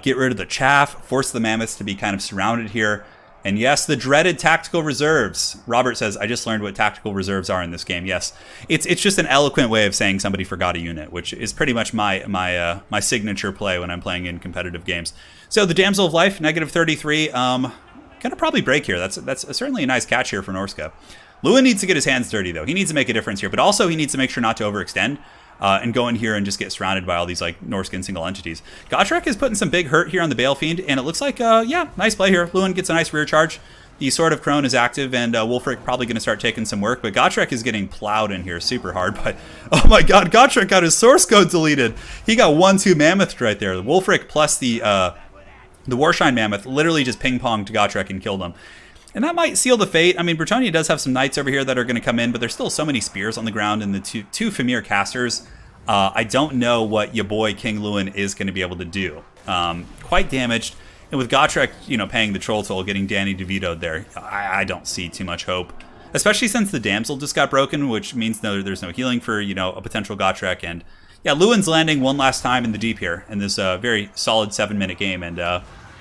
B: Get rid of the chaff, force the Mammoths to be kind of surrounded here. And yes, the dreaded tactical reserves. Robert says, I just learned what tactical reserves are in this game. Yes, it's just an eloquent way of saying somebody forgot a unit, which is pretty much my signature play when I'm playing in competitive games. So the Damsel of Life, -33. Gonna probably break here. That's certainly a nice catch here for Norsca. Lewin needs to get his hands dirty, though. He needs to make a difference here, but also he needs to make sure not to overextend and go in here and just get surrounded by all these like Norscan single entities. Gotrek is putting some big hurt here on the Bale Fiend, and it looks like, yeah, nice play here. Lewin gets a nice rear charge. The Sword of Crone is active, and Wulfric probably going to start taking some work, but Gotrek is getting plowed in here super hard. But oh my god, Gotrek got his source code deleted. He got 1-2 Mammoth right there. The Wulfric plus the Warshine Mammoth literally just ping-ponged to Gotrek and killed him. And that might seal the fate. I mean, Bretonnia does have some knights over here that are going to come in, but there's still so many spears on the ground and the two Famir casters. I don't know what your boy King Lewin is going to be able to do. Quite damaged. And with Gotrek, paying the troll toll, getting Danny DeVito'd there, I don't see too much hope. Especially since the Damsel just got broken, which means there's no healing for, a potential Gotrek. And yeah, Lewin's landing one last time in the deep here in this very solid 7-minute game. And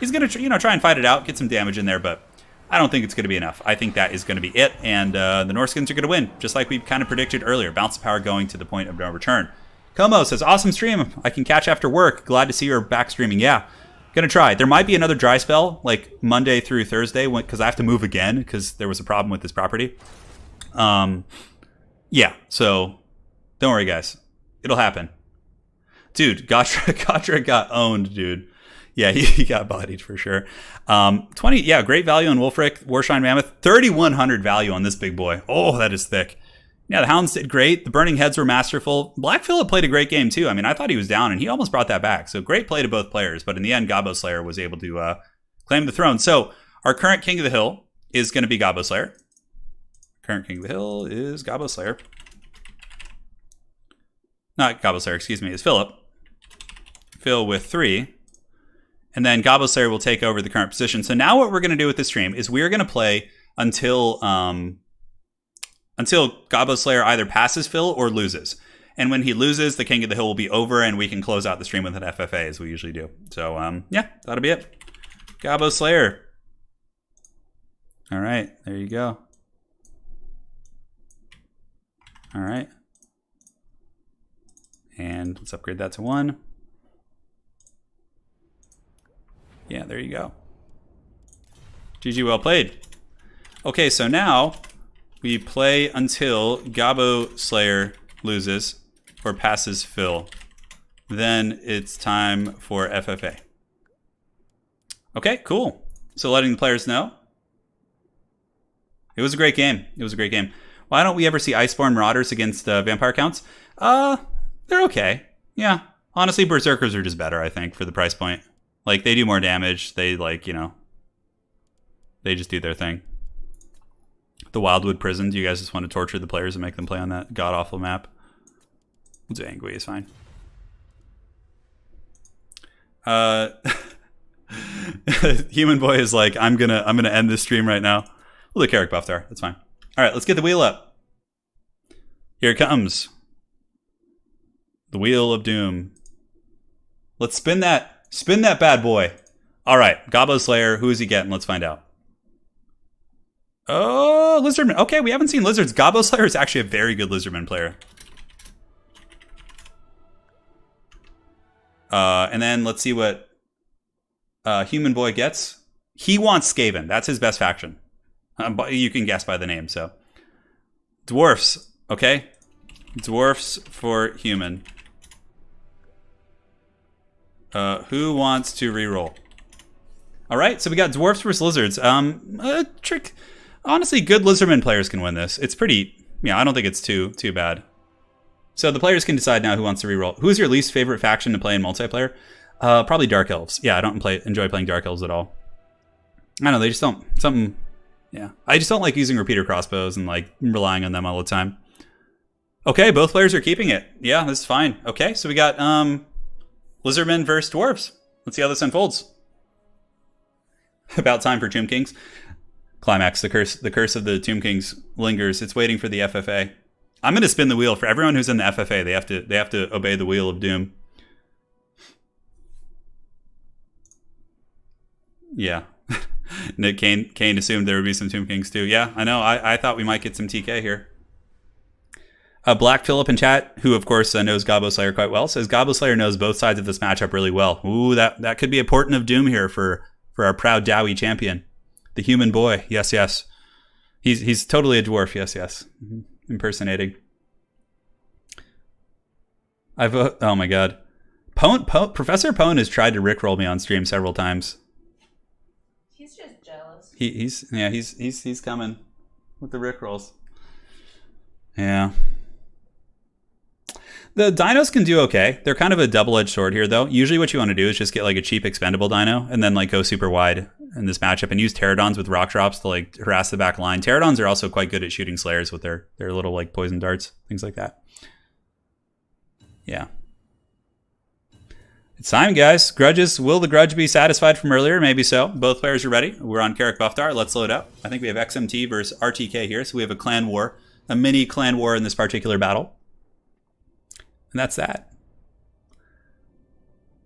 B: he's going to, try and fight it out, get some damage in there, but I don't think it's going to be enough. I think that is going to be it, and the Norskins are going to win, just like we kind of predicted earlier. Bounce of power going to the point of no return. Como says, awesome stream. I can catch after work. Glad to see you're back streaming. Yeah, going to try. There might be another dry spell, like Monday through Thursday, because I have to move again, because there was a problem with this property. Yeah, so don't worry, guys. It'll happen. Dude, Gotrek got owned, dude. Yeah, he got bodied for sure. 20, yeah, great value on Wulfric, Warshine Mammoth. 3,100 value on this big boy. Oh, that is thick. Yeah, the Hounds did great. The Burning Heads were masterful. Black Phillip played a great game too. I mean, I thought he was down, and he almost brought that back. So great play to both players. But in the end, Gobbo Slayer was able to claim the throne. So our current King of the Hill is going to be Gobbo Slayer. Current King of the Hill is Gobbo Slayer. Not Gobbo Slayer, excuse me. It's Philip. Phil with 3. And then Gobbo Slayer will take over the current position. So now what we're going to do with this stream is we're going to play until Gobbo Slayer either passes Phil or loses. And when he loses, the King of the Hill will be over, and we can close out the stream with an FFA, as we usually do. So, yeah, that'll be it. Gobbo Slayer. All right, there you go. All right. And let's upgrade that to 1. Yeah, there you go. GG, well played. Okay, so now we play until Gobbo Slayer loses or passes Phil. Then it's time for FFA. Okay, cool. So letting the players know. It was a great game. It was a great game. Why don't we ever see Iceborne Marauders against Vampire Counts? They're okay. Yeah. Honestly, Berserkers are just better, I think, for the price point. Like, they do more damage. They, like, they just do their thing. The Wildwood Prison. Do you guys just want to torture the players and make them play on that god-awful map? We'll do Angui, it's fine. Human Boy is like, I'm gonna end this stream right now. We'll do Carrick buff there. That's fine. All right, let's get the wheel up. Here it comes. The Wheel of Doom. Let's spin that bad boy. All right, Gobbo Slayer. Who is he getting? Let's find out. Oh, Lizardman. Okay, we haven't seen Lizards. Gobbo Slayer is actually a very good Lizardman player. And then let's see what Human Boy gets. He wants Skaven. That's his best faction. But you can guess by the name, so. Dwarfs, okay? Dwarfs for human. Who wants to reroll? All right, so we got Dwarfs versus Lizards. Trick. Honestly, good Lizardman players can win this. It's pretty, I don't think it's too bad. So the players can decide now who wants to reroll. Who's your least favorite faction to play in multiplayer? Probably Dark Elves. Yeah, I don't enjoy playing Dark Elves at all. I don't know, they just don't, I just don't like using repeater crossbows and like relying on them all the time. Okay, both players are keeping it. Yeah, this is fine. Okay, so we got Lizardmen versus Dwarves. Let's see how this unfolds. About time for Tomb Kings. Climax, the curse of the Tomb Kings lingers. It's waiting for the FFA. I'm going to spin the wheel for everyone who's in the FFA. They have to obey the wheel of doom. Yeah. Nick Kane assumed there would be some Tomb Kings too. Yeah, I know. I thought we might get some TK here. Black Phillip in chat, who of course knows Gobbo Slayer quite well, says Gobbo Slayer knows both sides of this matchup really well. Ooh, that could be a portent of doom here for our proud Dowie champion. The human boy. Yes, yes. He's totally a dwarf. Yes, yes. Impersonating. Oh my god. Professor Pone has tried to rickroll me on stream several times.
C: He's just jealous.
B: He's coming with the rickrolls. Yeah. The dinos can do okay. They're kind of a double-edged sword here, though. Usually what you want to do is just get like a cheap expendable dino and then like go super wide in this matchup and use pterodons with rock drops to like harass the back line. Pterodons are also quite good at shooting slayers with their little like poison darts, things like that. Yeah. It's time, guys. Grudges. Will the grudge be satisfied from earlier? Maybe so. Both players are ready. We're on Carrick Buffdar. Let's load up. I think we have XMT versus RTK here, so we have a clan war, a mini clan war in this particular battle. And that's that.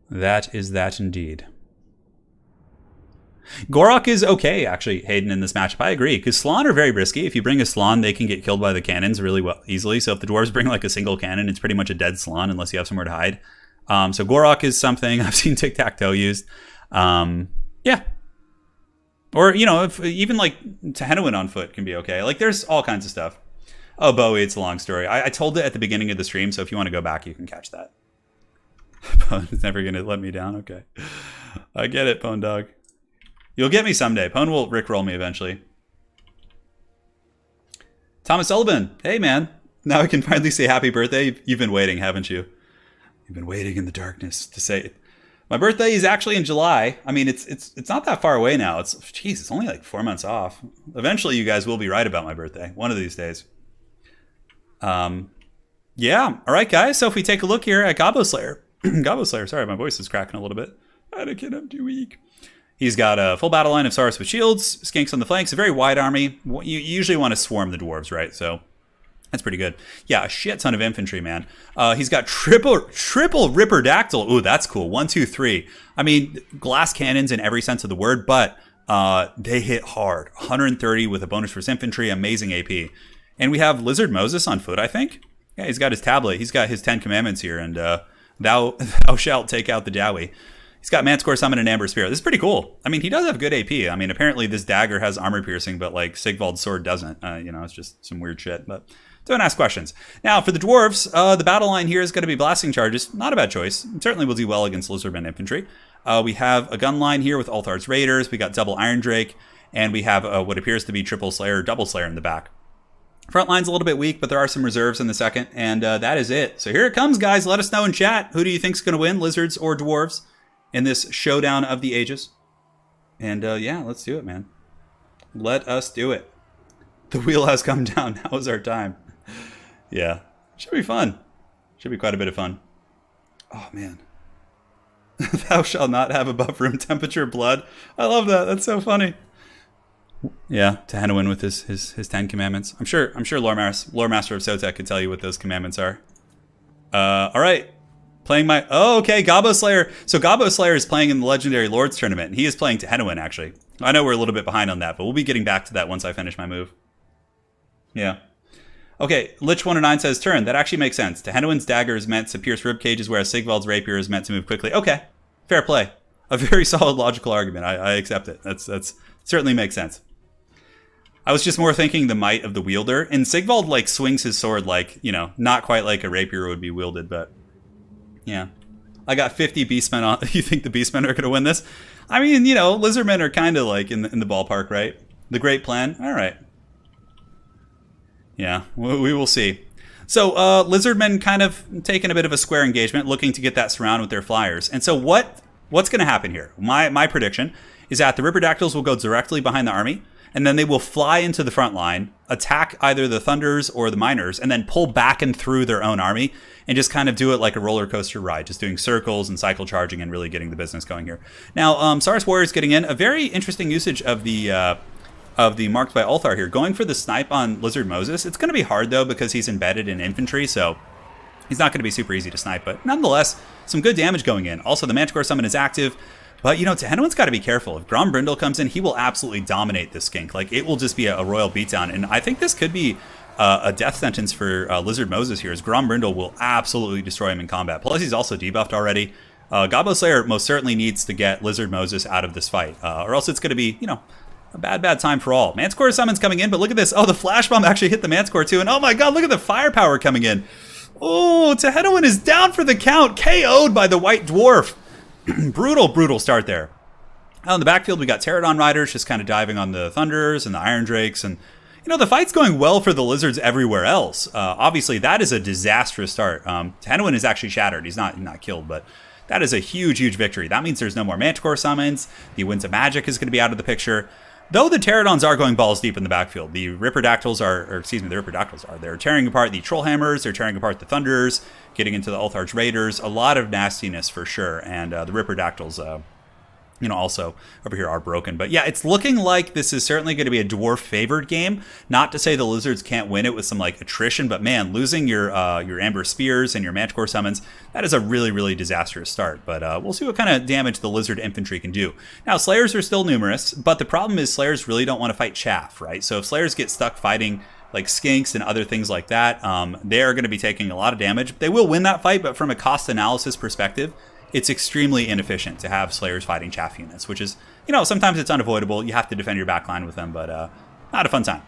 B: That is that indeed. Gorok is okay, actually, Hayden, in this matchup. I agree, because Slann are very risky. If you bring a Slann, they can get killed by the cannons really easily. So if the dwarves bring like a single cannon, it's pretty much a dead Slann unless you have somewhere to hide. So Gorok is something I've seen tic-tac-toe used. Yeah. Or, you know, if even like Tehenowin on foot can be okay. Like there's all kinds of stuff. Oh, Bowie, it's a long story. I told it at the beginning of the stream, so if you want to go back, you can catch that. Pone is never going to let me down. Okay. I get it, Pone Dog. You'll get me someday. Pone will rickroll me eventually. Thomas Sullivan. Hey, man. Now I can finally say happy birthday. You've been waiting, haven't you? You've been waiting in the darkness to say it. My birthday is actually in July. I mean, it's not that far away now. It's only like 4 months off. Eventually, you guys will be right about my birthday. One of these days. Yeah. All right, guys. So if we take a look here at Gobbo Slayer. Gobbo Slayer. Sorry, my voice is cracking a little bit. Anakin, I'm too weak. He's got a full battle line of Saurus with shields, skinks on the flanks, a very wide army. You usually want to swarm the dwarves, right? So that's pretty good. Yeah, a shit ton of infantry, man. He's got triple Ripperdactyl. Ooh, that's cool. 1, 2, 3. I mean, glass cannons in every sense of the word, but they hit hard. 130 with a bonus for his infantry, amazing AP. And we have Lizard Moses on foot, I think. Yeah, he's got his tablet. He's got his 10 commandments here, and thou shalt take out the Dowie. He's got Manticore Summon and Amber Spear. This is pretty cool. I mean, he does have good AP. I mean, apparently this dagger has armor piercing, but like Sigvald's sword doesn't. You know, it's just some weird shit. But don't ask questions. Now, for the dwarves, the battle line here is going to be blasting charges. Not a bad choice. It certainly will do well against Lizardmen infantry. We have a gun line here with Althar's Raiders. We got double Iron Drake, and we have what appears to be triple Slayer, double Slayer in the back. Front line's a little bit weak, but there are some reserves in the second, and that is it. So here it comes, guys. Let us know in chat. Who do you think's going to win, Lizards or Dwarves, in this showdown of the ages? And yeah, let's do it, man. Let us do it. The wheel has come down. Now is our time. Yeah, should be fun. Should be quite a bit of fun. Oh, man. Thou shalt not have above room temperature blood. I love that. That's so funny. Yeah, Tehenowin with his 10 commandments. I'm sure Lore Master of Sotek could tell you what those commandments are. All right. Playing my... Oh, okay, Gobbo Slayer. So Gobbo Slayer is playing in the Legendary Lords Tournament, and he is playing Tehenowin, actually. I know we're a little bit behind on that, but we'll be getting back to that once I finish my move. Yeah. Okay, Lich109 says, Turin, that actually makes sense. Tehenowin's dagger is meant to pierce rib cages, whereas Sigvald's rapier is meant to move quickly. Okay, fair play. A very solid logical argument. I accept it. That's certainly makes sense. I was just more thinking the might of the wielder. And Sigvald, like, swings his sword like, you know, not quite like a rapier would be wielded, but... Yeah. I got 50 Beastmen on... You think the Beastmen are going to win this? I mean, you know, Lizardmen are kind of, like, in the ballpark, right? The great plan? All right. Yeah, we will see. So, Lizardmen kind of taking a bit of a square engagement, looking to get that surround with their flyers. And so what's going to happen here? My prediction is that the Ripperdactyls will go directly behind the army, and then they will fly into the front line, attack either the Thunders or the Miners, and then pull back and through their own army, and just kind of do it like a roller coaster ride, just doing circles and cycle charging and really getting the business going here. Now, Saurus Warriors getting in, a very interesting usage of the Marked by Ulthar here, going for the snipe on Lizard Moses. It's going to be hard, though, because he's embedded in infantry, so he's not going to be super easy to snipe, but nonetheless, some good damage going in. Also, the Manticore Summon is active, but, you know, Tehenowin's got to be careful. If Grombrindle comes in, he will absolutely dominate this skink. Like, it will just be a royal beatdown, and I think this could be a death sentence for Lizard Moses here, as Grombrindle will absolutely destroy him in combat. Plus, he's also debuffed already. Gobbo Slayer most certainly needs to get Lizard Moses out of this fight, or else it's going to be, you know, a bad time for all. Manticore Summon's coming in, but look at this. Oh, the Flash Bomb actually hit the Manticore too, and oh my god, look at the firepower coming in. Oh, Tehenowin is down for the count, KO'd by the White Dwarf. brutal start there. Out in the backfield, we got Pterodon Riders just kind of diving on the Thunders and the Iron Drakes, and you know, the fight's going well for the Lizards everywhere else. Obviously, that is a disastrous start. Tehenowin is actually shattered. He's not killed, but that is a huge victory. That means there's no more Manticore summons. The Winds of Magic is going to be out of the picture. Though the Pterodons are going balls deep in the backfield. The Ripperdactyls are, they're tearing apart the Trollhammers, they're tearing apart the Thunders, getting into the Ultharch Raiders. A lot of nastiness for sure, and the Ripperdactyls, you know, also over here are broken. But yeah, it's looking like this is certainly going to be a Dwarf favored game. Not to say the Lizards can't win it with some like attrition, but man, losing your Amber Spears and your Manticore summons, that is a really disastrous start. But we'll see what kind of damage the Lizard infantry can do. Now, Slayers are still numerous, but the problem is Slayers really don't want to fight chaff, right? So if Slayers get stuck fighting like skinks and other things like that, they are going to be taking a lot of damage. They will win that fight, but from a cost analysis perspective, it's extremely inefficient to have Slayers fighting chaff units, which is, you know, sometimes it's unavoidable. You have to defend your backline with them, but not a fun time.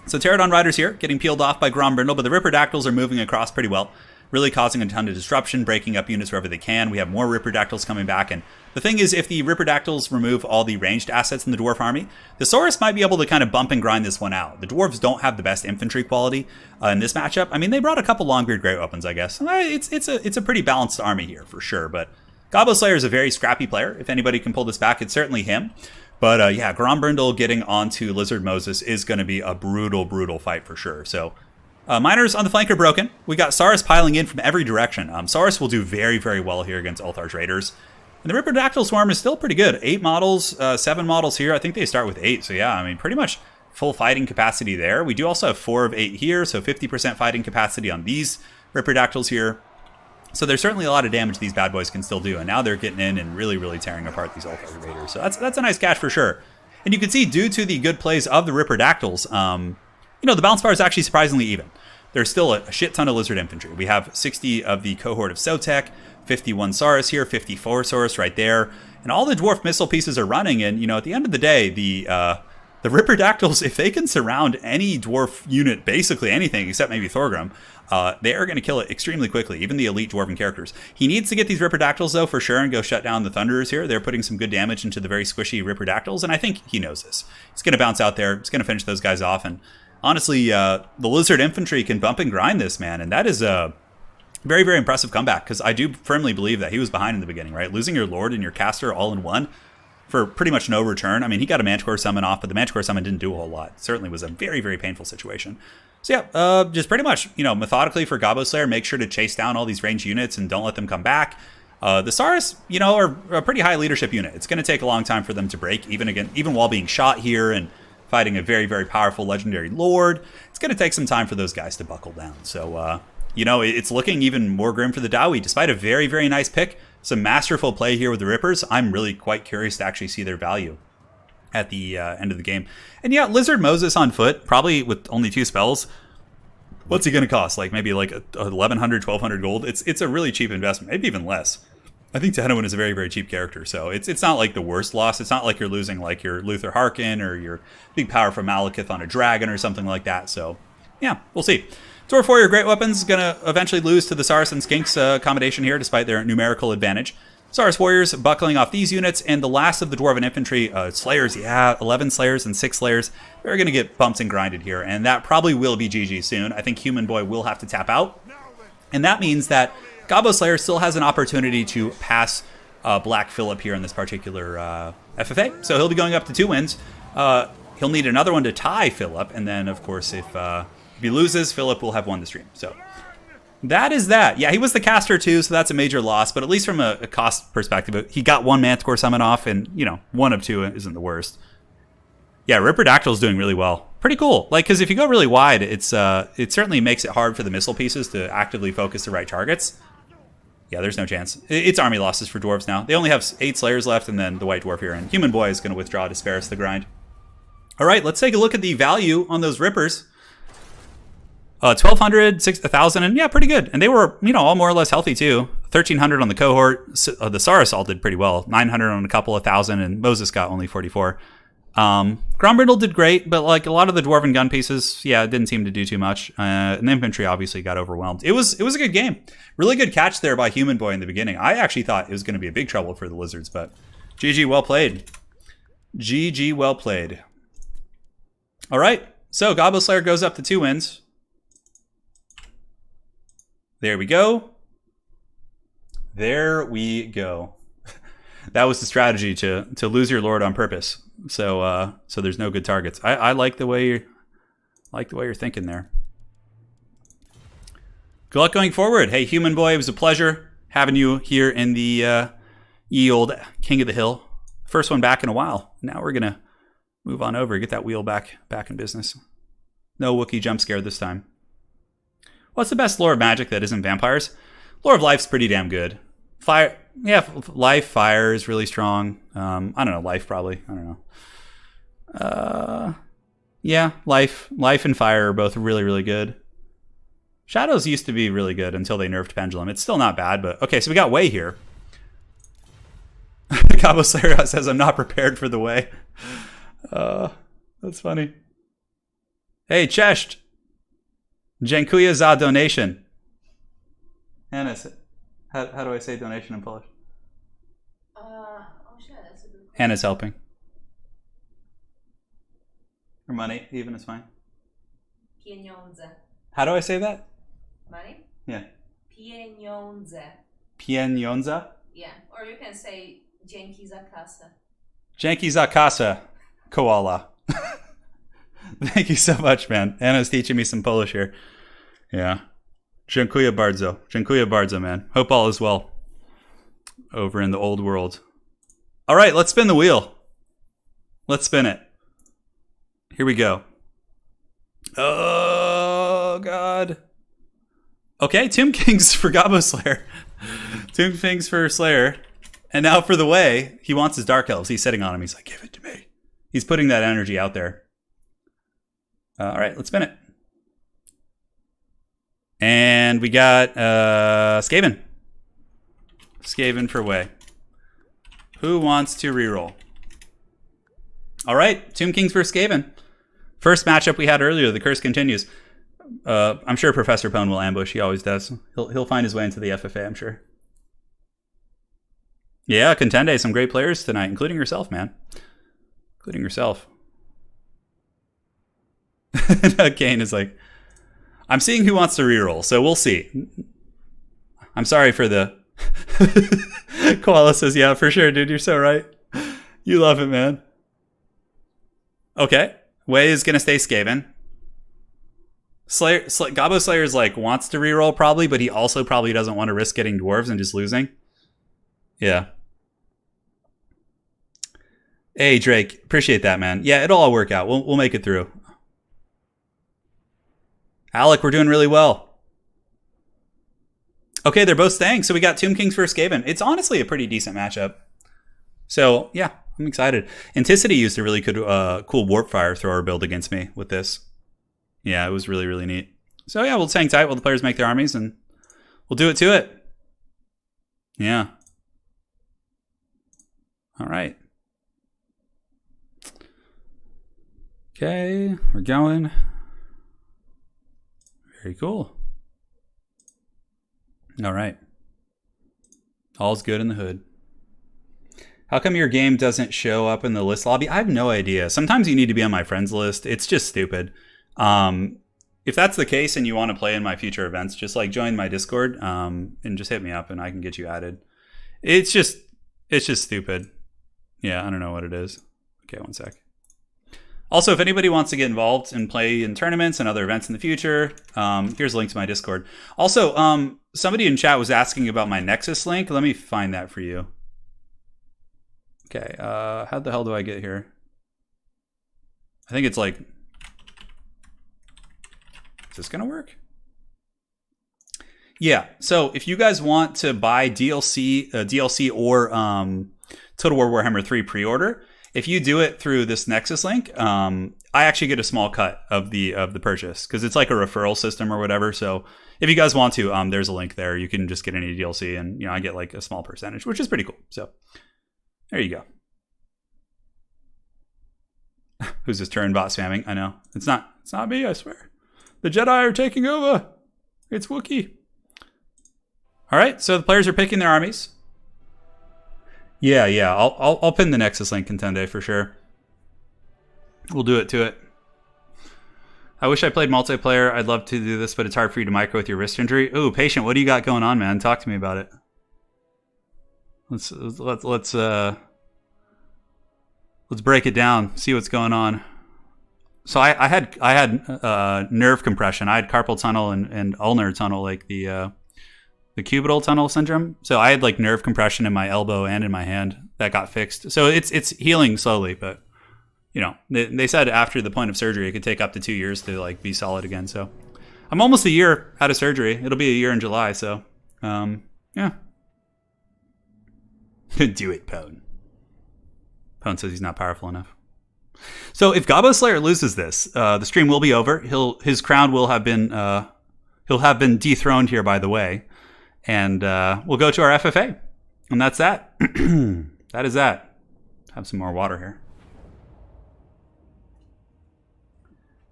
B: So Pterodon Riders here, getting peeled off by Grombrindle, but the Ripperdactyls are moving across pretty well, really causing a ton of disruption, breaking up units wherever they can. We have more Ripperdactyls coming back, and the thing is, if the Ripperdactyls remove all the ranged assets in the Dwarf army, the Saurus might be able to kind of bump and grind this one out. The Dwarves don't have the best infantry quality in this matchup. I mean, they brought a couple Longbeard Great Weapons, I guess. It's a pretty balanced army here, for sure, but Gobbo Slayer is a very scrappy player. If anybody can pull this back, it's certainly him. But yeah, Grombrindle getting onto Lizard Moses is going to be a brutal fight for sure. So Miners on the flank are broken. We got Saurus piling in from every direction. Saurus will do very well here against Ultharch Raiders. And the Ripperdactyl Swarm is still pretty good. 8 models, 7 models here. I think they start with 8. So yeah, I mean, pretty much full fighting capacity there. We do also have 4 of 8 here, so 50% fighting capacity on these Ripperdactyls here. So there's certainly a lot of damage these bad boys can still do. And now they're getting in and really tearing apart these Ultharch Raiders. So that's a nice catch for sure. And you can see, due to the good plays of the Ripperdactyls, you know, the balance bar is actually surprisingly even. There's still a shit ton of Lizard infantry. We have 60 of the cohort of Sotek, 51 Saurus here, 54 Saurus right there, and all the Dwarf missile pieces are running. And you know, at the end of the day, the Ripperdactyls, if they can surround any Dwarf unit, basically anything except maybe Thorgrim, they are going to kill it extremely quickly, even the elite Dwarven characters. He needs to get these Ripperdactyls, though, for sure, and go shut down the Thunderers here. They're putting some good damage into the very squishy Ripperdactyls, and I think he knows this. He's going to bounce out there. He's going to finish those guys off, and honestly, the Lizard infantry can bump and grind this, man, and that is a very impressive comeback, because I do firmly believe that he was behind in the beginning, right? Losing your Lord and your Caster all in one for pretty much no return. I mean, he got a Manticore Summon off, but the Manticore Summon didn't do a whole lot. It certainly was a very painful situation. So yeah, just pretty much, you know, methodically for Gobbo Slayer, make sure to chase down all these ranged units and don't let them come back. The Saurus, you know, are a pretty high leadership unit. It's going to take a long time for them to break, even while being shot here and fighting a very powerful legendary Lord. It's going to take some time for those guys to buckle down. So, you know, it's looking even more grim for the Dowie, despite a very nice pick. Some masterful play here with the Rippers. I'm really quite curious to actually see their value at the end of the game. And yeah, Lizard Moses on foot, probably with only 2 spells. What's he going to cost? Like maybe like 1,100, 1,200 gold? It's a really cheap investment, maybe even less. I think Tehenowin is a very cheap character, so it's not like the worst loss. It's not like you're losing like your Luther Harkin or your big power from Malekith on a dragon or something like that. So yeah, we'll see. Dwarf Warrior Great Weapons is going to eventually lose to the Saurus and Skinks combination here, despite their numerical advantage. Saurus Warriors buckling off these units, and the last of the Dwarven Infantry, Slayers, yeah, 11 Slayers and 6 Slayers, they're going to get bumped and grinded here, and that probably will be GG soon. I think Human Boy will have to tap out, and that means that Gobbo Slayer still has an opportunity to pass Black Phillip here in this particular FFA, so he'll be going up to 2 wins. he'll need another one to tie Philip, and then of course if he loses, Philip will have won the stream. So that is that. Yeah, he was the caster too, so that's a major loss. But at least from a cost perspective, he got one Manticore summon off, and you know, 1 of 2 isn't the worst. Yeah, Ripperdactyl's doing really well. Pretty cool. Like, because if you go really wide, it certainly makes it hard for the missile pieces to actively focus the right targets. Yeah, there's no chance. It's army losses for Dwarves now. They only have 8 Slayers left, and then the White Dwarf here. And Human Boy is going to withdraw to spare us the grind. All right, let's take a look at the value on those Rippers. 1,200, 1,000, and yeah, pretty good. And they were, you know, all more or less healthy too. 1,300 on the cohort. The Sarasol did pretty well. 900 on a couple, 1,000, and Moses got only 44. Grombrindle did great, but like a lot of the Dwarven gun pieces, yeah, it didn't seem to do too much. And the infantry obviously got overwhelmed. It was a good game. Really good catch there by Human Boy in the beginning. I actually thought it was going to be a big trouble for the Lizards, but GG, well played. GG, well played. All right, so Goblet Slayer goes up to 2 wins. There we go. There we go. That was the strategy to lose your lord on purpose. So there's no good targets. I like the way you're thinking there. Good luck going forward. Hey, Human Boy, it was a pleasure having you here in the ye old King of the Hill. First one back in a while. Now we're gonna move on over, get that wheel back in business. No Wookiee jump scare this time. What's the best lore of Magic that isn't vampires? Lore of Life's pretty damn good. Fire, yeah, Life, Fire is really strong. I don't know, Life probably. I don't know. Yeah, Life and Fire are both really, really good. Shadows used to be really good until they nerfed Pendulum. It's still not bad, but okay. So we got Way here. Cabo Slayer says, "I'm not prepared for the Way." That's funny. Hey, Chesht. Dziękuję za donation. Hannah, how do I say donation in Polish?
C: Oh shit, that's a good question.
B: Hannah's helping. Or money, even is fine.
C: Pieniądze.
B: How do I say that?
C: Money?
B: Yeah.
C: Pieniądze.
B: Pieniądze?
C: Yeah, or you can say dzięki za kasę.
B: Dzięki za kasę, koala. Thank you so much, man. Anna's teaching me some Polish here. Yeah. Dziękuję bardzo. Dziękuję bardzo, man. Hope all is well over in the old world. All right, let's spin the wheel. Let's spin it. Here we go. Oh, God. Okay, Tomb Kings for Gobbo Slayer. Tomb Kings for Slayer. And now for the Way, he wants his Dark Elves. He's sitting on him. He's like, give it to me. He's putting that energy out there. All right, let's spin it. And we got Skaven. Skaven for Way. Who wants to reroll? All right, Tomb Kings versus Skaven. First matchup we had earlier. The curse continues. I'm sure Professor Pone will ambush. He always does. He'll find his way into the FFA, I'm sure. Yeah, Contende. Some great players tonight, including yourself, man. Including yourself. Kane is like, I'm seeing who wants to reroll, so we'll see. I'm sorry for the... Koala says, yeah, for sure, dude. You're so right. You love it, man. Okay. Way is going to stay Skaven. Gobbo Slayer's like, wants to reroll probably, but he also probably doesn't want to risk getting Dwarves and just losing. Yeah. Hey, Drake. Appreciate that, man. Yeah, it'll all work out. We'll make it through. Alec, we're doing really well. Okay, they're both staying. So we got Tomb Kings versus Skaven. It's honestly a pretty decent matchup. So, yeah, I'm excited. Anticity used a really good, cool Warp Fire thrower build against me with this. Yeah, it was really, really neat. So, yeah, we'll hang tight while the players make their armies, and we'll do it to it. Yeah. All right. Okay, we're going. Very cool. All right. All's good in the hood. How come your game doesn't show up in the list lobby? I have no idea. Sometimes you need to be on my friends list. It's just stupid. If that's the case and you want to play in my future events, just like join my Discord and just hit me up and I can get you added. It's just stupid. Yeah, I don't know what it is. Okay, one sec. Also, if anybody wants to get involved and play in tournaments and other events in the future, here's a link to my Discord. Also, somebody in chat was asking about my Nexus link. Let me find that for you. Okay, how the hell do I get here? I think it's like... Is this gonna work? Yeah, so if you guys want to buy DLC or Total War Warhammer 3 pre-order, if you do it through this Nexus link, I actually get a small cut of the purchase because it's like a referral system or whatever. So if you guys want to, there's a link there. You can just get any DLC, and I get like a small percentage, which is pretty cool. So there you go. Who's this Turin bot spamming? I know it's not me. I swear, the Jedi are taking over. It's Wookiee. All right, so the players are picking their armies. Yeah. I'll pin the Nexus link Contende for sure. We'll do it to it. I wish I played multiplayer. I'd love to do this, but it's hard for you to micro with your wrist injury. Ooh, Patient, what do you got going on, man? Talk to me about it. Let's break it down. See what's going on. So I had nerve compression. I had carpal tunnel and ulnar tunnel, like the cubital tunnel syndrome. So I had like nerve compression in my elbow and in my hand that got fixed. So it's healing slowly, but they said after the point of surgery, it could take up to 2 years to like be solid again. So I'm almost a year out of surgery. It'll be a year in July. So, yeah. Do it, Pone. Pone says he's not powerful enough. So if Gabo Slayer loses this, the stream will be over. His crown will have been, he'll have been dethroned here, by the way. And we'll go to our FFA. And that's that. That is that. Have some more water here.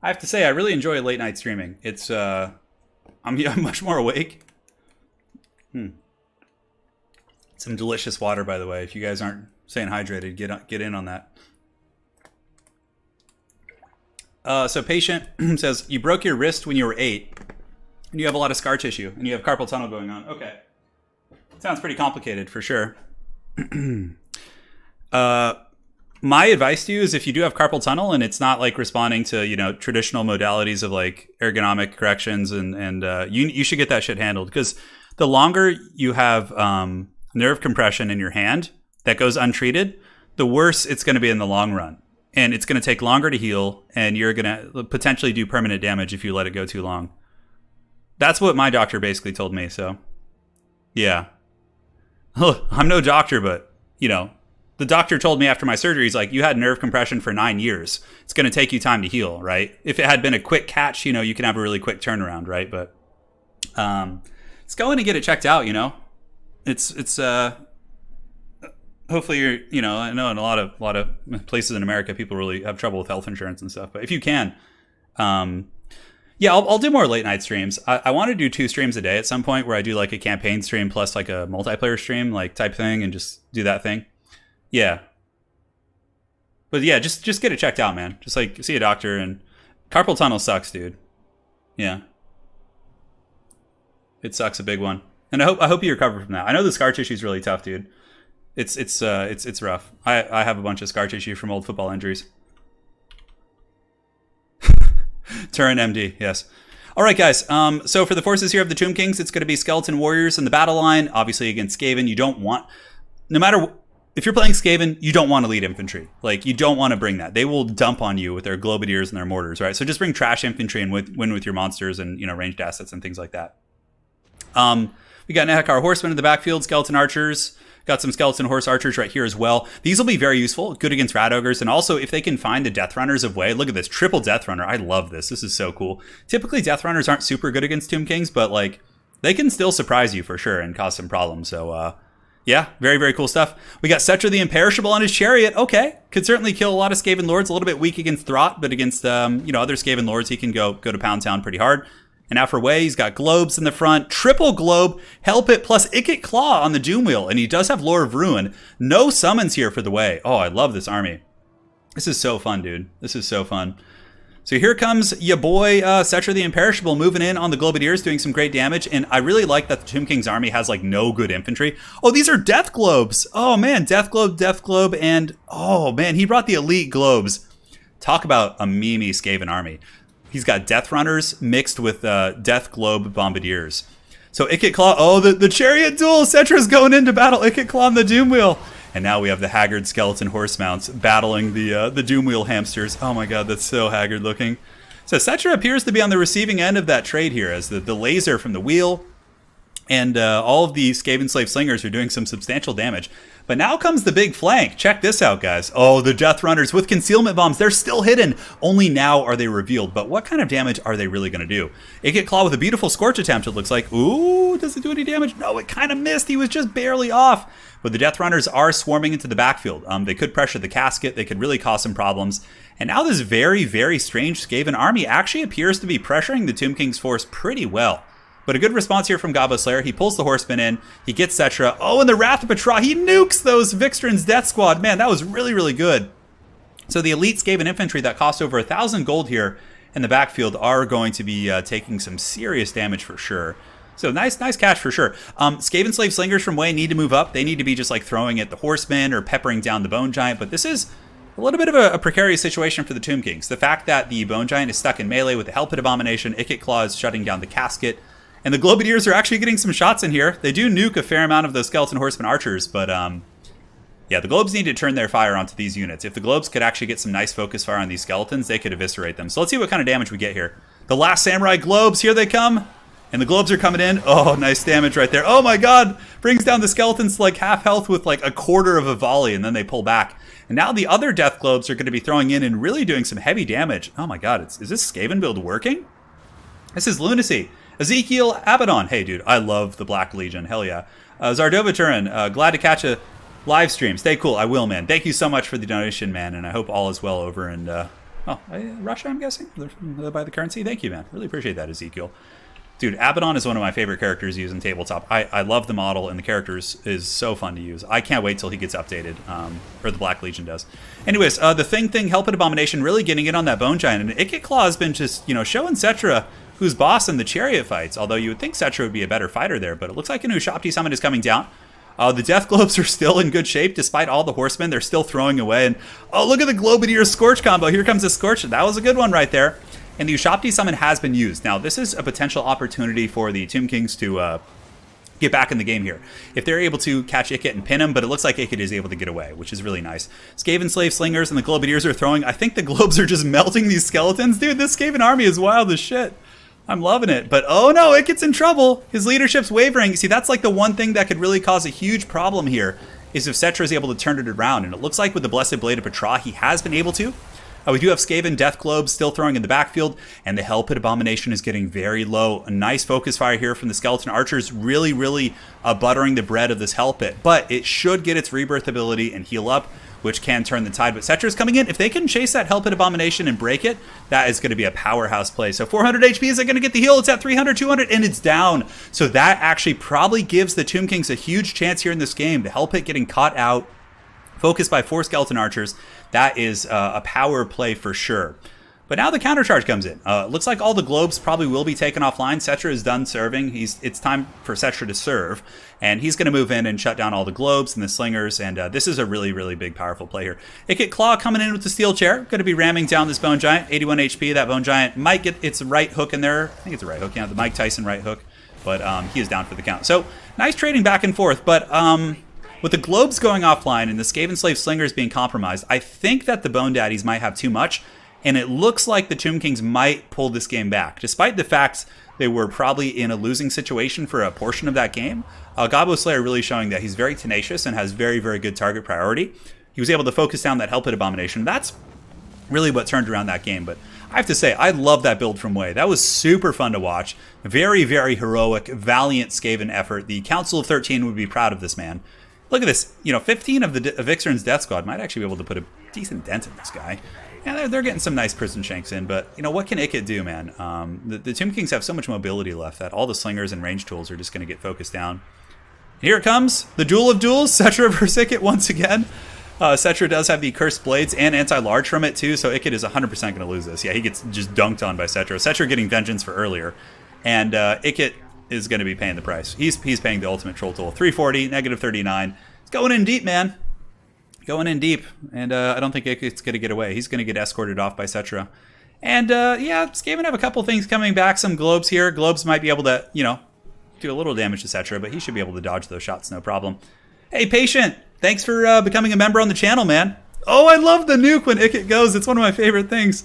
B: I have to say, I really enjoy late night streaming. It's, I'm much more awake. Some delicious water, by the way. If you guys aren't staying hydrated, get in on that. So Patient says, you broke your wrist when you were 8. And you have a lot of scar tissue, and you have carpal tunnel going on. Okay. Sounds pretty complicated, for sure. My advice to you is if you do have carpal tunnel and it's not like responding to, traditional modalities of like ergonomic corrections and you should get that shit handled, because the longer you have nerve compression in your hand that goes untreated, the worse it's going to be in the long run. And it's going to take longer to heal, and you're going to potentially do permanent damage if you let it go too long. That's what my doctor basically told me. So, yeah. I'm no doctor, but, the doctor told me after my surgery, he's like, you had nerve compression for 9 years. It's going to take you time to heal, right? If it had been a quick catch, you can have a really quick turnaround, right? But let's go in and get it checked out, It's hopefully you're, I know in a lot of places in America, people really have trouble with health insurance and stuff. But if you can, yeah, I'll do more late night streams. I want to do 2 streams a day at some point where I do like a campaign stream plus like a multiplayer stream, like type thing, and just do that thing. Yeah. But yeah, just get it checked out, man. Just like see a doctor. And carpal tunnel sucks, dude. Yeah. It sucks, a big one. And I hope you recover from that. I know the scar tissue is really tough, dude. It's rough. I have a bunch of scar tissue from old football injuries. Turin MD, yes. All right, guys. So for the forces here of the Tomb Kings, it's going to be Skeleton Warriors in the battle line. Obviously, against Skaven, you don't want... No matter... If you're playing Skaven, you don't want elite infantry. Like, you don't want to bring that. They will dump on you with their globadiers and their mortars, right? So just bring trash infantry and win with your monsters and, ranged assets and things like that. We got Nehekar Horsemen in the backfield, Skeleton Archers. Got some Skeleton Horse Archers right here as well. These will be very useful, good against Rat Ogres, and also if they can find the Death Runners of Way. Look at this, triple Death Runner. I love this. This is so cool. Typically, Death Runners aren't super good against Tomb Kings, but like they can still surprise you for sure and cause some problems. So, yeah, very, very cool stuff. We got Cetra the Imperishable on his Chariot. Okay, could certainly kill a lot of Skaven Lords. A little bit weak against Throt, but against other Skaven Lords, he can go to Pound Town pretty hard. And now for Way, he's got Globes in the front, triple Globe, Hell Pit plus Ikit Claw on the Doom Wheel, and he does have Lore of Ruin. No summons here for the Way. Oh, I love this army. This is so fun, dude. This is so fun. So here comes your boy Cetra the Imperishable moving in on the Globadiers, doing some great damage. And I really like that the Tomb King's army has like no good infantry. Oh, these are Death Globes. Oh man, Death Globe, and oh man, he brought the Elite Globes Talk about a memey Skaven army. He's got Death Runners mixed with Death Globe Bombardiers. So Ikit Claw, oh, the Chariot Duel! Cetra's going into battle, Ikit Claw on the Doom Wheel. And now we have the Haggard Skeleton Horse Mounts battling the Doom Wheel Hamsters. Oh my god, that's so haggard looking. So Cetra appears to be on the receiving end of that trade here, as the laser from the wheel and all of the Skaven Slave Slingers are doing some substantial damage. But now comes the big flank. Check this out, guys. Oh, the Death Runners with concealment bombs. They're still hidden. Only now are they revealed. But what kind of damage are they really going to do? Ikit Claw with a beautiful Scorch attempt, it looks like. Ooh, does it do any damage? No, it kind of missed. He was just barely off. But the Death Runners are swarming into the backfield. They could pressure the casket. They could really cause some problems. And now this very, very strange Skaven army actually appears to be pressuring the Tomb King's force pretty well. But a good response here from Gobbo Slayer. He pulls the Horseman in. He gets Cetra. Oh, and the Wrath of Petra. He nukes those Vixtran's Death Squad. Man, that was really, really good. So the elite Skaven infantry that cost over 1,000 gold here in the backfield are going to be taking some serious damage for sure. So nice catch for sure. Skaven Slave Slingers from Way need to move up. They need to be just like throwing at the Horsemen or peppering down the Bone Giant. But this is a little bit of a precarious situation for the Tomb Kings. The fact that the Bone Giant is stuck in melee with the Hell Pit Abomination. Ikit Claw is shutting down the casket. And the Globadiers are actually getting some shots in here. They do nuke a fair amount of those Skeleton Horseman archers, but yeah, the Globes need to turn their fire onto these units. If the Globes could actually get some nice focus fire on these Skeletons, they could eviscerate them. So let's see what kind of damage we get here. The last Samurai Globes, here they come. And the Globes are coming in. Oh, nice damage right there. Oh my god! Brings down the Skeletons to like half health with like a quarter of a volley, and then they pull back. And now the other Death Globes are going to be throwing in and really doing some heavy damage. Oh my god, is this Skaven build working? This is lunacy. Ezekiel Abaddon. Hey, dude, I love the Black Legion. Hell yeah. Zardova Turin, glad to catch a live stream. Stay cool. I will, man. Thank you so much for the donation, man, and I hope all is well over in Russia, I'm guessing, by the currency. Thank you, man. Really appreciate that, Ezekiel. Dude, Abaddon is one of my favorite characters used in tabletop. I love the model, and the characters is so fun to use. I can't wait till he gets updated, or the Black Legion does. Anyways, the thing, Hell Pit Abomination, really getting in on that Bone Giant, and Ikit Claw has been just, showing Cetra who's boss in the chariot fights, although you would think Cetra would be a better fighter there, but it looks like a new Shopti summon is coming down. The Death Globes are still in good shape, despite all the Horsemen. They're still throwing away, and oh, look at the Globadier Scorch combo. Here comes the Scorch. That was a good one right there. And the Ushapti summon has been used. Now, this is a potential opportunity for the Tomb Kings to get back in the game here. If they're able to catch Ikit and pin him, but it looks like Ikit is able to get away, which is really nice. Skaven Slave Slingers and the Globadiers are throwing. I think the Globes are just melting these Skeletons. Dude, this Skaven army is wild as shit. I'm loving it. But oh no, Ikit's in trouble. His leadership's wavering. See, that's like the one thing that could really cause a huge problem here, is if Cetra is able to turn it around. And it looks like with the Blessed Blade of Petra, he has been able to. We do have Skaven Death Globes still throwing in the backfield, and the Hell Pit Abomination is getting very low. A nice focus fire here from the Skeleton Archers, really buttering the bread of this Hell Pit. But it should get its rebirth ability and heal up, which can turn the tide. But Cetra's coming in. If they can chase that Hell Pit Abomination and break it, that is going to be a powerhouse play. So 400 HP, is it going to get the heal? It's at 300, 200, and it's down. So that actually probably gives the Tomb Kings a huge chance here in this game. The Hell Pit getting caught out, focused by 4 Skeleton Archers. That is a power play for sure. But now the countercharge comes in. Looks like all the Globes probably will be taken offline. Cetra is done serving. It's time for Cetra to serve. And he's going to move in and shut down all the Globes and the Slingers. And this is a really big, powerful play here. Ikit Claw coming in with the Steel Chair. Going to be ramming down this Bone Giant. 81 HP. That Bone Giant might get its right hook in there. I think it's a right hook. Yeah, the Mike Tyson right hook. But he is down for the count. So nice trading back and forth. But with the Globes going offline and the Skaven Slave Slingers being compromised, I think that the Bone Daddies might have too much, and it looks like the Tomb Kings might pull this game back. Despite the fact they were probably in a losing situation for a portion of that game, Gobbo Slayer really showing that he's very tenacious and has very good target priority. He was able to focus down that Hell Pit Abomination. That's really what turned around that game. But I have to say, I love that build from Way. That was super fun to watch. Very heroic, valiant Skaven effort. The Council of 13 would be proud of this man. Look at this, 15 of the Vixtran's Death Squad might actually be able to put a decent dent in this guy. Yeah, they're getting some nice prison shanks in, but, what can Ikit do, man? The Tomb Kings have so much mobility left that all the Slingers and range tools are just going to get focused down. And here it comes, the Duel of Duels, Cetra versus Ikit once again. Cetra does have the Cursed Blades and Anti-Large from it, too, so Ikit is 100% going to lose this. Yeah, he gets just dunked on by Cetra. Cetra getting Vengeance for earlier, and Ikit is going to be paying the price. He's paying the ultimate troll tool. 340, negative 39. It's going in deep, man. Going in deep, and I don't think it's going to get away. He's going to get escorted off by Cetra. And yeah, Skaven have a couple things coming back. Some globes here. Globes might be able to, you know, do a little damage to Cetra, but he should be able to dodge those shots, no problem. Hey, Patient, thanks for becoming a member on the channel, man. Oh, I love the nuke when Ikit goes. It's one of my favorite things.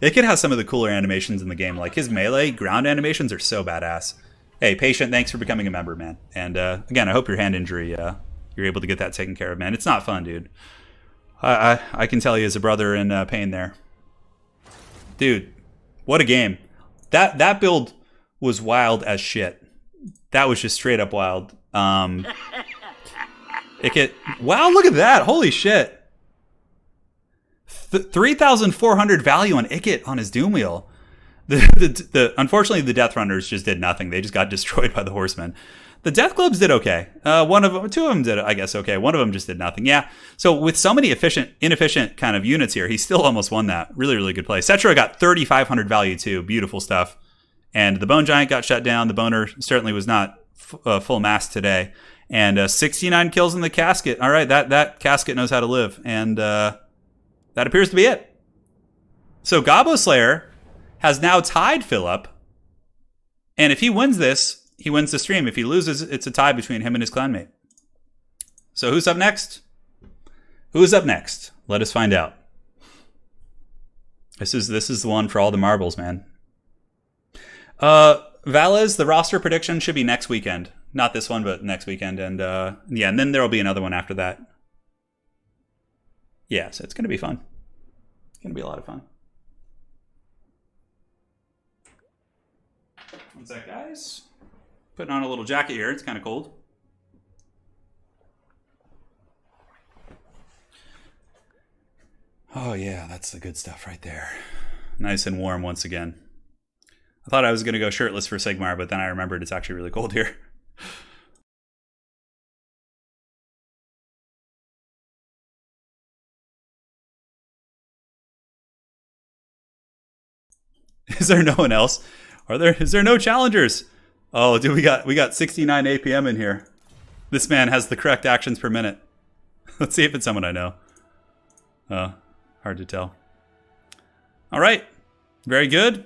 B: Ikit has some of the cooler animations in the game. Like his melee ground animations are so badass. Hey, Patient, thanks for becoming a member, man. And again, I hope your hand injury, you're able to get that taken care of, man. It's not fun, dude. I can tell you as a brother in pain there. Dude, what a game. That build was wild as shit. That was just straight up wild. Ikit, wow, look at that. Holy shit. 3,400 value on Ikit on his Doom Wheel. Unfortunately, the Death Runners just did nothing. They just got destroyed by the Horsemen. The Death Globes did okay. Two of them did, I guess, okay. One of them just did nothing. Yeah. So with so many inefficient kind of units here, he still almost won that. Really, really good play. Cetra got 3,500 value too. Beautiful stuff. And the Bone Giant got shut down. The Boner certainly was not full mast today. And 69 kills in the casket. All right, that casket knows how to live. And that appears to be it. So Gobbo Slayer has now tied Philip. And if he wins this, he wins the stream. If he loses, it's a tie between him and his clanmate. So who's up next? Who's up next? Let us find out. This is the one for all the marbles, man. Valez, the roster prediction should be next weekend. Not this one, but next weekend. And yeah, and then there'll be another one after that. Yeah, so it's going to be fun. It's going to be a lot of fun. One sec, guys. Putting on a little jacket here. It's kind of cold. Oh, yeah, that's the good stuff right there. Nice and warm once again. I thought I was going to go shirtless for Sigmar, but then I remembered it's actually really cold here. Is there no one else? Is there no challengers? Oh, dude, we got 69 APM in here. This man has the correct actions per minute. Let's see if it's someone I know. Hard to tell. All right. Very good.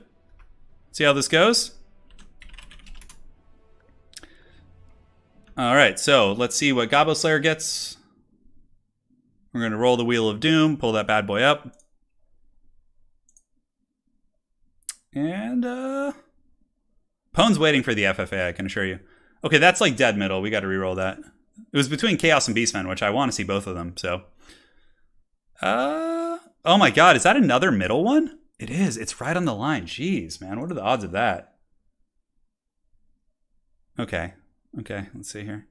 B: See how this goes. All right, so let's see what Gobbo Slayer gets. We're going to roll the Wheel of Doom, pull that bad boy up. And Pone's waiting for the FFA, I can assure you. Okay, that's like dead middle. We got to re-roll that. It was between Chaos and Beastmen, which I want to see both of them, so. Oh my god, is that another middle one? It is. It's right on the line. Jeez, man. What are the odds of that? Okay. Okay, let's see here.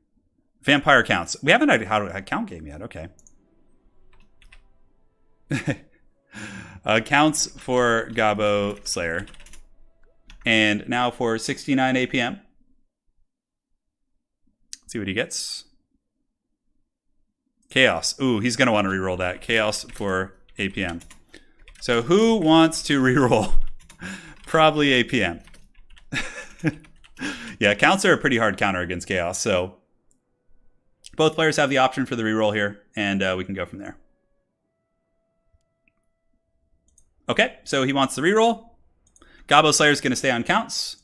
B: Vampire counts. We haven't had a count game yet. Okay. Counts for Gobbo Slayer. And now for 69 APM. See what he gets. Chaos. Ooh, he's going to want to reroll that. Chaos for APM. So who wants to reroll? Probably APM. Yeah, counts are a pretty hard counter against Chaos. So both players have the option for the reroll here, and we can go from there. Okay, so he wants the reroll. Gobbo Slayer is going to stay on counts.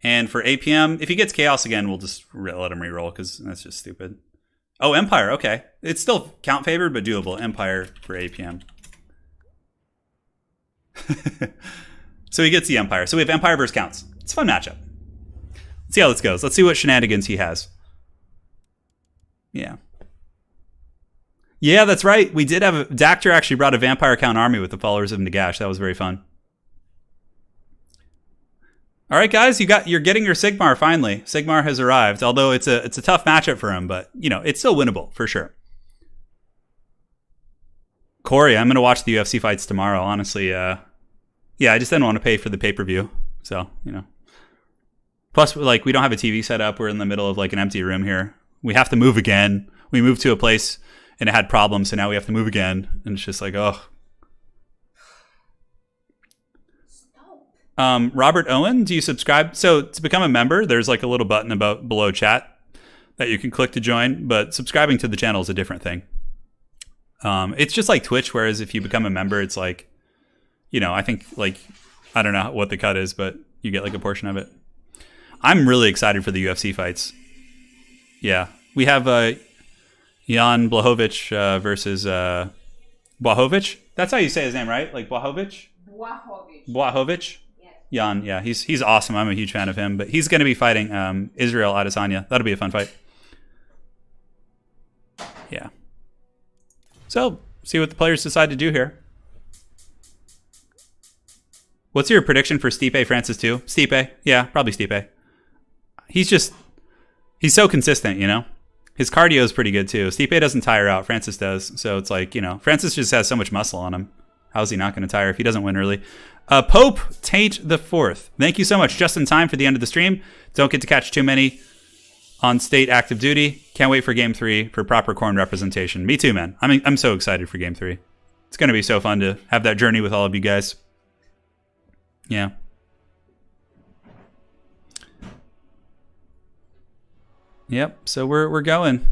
B: And for APM, if he gets Chaos again, we'll just let him reroll because that's just stupid. Oh, Empire, okay. It's still count favored, but doable. Empire for APM. So he gets the Empire. So we have Empire versus Counts. It's a fun matchup. Let's see how this goes. Let's see what shenanigans he has. Yeah. Yeah, that's right. We did have Dactyr actually brought a Vampire Count army with the followers of Nagash. That was very fun. All right, guys, you're getting your Sigmar finally. Sigmar has arrived, although it's a tough matchup for him, but you know it's still winnable for sure. Corey, I'm gonna watch the UFC fights tomorrow. Honestly, yeah, I just didn't want to pay for the pay-per-view, so you know. Plus, like we don't have a TV set up. We're in the middle of like an empty room here. We have to move again. We moved to a place and it had problems, so now we have to move again, and it's just like oh. Robert Owen, do you subscribe? So to become a member, there's like a little button below chat that you can click to join, but subscribing to the channel is a different thing. It's just like Twitch, whereas if you become a member, it's like, you know, I think like, I don't know what the cut is, but you get like a portion of it. I'm really excited for the UFC fights. Yeah. We have Jan Blachowicz versus Blachowicz. That's how you say his name, right? Like Blachowicz? Blachowicz?
C: Yes.
B: Jan, yeah. He's awesome. I'm a huge fan of him. But he's going to be fighting Israel Adesanya. That'll be a fun fight. Yeah. So, see what the players decide to do here. What's your prediction for Stipe Francis 2? Stipe? Yeah, probably Stipe. He's so consistent, you know? His cardio is pretty good too. Stipe doesn't tire out. Francis does. So it's like, you know, Francis just has so much muscle on him. How's he not going to tire if he doesn't win early? Pope Tate the Fourth. Thank you so much. Just in time for the end of the stream. Don't get to catch too many on state active duty. Can't wait for game 3 for proper corn representation. Me too, man. I'm so excited for game 3. It's going to be so fun to have that journey with all of you guys. Yeah. Yep, so we're going.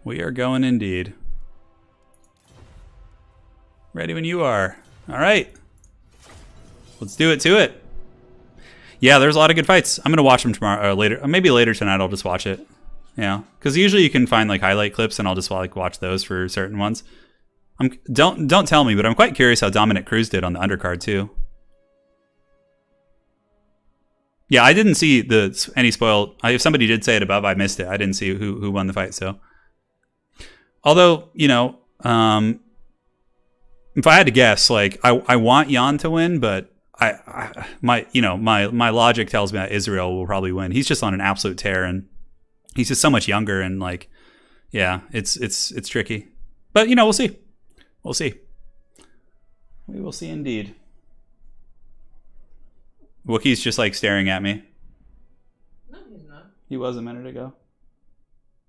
B: We are going indeed. Ready when you are. All right. Let's do it to it. Yeah, there's a lot of good fights. I'm going to watch them tomorrow or later. Or maybe later tonight I'll just watch it. Yeah, cuz usually you can find like highlight clips and I'll just like watch those for certain ones. Don't tell me, but I'm quite curious how Dominic Cruz did on the undercard too. Yeah, I didn't see any spoil. If somebody did say it above, I missed it. I didn't see who won the fight. So, although you know, if I had to guess, like I want Jan to win, but my logic tells me that Israel will probably win. He's just on an absolute tear, and he's just so much younger, and like, yeah, it's tricky. But you know, we'll see. We'll see. We will see indeed. Wookiee's just like staring at me.
C: No, he's not.
B: He was a minute ago.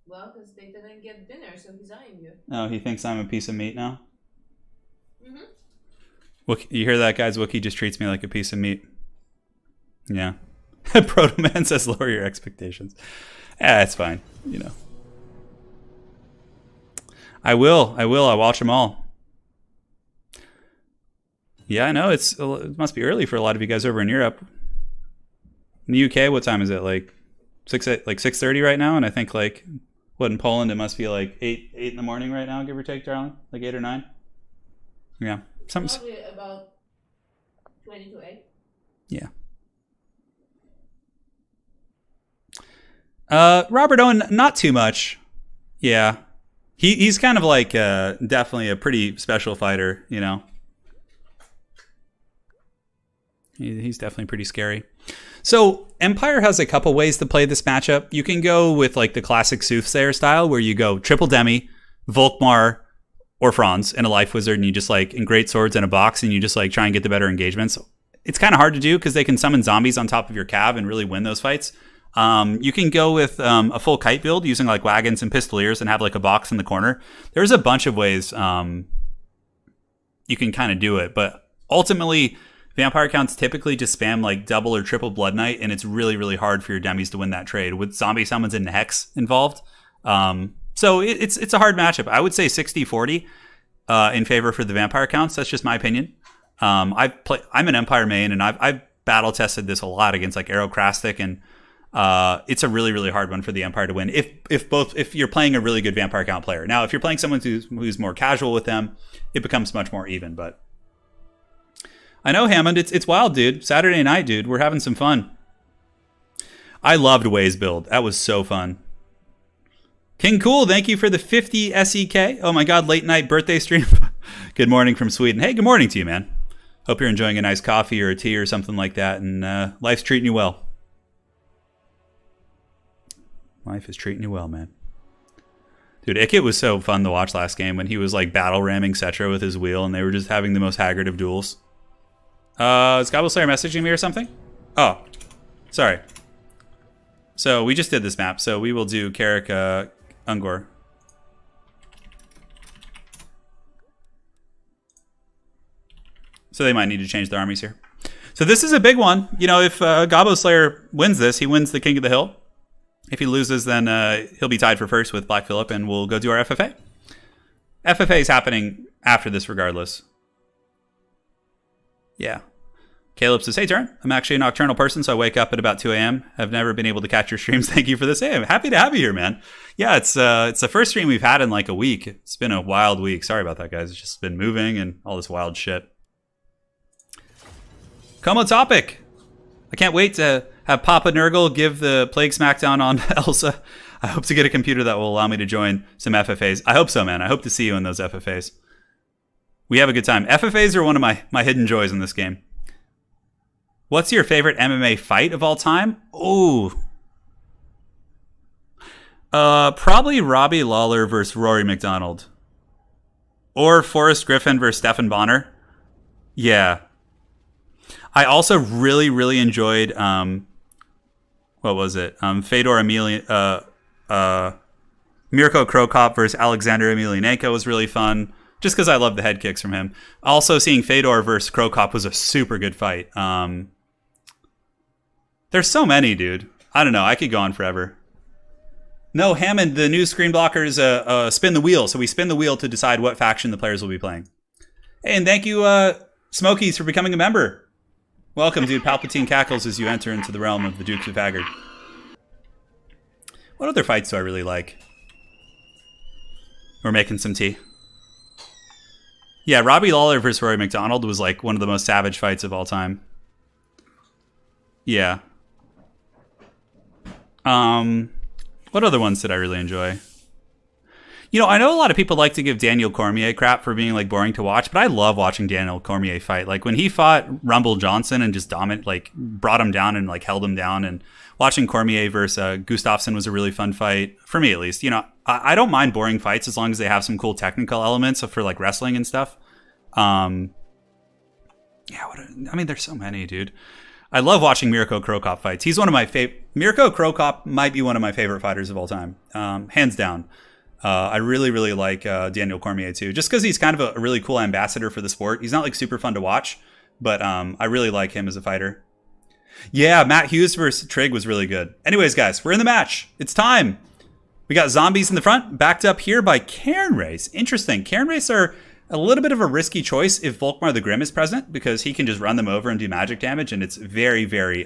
C: Well, because they didn't get dinner, so he's eyeing you.
B: Oh, he thinks I'm a piece of meat now?
C: Mm-hmm.
B: Wookie, you hear that, guys? Wookiee just treats me like a piece of meat. Yeah. Proto-Man says lower your expectations. Yeah, it's fine. You know. I will. I'll watch them all. Yeah, I know. It must be early for a lot of you guys over in Europe. In the UK, what time is it? Like 6:30 right now, and I think like what in Poland it must be like 8 in the morning right now, give or take, darling. Like 8 or 9. Yeah,
C: Probably about 20 to 8.
B: Yeah. Robert Owen, not too much. Yeah, he's kind of like definitely a pretty special fighter, you know. He's definitely pretty scary. So Empire has a couple ways to play this matchup. You can go with like the classic Soothsayer style where you go triple Demi, Volkmar, or Franz in a Life Wizard, and you just like in Great Swords in a box, and you just like try and get the better engagements. It's kind of hard to do because they can summon zombies on top of your cav and really win those fights. You can go with a full kite build using like wagons and pistoliers and have like a box in the corner. There's a bunch of ways you can kind of do it, but ultimately Vampire counts typically just spam like double or triple Blood Knight, and it's really, really hard for your demis to win that trade with zombie summons and Hex involved. So it's a hard matchup. I would say 60-40 in favor for the Vampire counts. That's just my opinion. I'm an Empire main, and I've battle tested this a lot against like Aerocrastic, and it's a really, really hard one for the Empire to win. If you're playing a really good Vampire count player. Now, if you're playing someone who's more casual with them, it becomes much more even. But I know, Hammond, it's wild, dude. Saturday night, dude. We're having some fun. I loved Way's build. That was so fun. King Cool, thank you for the 50 SEK. Oh my God, late night birthday stream. Good morning from Sweden. Hey, good morning to you, man. Hope you're enjoying a nice coffee or a tea or something like that, and life's treating you well. Life is treating you well, man. Dude, Ikit was so fun to watch last game when he was like battle ramming Cetra with his wheel, and they were just having the most haggard of duels. Is Gobble Slayer messaging me or something? Oh, sorry. So we just did this map, so we will do Carrick Ungor. So they might need to change their armies here. So this is a big one. You know, if Gobbo Slayer wins this, he wins the King of the Hill. If he loses, then he'll be tied for first with Black Phillip, and we'll go do our FFA. FFA is happening after this regardless. Yeah. Caleb says, hey, Turin, I'm actually a nocturnal person, so I wake up at about 2 a.m. I've never been able to catch your streams. Thank you for this. Hey, I'm happy to have you here, man. Yeah, it's the first stream we've had in like a week. It's been a wild week. Sorry about that, guys. It's just been moving and all this wild shit. Como topic. I can't wait to have Papa Nurgle give the Plague Smackdown on Elsa. I hope to get a computer that will allow me to join some FFAs. I hope so, man. I hope to see you in those FFAs. We have a good time. FFAs are one of my hidden joys in this game. What's your favorite MMA fight of all time? Ooh. Probably Robbie Lawler versus Rory McDonald. Or Forrest Griffin versus Stephan Bonner. Yeah. I also really, really enjoyed, what was it? Fedor Mirko Krokop versus Alexander Emelianenko was really fun. Just because I love the head kicks from him. Also, seeing Fedor versus Krokop was a super good fight. There's so many, dude. I don't know. I could go on forever. No, Hammond, the new screen blocker is spin the wheel. So we spin the wheel to decide what faction the players will be playing. Hey, and thank you, Smokies, for becoming a member. Welcome, dude. Palpatine cackles as you enter into the realm of the Dukes of Haggard. What other fights do I really like? We're making some tea. Yeah, Robbie Lawler versus Rory McDonald was like one of the most savage fights of all time. Yeah. What other ones did I really enjoy? You know, I know a lot of people like to give Daniel Cormier crap for being like boring to watch, but I love watching Daniel Cormier fight. Like when he fought Rumble Johnson and just brought him down and like held him down, and watching Cormier versus Gustafsson was a really fun fight for me, at least. You know, I don't mind boring fights as long as they have some cool technical elements for like wrestling and stuff. Yeah, I mean, there's so many, dude. I love watching Mirko Krokop fights. He's one of my favorite. Mirko Krokop might be one of my favorite fighters of all time, hands down. I really, really like Daniel Cormier too, just because he's kind of a really cool ambassador for the sport. He's not like super fun to watch, but I really like him as a fighter. Yeah, Matt Hughes versus Trigg was really good. Anyways, guys, we're in the match. It's time. We got zombies in the front, backed up here by Cairn Race. Interesting. Cairn Race are a little bit of a risky choice if Volkmar the Grim is present, because he can just run them over and do magic damage, and it's very, very,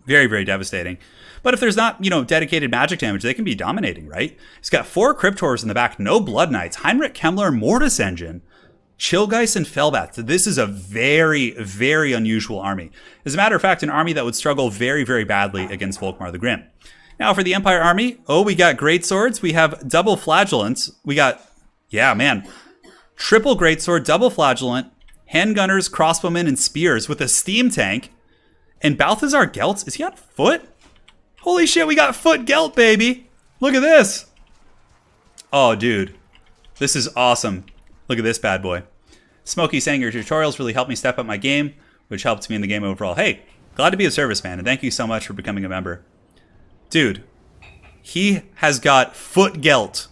B: very, very devastating. But if there's not, dedicated magic damage, they can be dominating, right? He's got 4 Cryptors in the back, no Blood Knights, Heinrich Kemmler, Mortis Engine, Chillgeist, and Fellbath. So this is a very, very unusual army. As a matter of fact, an army that would struggle very, very badly against Volkmar the Grim. Now for the Empire army, we got Great Swords, we have double Flagellants, we got, triple Greatsword, double Flagellant, handgunners, crossbowmen, and spears with a steam tank. And Balthazar Gelt, is he on foot? Holy shit, we got foot Gelt, baby. Look at this. Oh, dude. This is awesome. Look at this bad boy. Smokey saying your tutorials really helped me step up my game, which helped me in the game overall. Hey, glad to be of service, man, and thank you so much for becoming a member. Dude, he has got foot Gelt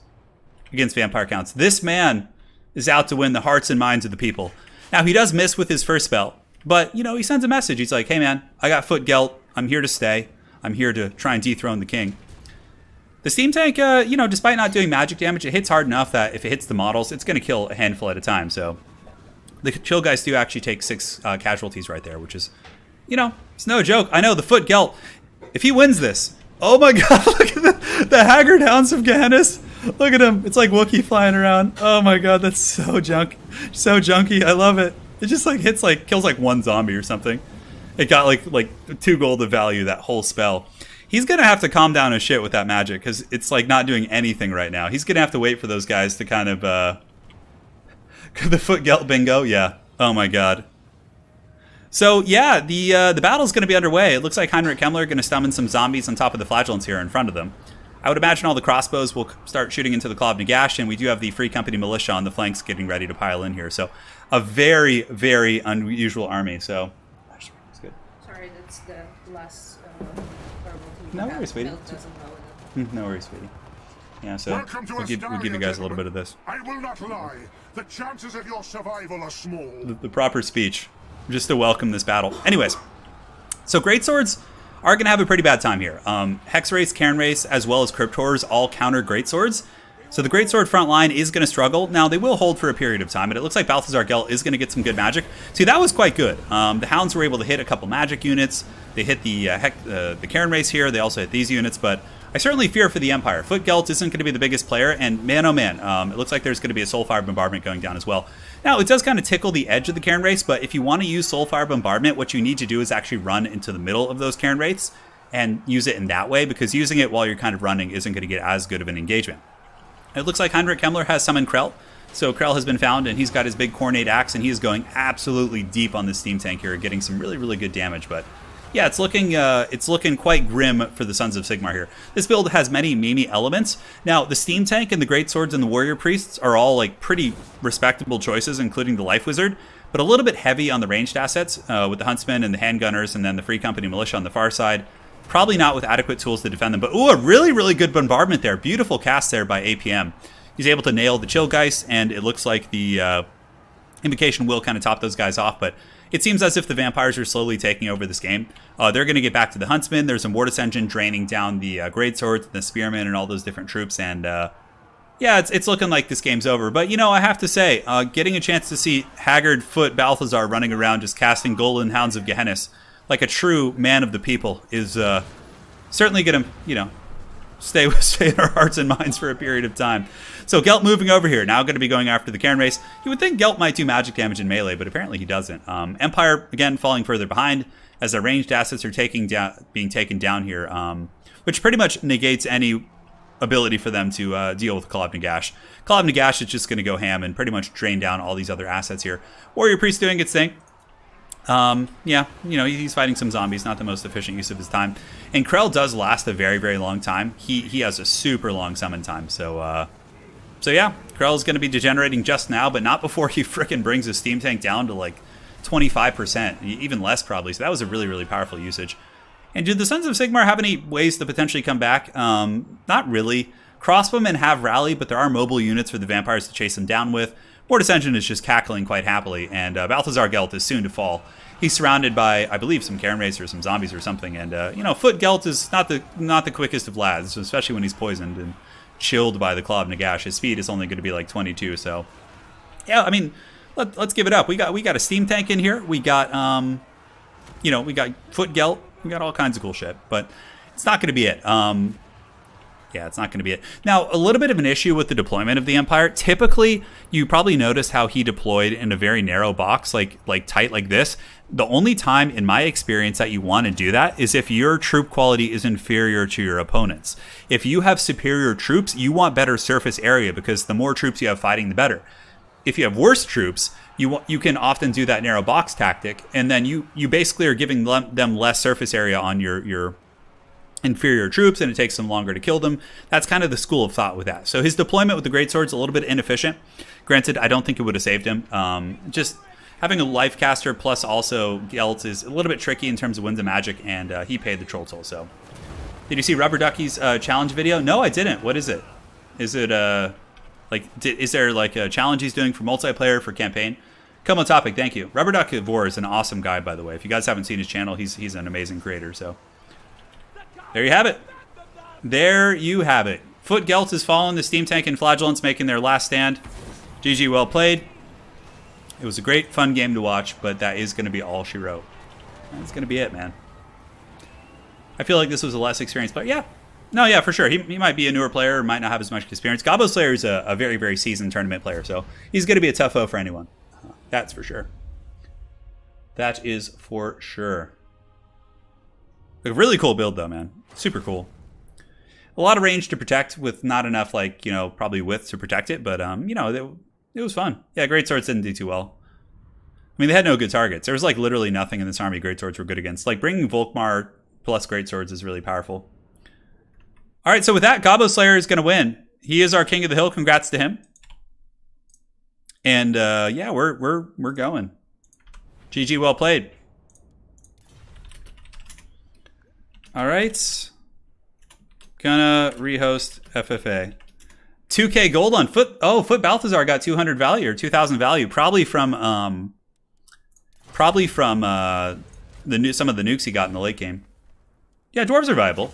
B: against Vampire Counts. This man is out to win the hearts and minds of the people. Now, he does miss with his first spell, but, he sends a message. He's like, hey, man, I got foot Gelt. I'm here to stay. I'm here to try and dethrone the king. The steam tank, despite not doing magic damage, it hits hard enough that if it hits the models, it's going to kill a handful at a time. So the chill guys do actually take 6 casualties right there, which is, it's no joke. I know, the foot Gelt, if he wins this, oh my god, look at the Haggard Hounds of Gehennas. Look at him. It's like Wookiee flying around. Oh my god, that's so junky. I love it. It just kills 1 zombie or something. It got like 2 gold of value, that whole spell. He's gonna have to calm down his shit with that magic, because it's like not doing anything right now. He's gonna have to wait for those guys to kind of the foot Gelt bingo. Yeah. Oh my god. So yeah, the battle's gonna be underway. It looks like Heinrich Kemmler gonna summon some zombies on top of the Flagellants here in front of them. I would imagine all the crossbows will start shooting into the Claw of Nagash, and we do have the Free Company militia on the flanks getting ready to pile in here. So a very, very unusual army. So that's good.
C: Sorry, that's the last
B: No worries, sweetie. No worries, sweetie. Yeah, so we'll give you guys a little bit of this.
D: I will not lie. The chances of your survival are small.
B: The proper speech, just to welcome this battle. Anyways, so Greatswords are going to have a pretty bad time here. Hex Race, Cairn Race, as well as Cryptors all counter Greatswords. So the Greatsword front line is going to struggle. Now, they will hold for a period of time, but it looks like Balthazar Gelt is going to get some good magic. See, that was quite good. The Hounds were able to hit a couple magic units. They hit the Cairn race here. They also hit these units, but I certainly fear for the Empire. Foot Gelt isn't going to be the biggest player, and man, oh man, it looks like there's going to be a Soulfire Bombardment going down as well. Now, it does kind of tickle the edge of the Cairn race, but if you want to use Soulfire Bombardment, what you need to do is actually run into the middle of those Cairn rates and use it in that way, because using it while you're kind of running isn't going to get as good of an engagement. It looks like Heinrich Kemmler has summoned Krell. So Krell has been found, and he's got his big Cornate Axe, and he is going absolutely deep on this steam tank here, getting some really, really good damage. But yeah, it's looking quite grim for the Sons of Sigmar here. This build has many memey elements. Now, the steam tank and the great swords and the warrior priests are all like pretty respectable choices, including the life wizard, but a little bit heavy on the ranged assets with the huntsmen and the handgunners, and then the Free Company militia on the far side. Probably not with adequate tools to defend them, but ooh, a really, really good bombardment there. Beautiful cast there by APM. He's able to nail the Chillgeist, and it looks like the Invocation will kind of top those guys off, but it seems as if the vampires are slowly taking over this game. They're going to get back to the Huntsmen. There's a Mortis Engine draining down the Great Swords, the Spearmen, and all those different troops, and yeah, it's looking like this game's over. But, you know, I have to say, getting a chance to see Haggard Foot Balthazar running around just casting Golden Hounds of Gehennas like a true man of the people is certainly going to, you know, stay in our hearts and minds for a period of time. So Gelt moving over here, now going to be going after the Cairn race. You would think Gelt might do magic damage in melee, but apparently he doesn't. Empire, again, falling further behind as their ranged assets are being taken down here, which pretty much negates any ability for them to deal with Claw of Nagash. Claw of Nagash is just going to go ham and pretty much drain down all these other assets here. Warrior Priest doing its thing. Yeah, you know, he's fighting some zombies, not the most efficient use of his time. And Krell does last a very, very long time. He has a super long summon time, so yeah, Krell's going to be degenerating just now, but not before he frickin' brings his steam tank down to like 25%, even less probably. So that was a really, really powerful usage. And do the Sons of Sigmar have any ways to potentially come back? Not really. Crossbowmen have rally, but there are mobile units for the vampires to chase them down with. Mortis Engine is just cackling quite happily, and Balthazar Gelt is soon to fall. He's surrounded by, I believe, some Cairn Race or some zombies or something, and you know, Foot Gelt is not the quickest of lads, especially when he's poisoned and chilled by the Claw of Nagash. His speed is only going to be like 22, so yeah, I mean, let's give it up. We got a steam tank in here. We got you know, we got Foot Gelt. We got all kinds of cool shit, but it's not going to be it. Yeah, it's not going to be it. Now, a little bit of an issue with the deployment of the Empire. Typically, you probably noticed how he deployed in a very narrow box, like tight like this. The only time, in my experience, that you want to do that is if your troop quality is inferior to your opponents. If you have superior troops, you want better surface area because the more troops you have fighting, the better. If you have worse troops, you can often do that narrow box tactic, and then you basically are giving them less surface area on your inferior troops, and it takes them longer to kill them. That's kind of the school of thought with that. So his deployment with the greatsword's a little bit inefficient. Granted, I don't think it would have saved him. Just having a life caster plus also Gelt is a little bit tricky in terms of wins of magic, and he paid the troll toll. So, did you see Rubber Ducky's challenge video? No, I didn't. What is it? Is it is there like a challenge he's doing for multiplayer, for campaign? Come on topic, thank you. Rubber Duck Vor is an awesome guy, by the way. If you guys haven't seen his channel, he's an amazing creator. So there you have it. There you have it. Foot Gelt has fallen. The Steam Tank and Flagellants making their last stand. GG, well played. It was a great, fun game to watch, but that is going to be all she wrote. That's going to be it, man. I feel like this was a less experienced player. Yeah. No, yeah, for sure. He might be a newer player or might not have as much experience. Gobbo Slayer is a very, very seasoned tournament player, so he's going to be a tough foe for anyone. That's for sure. That is for sure. A really cool build, though, man. Super cool. A lot of range to protect with not enough, like, you know, probably width to protect it, but, you know, it was fun. Yeah, Greatswords didn't do too well. I mean, they had no good targets. There was, like, literally nothing in this army Greatswords were good against. Like, bringing Volkmar plus Greatswords is really powerful. All right, so with that, Gobbo Slayer is going to win. He is our king of the hill. Congrats to him. And, yeah, we're going. GG, well played. All right. Gonna rehost FFA. 2K gold on Foot. Oh, Foot Balthazar got 200 value or 2,000 value, probably from some of the nukes he got in the late game. Yeah, dwarves are viable.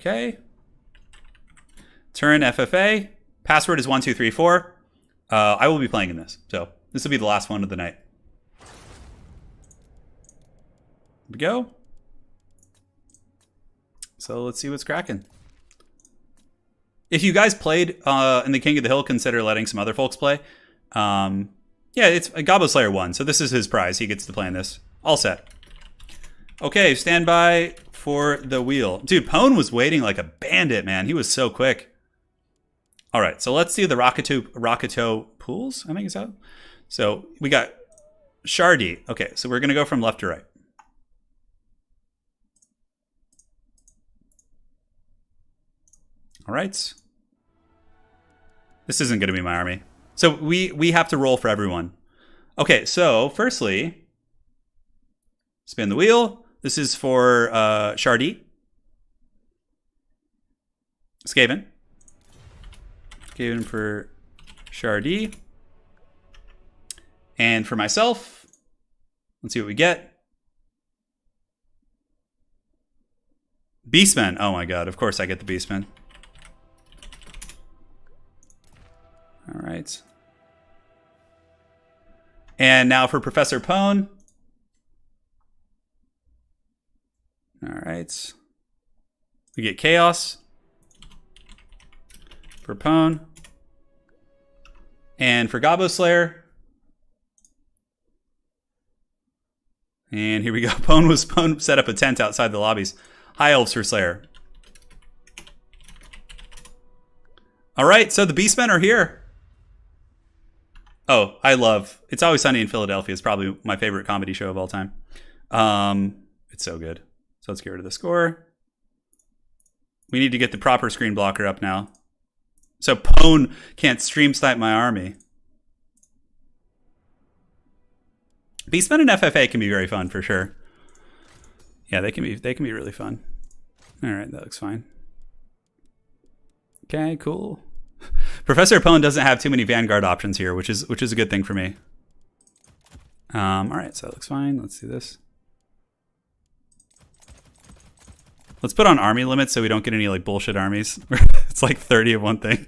B: Okay. Turin FFA. Password is 1234. I will be playing in this, so this will be the last one of the night. Here we go. So let's see what's cracking. If you guys played in the King of the Hill, consider letting some other folks play. Yeah, it's Gobbo Slayer won, so this is his prize. He gets to play in this. All set. Okay, stand by for the wheel. Dude, Pone was waiting like a bandit, man. He was so quick. All right, so let's do the Rockato pools, I think is that. So we got Shardy. Okay, so we're going to go from left to right. All right. This isn't going to be my army. So we have to roll for everyone. Okay, so firstly, spin the wheel. This is for Shardy. Skaven. Skaven for Shardy. And for myself, let's see what we get. Beastmen. Oh my god, of course I get the Beastmen. All right. And now for Professor Pone. All right. We get Chaos for Pone. And for Gobbo Slayer. And here we go. Pone set up a tent outside the lobbies. High Elves for Slayer. All right, so the Beastmen are here. Oh, I love It's Always Sunny in Philadelphia. It's probably my favorite comedy show of all time. It's so good. So let's get rid of the score. We need to get the proper screen blocker up now. So Pone can't stream snipe my army. Beastmen and FFA can be very fun for sure. Yeah, they can be really fun. All right, that looks fine. Okay, cool. Professor Pone doesn't have too many Vanguard options here, which is a good thing for me. All right, so that looks fine. Let's do this. Let's put on army limits so we don't get any like bullshit armies. It's like 30 of one thing.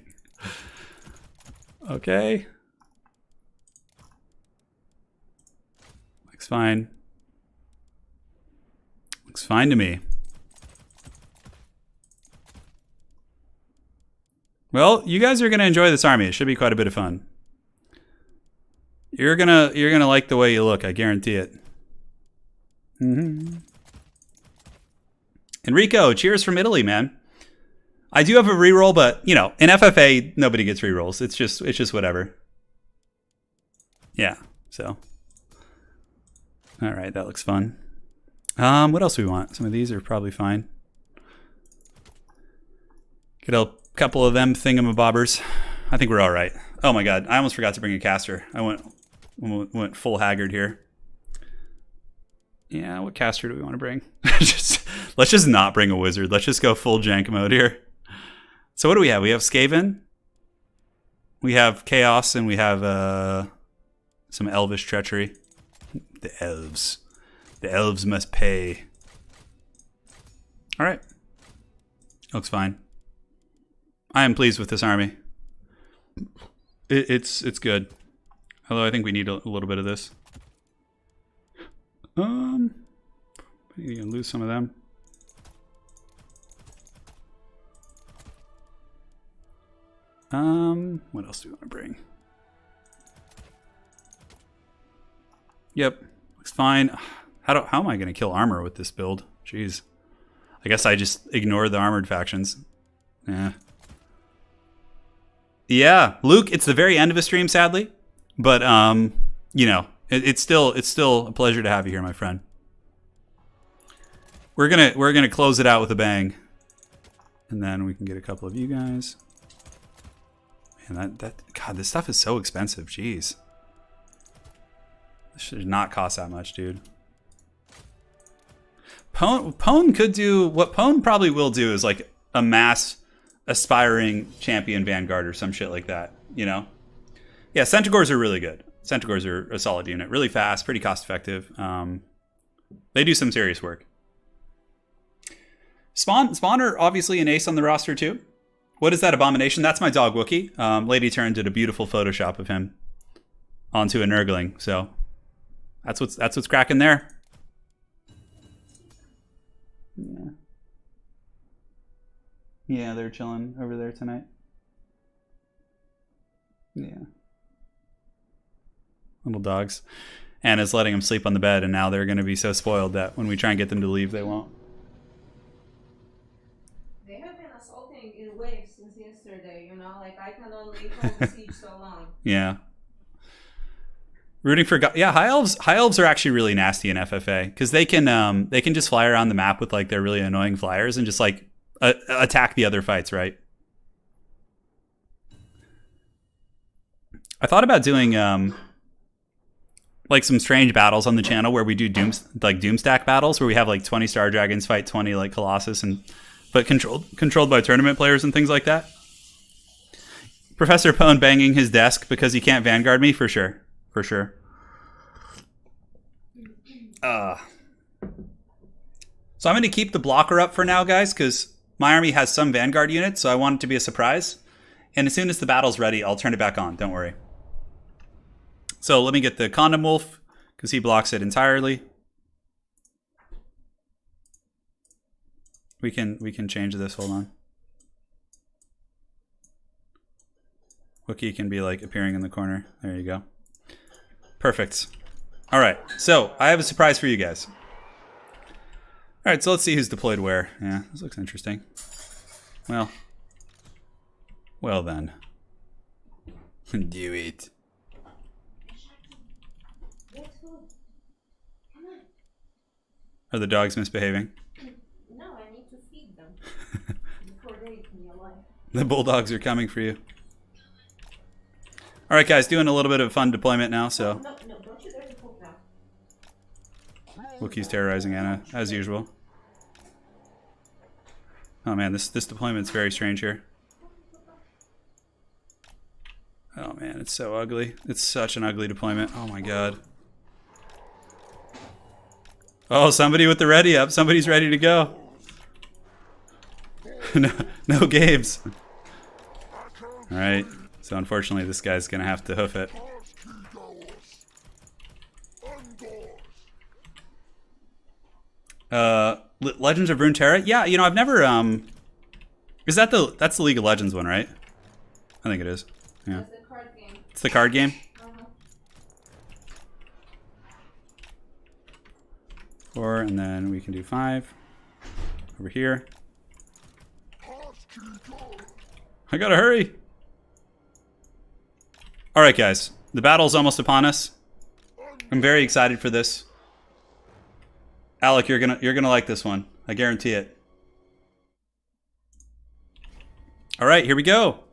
B: Okay. Looks fine. Looks fine to me. Well, you guys are gonna enjoy this army. It should be quite a bit of fun. You're gonna like the way you look. I guarantee it. Enrico, cheers from Italy, man. I do have a reroll, but you know, in FFA, nobody gets rerolls. It's just whatever. Yeah. So. All right, that looks fun. What else do we want? Some of these are probably fine. Get a couple of them thingamabobbers. I think we're all right. Oh my god, I almost forgot to bring a caster. I went full haggard here. Yeah, what caster do we want to bring? Let's just not bring a wizard. Let's just go full jank mode here. So what do we have? We have Skaven. We have Chaos, and we have some Elvish treachery. The Elves. The Elves must pay. All right. Looks fine. I am pleased with this army. It's good. Although I think we need a little bit of this. You can lose some of them. What else do we want to bring? Yep, looks fine. How am I going to kill armor with this build? Jeez. I guess I just ignore the armored factions. Yeah, Luke, it's the very end of a stream, sadly. But, you know, it's still a pleasure to have you here, my friend. We're gonna close it out with a bang. And then we can get a couple of you guys. Man, God, this stuff is so expensive. Jeez. This should not cost that much, dude. Pone could do... What Pone probably will do is like a mass aspiring champion vanguard or some shit like that, you know? Yeah, Centaurs are really good. Centaurs are a solid unit. Really fast, pretty cost effective. They do some serious work. Spawn are obviously an ace on the roster too. What is that abomination? That's my dog Wookie. Lady Turin did a beautiful Photoshop of him onto a Nurgling. So that's what's cracking there. Yeah. Yeah, they're chilling over there tonight. Yeah. Little dogs. Anna's letting them sleep on the bed, and now they're going to be so spoiled that when we try and get them to leave, they won't.
C: They have been assaulting in waves since yesterday, you know? Like, I can only hold the siege so long.
B: Yeah. Rooting for high elves are actually really nasty in FFA because they can just fly around the map with like their really annoying flyers and just like attack the other fights, right? I thought about doing like some strange battles on the channel where we do doomstack battles where we have like 20 star dragons fight 20 like colossus but controlled by tournament players and things like that. Professor Pone banging his desk because he can't vanguard me for sure. For sure. So I'm going to keep the blocker up for now, guys, because my army has some vanguard units, so I want it to be a surprise. And as soon as the battle's ready, I'll turn it back on. Don't worry. So let me get the Condom Wolf, because he blocks it entirely. We can change this. Hold on. Wookiee can be like appearing in the corner. There you go. Perfect. All right, so I have a surprise for you guys. All right, so let's see who's deployed where. Yeah, this looks interesting. Well then. Do it. Are the dogs misbehaving?
E: No, I need to feed them before they eat me alive.
B: The bulldogs are coming for you. All right, guys, doing a little bit of fun deployment now, so.
E: No, don't you dare to poke now.
B: Wookiee's terrorizing Anna, as usual. Oh man, this deployment's very strange here. Oh man, it's so ugly. It's such an ugly deployment. Oh my god. Oh, somebody with the ready up. Somebody's ready to go. no games. All right. So unfortunately, this guy's gonna have to hoof it. Legends of Runeterra? Yeah, you know, I've never is that that's the League of Legends one, right? I think it is. Yeah.
C: It's the card game.
B: It's the card game?
C: Uh-huh.
B: 4, and then we can do 5 over here. I gotta hurry. All right, guys, the battle's almost upon us. I'm very excited for this. Alec, you're gonna like this one. I guarantee it. All right, here we go.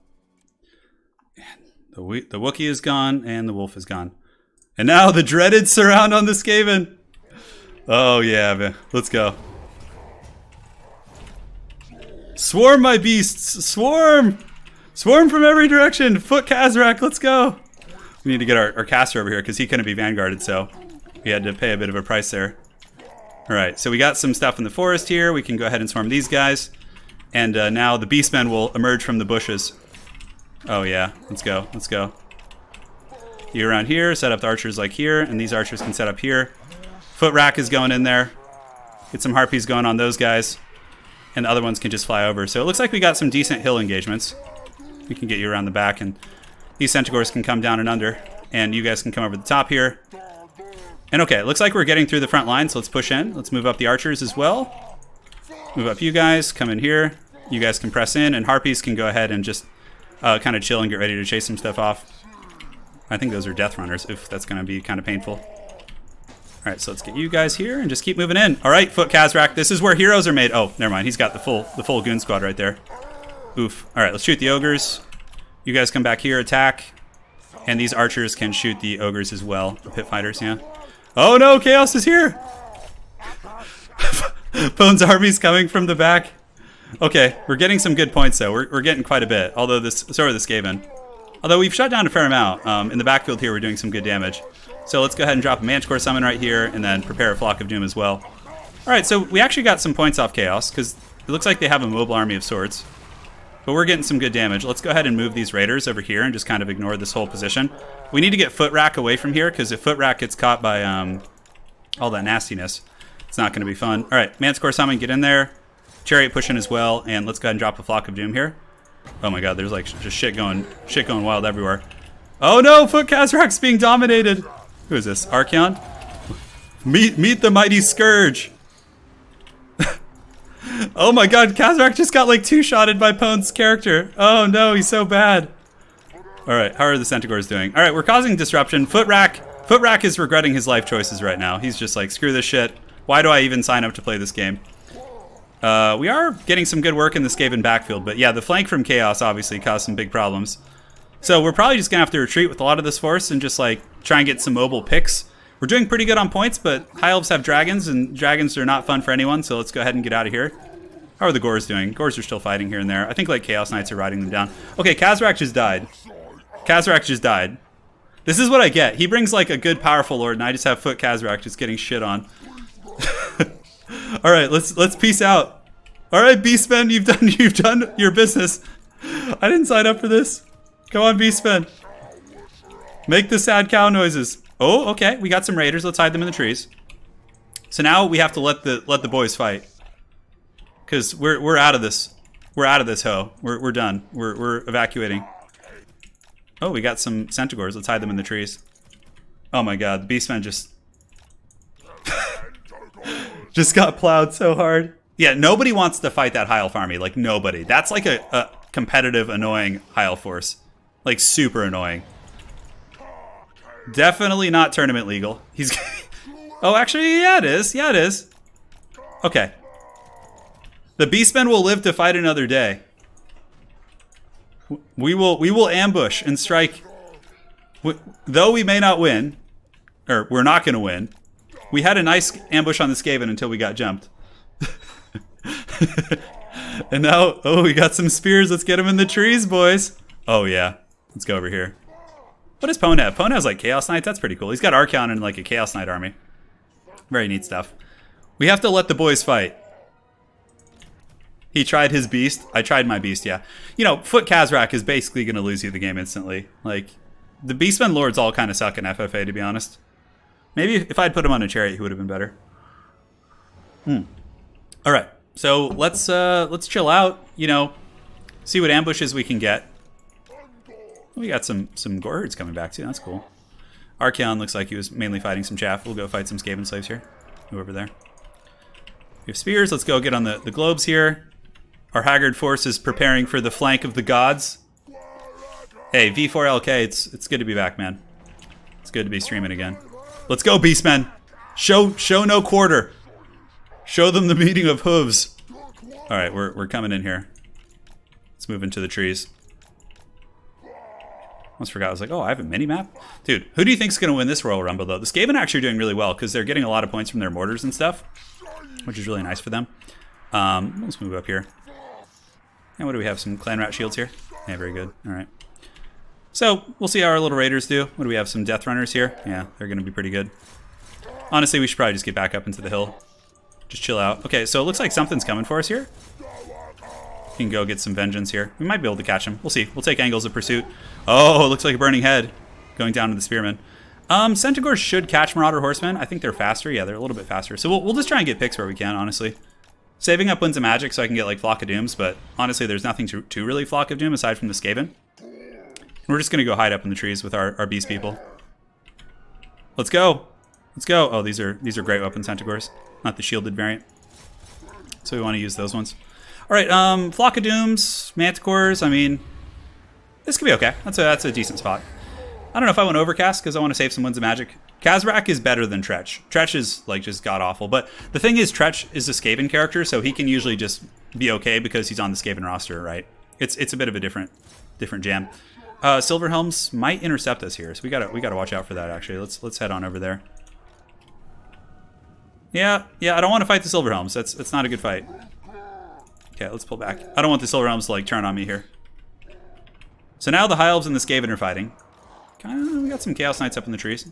B: The Wookiee is gone, and the Wolf is gone. And now the dreaded surround on the Skaven. Oh yeah, man. Let's go. Swarm, my beasts! Swarm! Swarm from every direction! Foot Kazrak, let's go! We need to get our caster over here because he couldn't be vanguarded, so we had to pay a bit of a price there. Alright, so we got some stuff in the forest here. We can go ahead and swarm these guys. And now the Beastmen will emerge from the bushes. Oh yeah, let's go, let's go. You around here, set up the archers like here, and these archers can set up here. Foot Rack is going in there. Get some harpies going on those guys. And the other ones can just fly over. So it looks like we got some decent hill engagements. We can get you around the back, and these Centaurs can come down and under. And you guys can come over the top here. And okay, it looks like we're getting through the front line, so let's push in. Let's move up the archers as well. Move up you guys, come in here. You guys can press in, and harpies can go ahead and just kind of chill and get ready to chase some stuff off. I think those are death runners, if that's going to be kind of painful. All right, so let's get you guys here and just keep moving in. All right, Foot Kazrak, this is where heroes are made. Oh, never mind. He's got the full goon squad right there. Oof. All right, let's shoot the ogres. You guys come back here, attack. And these archers can shoot the ogres as well. The pit fighters, yeah. Oh no, Chaos is here! Bones army's coming from the back. Okay, we're getting some good points though. We're getting quite a bit. Although so are the Skaven. Although we've shut down a fair amount. In the backfield here, we're doing some good damage. So let's go ahead and drop a Manticore Summon right here, and then prepare a Flock of Doom as well. All right, so we actually got some points off Chaos, because It looks like they have a mobile army of swords. But we're getting some good damage. Let's go ahead and move these raiders over here and just kind of ignore this whole position. We need to get Foot Rack away from here, because if Foot Rack gets caught by all that nastiness, it's not going to be fun. All right, Manticore Summon, get in there. Chariot pushing as well, and let's go ahead and drop a Flock of Doom here. Oh my god, there's like just shit going wild everywhere. Oh no, Foot Kazrak's being dominated. Who is this? Archeon? Meet the mighty Scourge. Oh my god, Kazrak just got like two-shotted by Pone's character. Oh no, he's so bad. Alright, how are the Centaurs doing? Alright, we're causing disruption. Foot Rack is regretting his life choices right now. He's just like, screw this shit. Why do I even sign up to play this game? We are getting some good work in the Skaven backfield, but yeah, the flank from Chaos obviously caused some big problems. So we're probably just gonna have to retreat with a lot of this force and just like try and get some mobile picks. We're doing pretty good on points, but High Elves have dragons, and dragons are not fun for anyone, so let's go ahead and get out of here. How are the Gores doing? Gores are still fighting here and there. I think like Chaos Knights are riding them down. Okay, Kazrak just died. Kazrak just died. This is what I get. He brings like a good powerful lord, and I just have Foot Kazrak just getting shit on. All right, let's peace out. All right, Beastmen, you've done your business. I didn't sign up for this. Come on, Beastmen. Make the sad cow noises. Oh, okay. We got some raiders. Let's hide them in the trees. So now we have to let the boys fight, because we're out of this. We're out of this hoe. We're done. We're evacuating. Oh, we got some Centaurs. Let's hide them in the trees. Oh my god, the Beastmen just got plowed so hard. Yeah, nobody wants to fight that High Elf army. Like, nobody. That's like a competitive, annoying High Elf force. Like, super annoying. Definitely not tournament legal. He's... Oh, actually, yeah, it is. Yeah, it is. Okay. The Beastmen will live to fight another day. We will ambush and strike. Though we may not win, or we're not going to win, we had a nice ambush on the Skaven until we got jumped. And now, oh, we got some spears. Let's get them in the trees, boys. Oh, yeah. Let's go over here. What does Pone have? Pone has, like, Chaos Knights. That's pretty cool. He's got Archeon and, like, a Chaos Knight army. Very neat stuff. We have to let the boys fight. He tried his beast. I tried my beast, yeah. You know, Foot Kazrak is basically going to lose you the game instantly. Like, the Beastmen Lords all kind of suck in FFA, to be honest. Maybe if I'd put him on a chariot, he would have been better. All right. So let's chill out, you know, see what ambushes we can get. We got some Gorherds coming back too. That's cool. Archeon looks like he was mainly fighting some chaff. We'll go fight some Skaven slaves here. Go over there. We have spears. Let's go get on the globes here. Our Haggard force is preparing for the flank of the gods. Hey, V4LK, it's good to be back, man. It's good to be streaming again. Let's go, Beastmen. Show no quarter. Show them the meaning of hooves. All right, we're coming in here. Let's move into the trees. Almost forgot. I was like, oh, I have a mini map, dude. Who do you think's gonna win this Royal Rumble though? The Skaven actually are doing really well because they're getting a lot of points from their mortars and stuff, which is really nice for them. Let's move up here. And what do we have? Some Clan Rat shields here. Yeah, very good. All right. So we'll see how our little raiders do. What do we have? Some Death Runners here. Yeah, they're gonna be pretty good. Honestly, we should probably just get back up into the hill. Just chill out. Okay, so it looks like something's coming for us here. We can go get some vengeance here. We might be able to catch him. We'll see. We'll take angles of pursuit. Oh, it looks like a burning head going down to the spearmen. Centaurs should catch Marauder Horsemen. I think they're faster. Yeah, they're a little bit faster. So we'll just try and get picks where we can, honestly. Saving up Winds of Magic so I can get like Flock of Dooms, but honestly, there's nothing to really Flock of Doom aside from the Skaven. And we're just going to go hide up in the trees with our beast people. Let's go. Let's go. Oh, these are great weapon Centaurs. Not the shielded variant. So we want to use those ones. All right, Flock of Dooms, Manticores. I mean, this could be okay. That's a decent spot. I don't know if I want Overcast because I want to save some Winds of Magic. Kazrak is better than Tretch. Tretch is like just god-awful. But the thing is, Tretch is a Skaven character, so he can usually just be okay because he's on the Skaven roster, right? It's a bit of a different jam. Silverhelms might intercept us here, so we gotta watch out for that. Actually, let's head on over there. Yeah, I don't want to fight the Silverhelms. That's not a good fight. Okay, let's pull back. I don't want the Silverhelms to like turn on me here. So now the High Elves and the Skaven are fighting. We got some Chaos Knights up in the trees.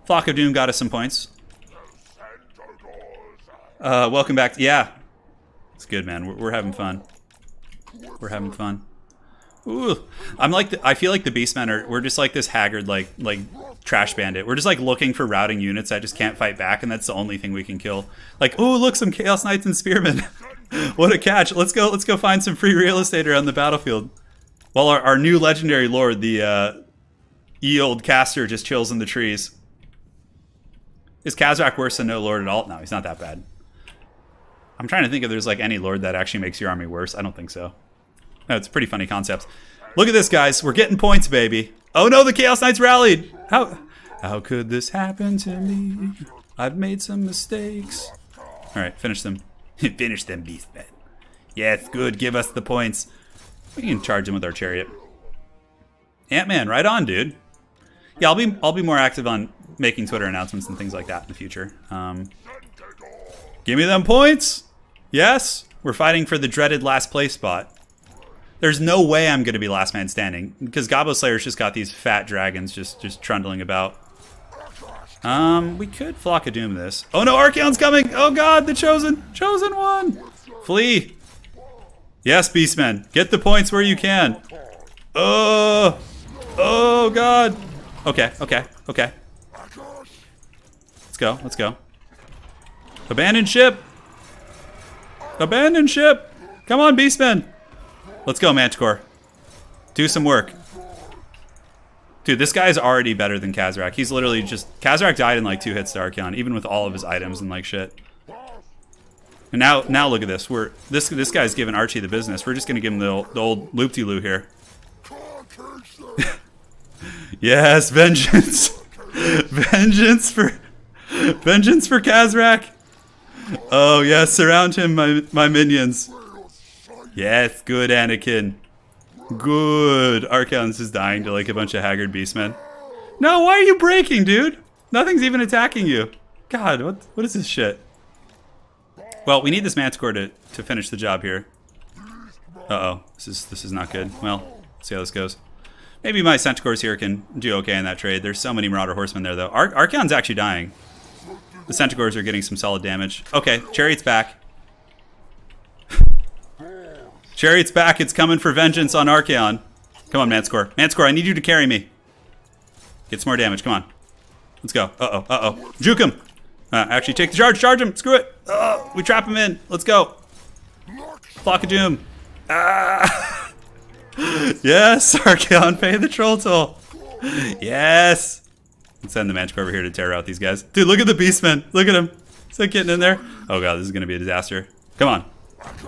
B: Flock of Doom got us some points. Welcome back. Yeah. It's good, man. We're having fun. We're having fun. Ooh, I feel like the Beastmen we're just like this haggard, like trash bandit. We're just like looking for routing units that just can't fight back, and that's the only thing we can kill. Like, ooh, look, some Chaos Knights and Spearmen. What a catch. Let's go find some free real estate around the battlefield. While our new legendary lord, the Eold Caster, just chills in the trees. Is Khazrak worse than no lord at all? No, he's not that bad. I'm trying to think if there's like any lord that actually makes your army worse. I don't think so. No, it's a pretty funny concept. Look at this, guys. We're getting points, baby. Oh no, the Chaos Knights rallied. How could this happen to me? I've made some mistakes. All right, finish them. Finish them, Beastmen. Yes, good. Give us the points. We can charge them with our chariot. Ant-Man, right on, dude. Yeah, I'll be more active on making Twitter announcements and things like that in the future. Give me them points. Yes, we're fighting for the dreaded last place spot. There's no way I'm going to be last man standing because Gobbo Slayer's just got these fat dragons just trundling about. We could Flock of Doom this. Oh no, Archaon's coming! Oh god, the chosen one! Flee! Yes, Beastmen, get the points where you can. Oh god. Okay. Let's go. Abandon ship! Come on, Beastmen! Let's go, Manticore. Do some work. Dude, this guy's already better than Khazrak. He's literally just... Khazrak died in like 2 hits to Archaon, even with all of his items and like shit. And now look at this. This guy's giving Archie the business. We're just gonna give him the old loop-de-loo here. Yes, vengeance. Vengeance for Khazrak. Oh yes, surround him, my minions. Yes, good, Anakin. Good. Archaon's just dying to like a bunch of haggard beastmen. No, why are you breaking, dude? Nothing's even attacking you. God, what is this shit? Well, we need this Manticore to finish the job here. Uh-oh. This is not good. Well, let's see how this goes. Maybe my Centaurs here can do okay in that trade. There's so many Marauder Horsemen there, though. Archaon's actually dying. The Centaurs are getting some solid damage. Okay, Chariot's back. Chariot's back. It's coming for vengeance on Archaon. Come on, Manticore. Manticore, I need you to carry me. Get some more damage. Come on. Let's go. Uh-oh. Juke him. Actually, take the charge. Charge him. Screw it. We trap him in. Let's go. Flock of Doom. Yes, Archaon, pay the troll toll. Yes. Let's send the Manticore over here to tear out these guys. Dude, look at the Beastmen. Look at him. Is that getting in there? Oh, God, this is going to be a disaster. Come on.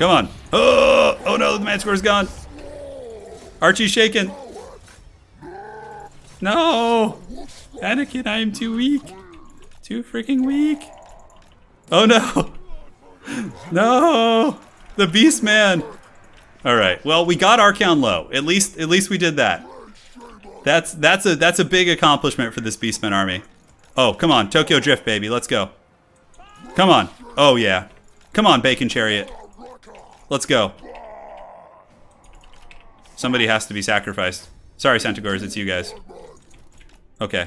B: Oh no, the Manticore's gone. Archie's shaken. No. Anakin, I am too weak. Too freaking weak. Oh no. No. The Beastman. All right. Well, we got Archaon low. At least we did that. That's a big accomplishment for this Beastman army. Oh, come on. Tokyo Drift, baby. Let's go. Come on. Oh yeah. Come on, Bacon Chariot. Let's go. Somebody has to be sacrificed. Sorry, Centaurs, it's you guys. Okay.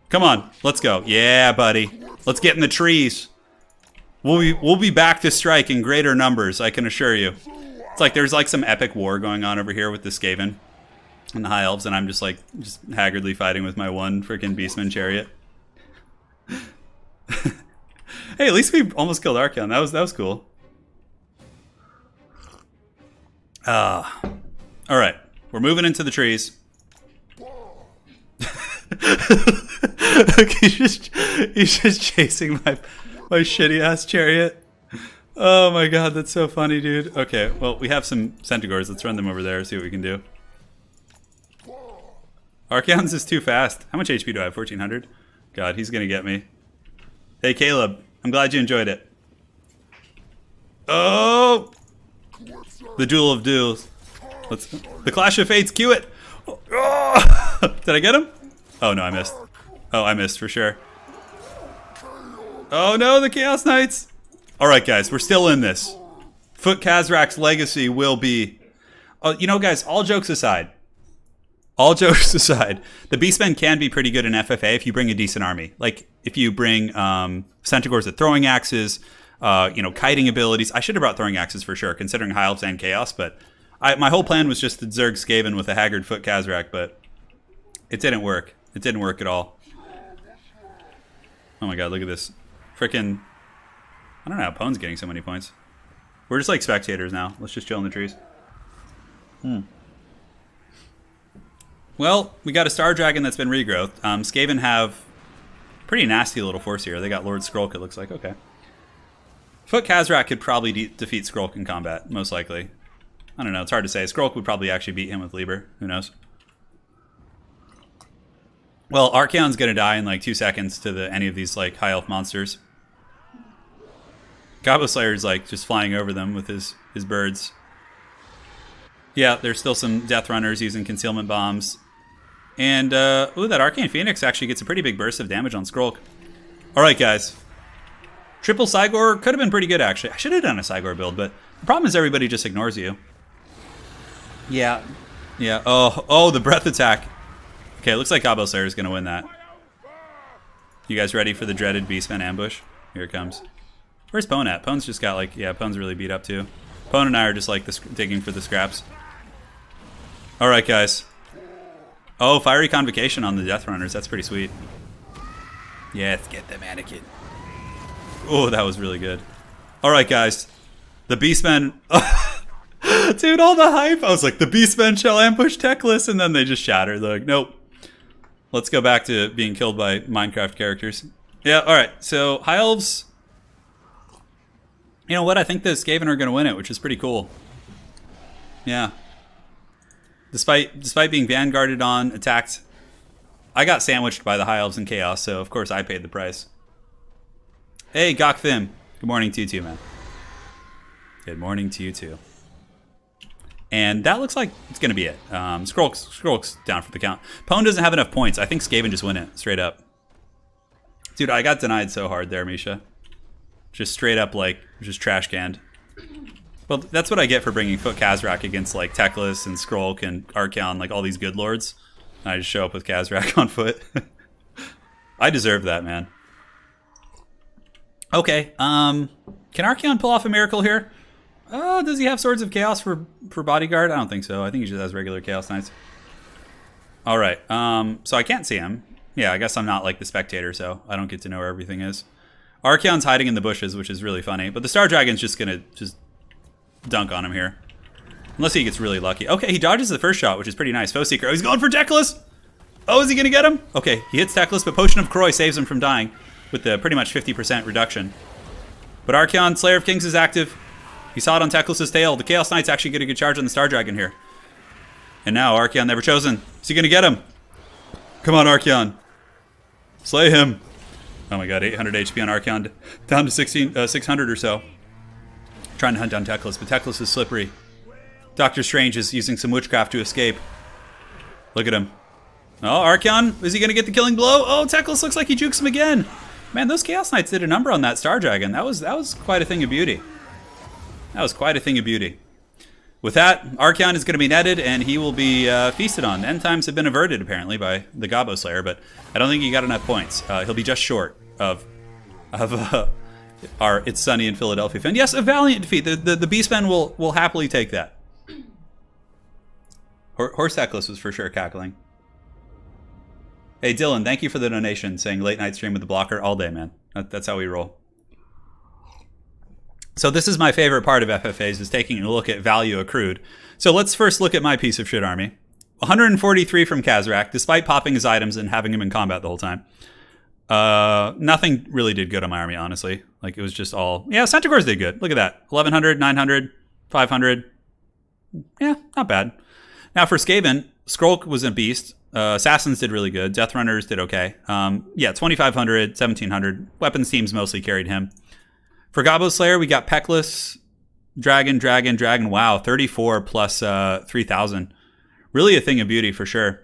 B: Come on, let's go. Yeah, buddy. Let's get in the trees. We'll be back to strike in greater numbers, I can assure you. It's like there's like some epic war going on over here with the Skaven and the High Elves, and I'm just haggardly fighting with my one freaking Beastman Chariot. Hey, at least we almost killed Archaon. That was cool. All right, we're moving into the trees. he's just chasing my shitty ass chariot. Oh my god, that's so funny, dude. Okay, well, we have some Centaurs. Let's run them over there, see what we can do. Archaon's is too fast. How much HP do I have? 1400? God, he's gonna get me. Hey, Caleb, I'm glad you enjoyed it. Oh! The Duel of Duels. The Clash of Fates, cue it! Oh. Did I get him? Oh no, I missed. Oh, I missed for sure. Oh no, the Chaos Knights! Alright guys, we're still in this. Foot Khazrak's legacy will be... Oh, you know guys, all jokes aside, the Beastmen can be pretty good in FFA if you bring a decent army. Like, if you bring Centaurs with throwing axes, kiting abilities. I should have brought throwing axes for sure, considering High Elves and Chaos, but my whole plan was just to Zerg Skaven with a Haggard Foot Khazrak, but it didn't work. It didn't work at all. Oh my god, look at this. Frickin'... I don't know how Pone's getting so many points. We're just like spectators now. Let's just chill in the trees. Well, we got a Star Dragon that's been regrowth. Skaven have pretty nasty little force here. They got Lord Skrulk, it looks like. Okay. Foot Khazrak could probably defeat Skrulk in combat, most likely. I don't know. It's hard to say. Skrulk would probably actually beat him with Lieber. Who knows? Well, Archaon's going to die in like 2 seconds to any of these like high elf monsters. Gobbo Slayer's like just flying over them with his birds. Yeah, there's still some Death Runners using concealment bombs. And, ooh, that Arcane Phoenix actually gets a pretty big burst of damage on Skrulk. Alright, guys. Triple Cygor could have been pretty good, actually. I should have done a Cygor build, but the problem is everybody just ignores you. Yeah. Yeah. Oh, the breath attack. Okay, it looks like Gobbo Slayer is going to win that. You guys ready for the dreaded Beastmen ambush? Here it comes. Where's Pone at? Pone's just got like, yeah, Pone's really beat up too. Pone and I are just like digging for the scraps. Alright, guys. Oh, Fiery Convocation on the Death Runners. That's pretty sweet. Yeah, let's get the mannequin. Oh, that was really good. Alright, guys. The Beastmen... Dude, all the hype. I was like, the Beastmen shall ambush Teclis, and then they just shatter. They're like, nope. Let's go back to being killed by Minecraft characters. Yeah, alright. So, High Elves... You know what? I think the Skaven are going to win it, which is pretty cool. Yeah. Despite being vanguarded on, attacked, I got sandwiched by the High Elves and Chaos, so of course I paid the price. Hey, Gok Thim. Good morning to you too, man. Good morning to you too. And that looks like it's going to be it. Skrulk's down for the count. Pone doesn't have enough points. I think Skaven just win it, straight up. Dude, I got denied so hard there, Misha. Just straight up, like, just trash canned. Well, that's what I get for bringing Foot Khazrak against, like, Teclis and Skrulk and Archaon, like, all these good lords. And I just show up with Khazrak on foot. I deserve that, man. Okay, can Archaon pull off a miracle here? Oh, does he have Swords of Chaos for bodyguard? I don't think so. I think he just has regular Chaos Knights. Alright, so I can't see him. Yeah, I guess I'm not, like, the spectator, so I don't get to know where everything is. Archaon's hiding in the bushes, which is really funny. But the Star Dragon's just going to just dunk on him here. Unless he gets really lucky. Okay, he dodges the first shot, which is pretty nice. Foe Seeker. Oh, he's going for Teclis! Oh, is he going to get him? Okay, he hits Teclis, but Potion of Croy saves him from dying with the pretty much 50% reduction. But Archaon, Slayer of Kings is active. He saw it on Teclis' tail. The Chaos Knights actually get a good charge on the Star Dragon here. And now Archaon Never Chosen. Is he going to get him? Come on, Archaon. Slay him. Oh my god, 800 HP on Archaon, down to 600 or so. Trying to hunt down Teclis, but Teclis is slippery. Doctor Strange is using some witchcraft to escape. Look at him. Oh, Archaon, is he going to get the killing blow? Oh, Teclis looks like he jukes him again. Man, those Chaos Knights did a number on that Star Dragon. That was quite a thing of beauty. That was quite a thing of beauty. With that, Archaon is going to be netted, and he will be feasted on. End times have been averted, apparently, by the Gobbo Slayer, but I don't think he got enough points. He'll be just short of our It's Sunny in Philadelphia fan. Yes, a valiant defeat. The Beastmen will happily take that. Horse Teclis was for sure cackling. Hey, Dylan, thank you for the donation, saying late night stream with the blocker all day, man. That's how we roll. So this is my favorite part of FFAs, is taking a look at value accrued. So let's first look at my piece of shit army. 143 from Khazrak, despite popping his items and having him in combat the whole time. Nothing really did good on my army, honestly. Like, it was just all... Yeah, Centaurs did good. Look at that. 1,100, 900, 500. Yeah, not bad. Now for Skaven, Skrulk was a beast. Assassins did really good. Death Runners did okay. Yeah, 2,500, 1,700. Weapons teams mostly carried him. For Gobbo Slayer, we got Peckless, Dragon. Wow, 34 plus 3,000. Really a thing of beauty for sure.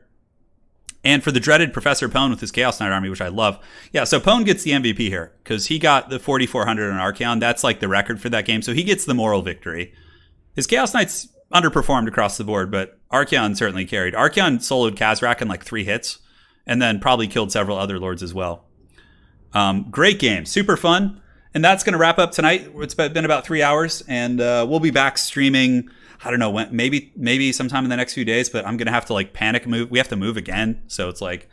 B: And for the dreaded Professor Pone with his Chaos Knight army, which I love. Yeah, so Pone gets the MVP here because he got the 4,400 on Archaon. That's like the record for that game, so he gets the moral victory. His Chaos Knights underperformed across the board, but Archaon certainly carried. Archaon soloed Khazrak in like 3 hits and then probably killed several other lords as well. Great game, super fun. And that's going to wrap up tonight. It's been about 3 hours, and we'll be back streaming. I don't know when, maybe sometime in the next few days, but I'm going to have to like panic move. We have to move again. So it's like,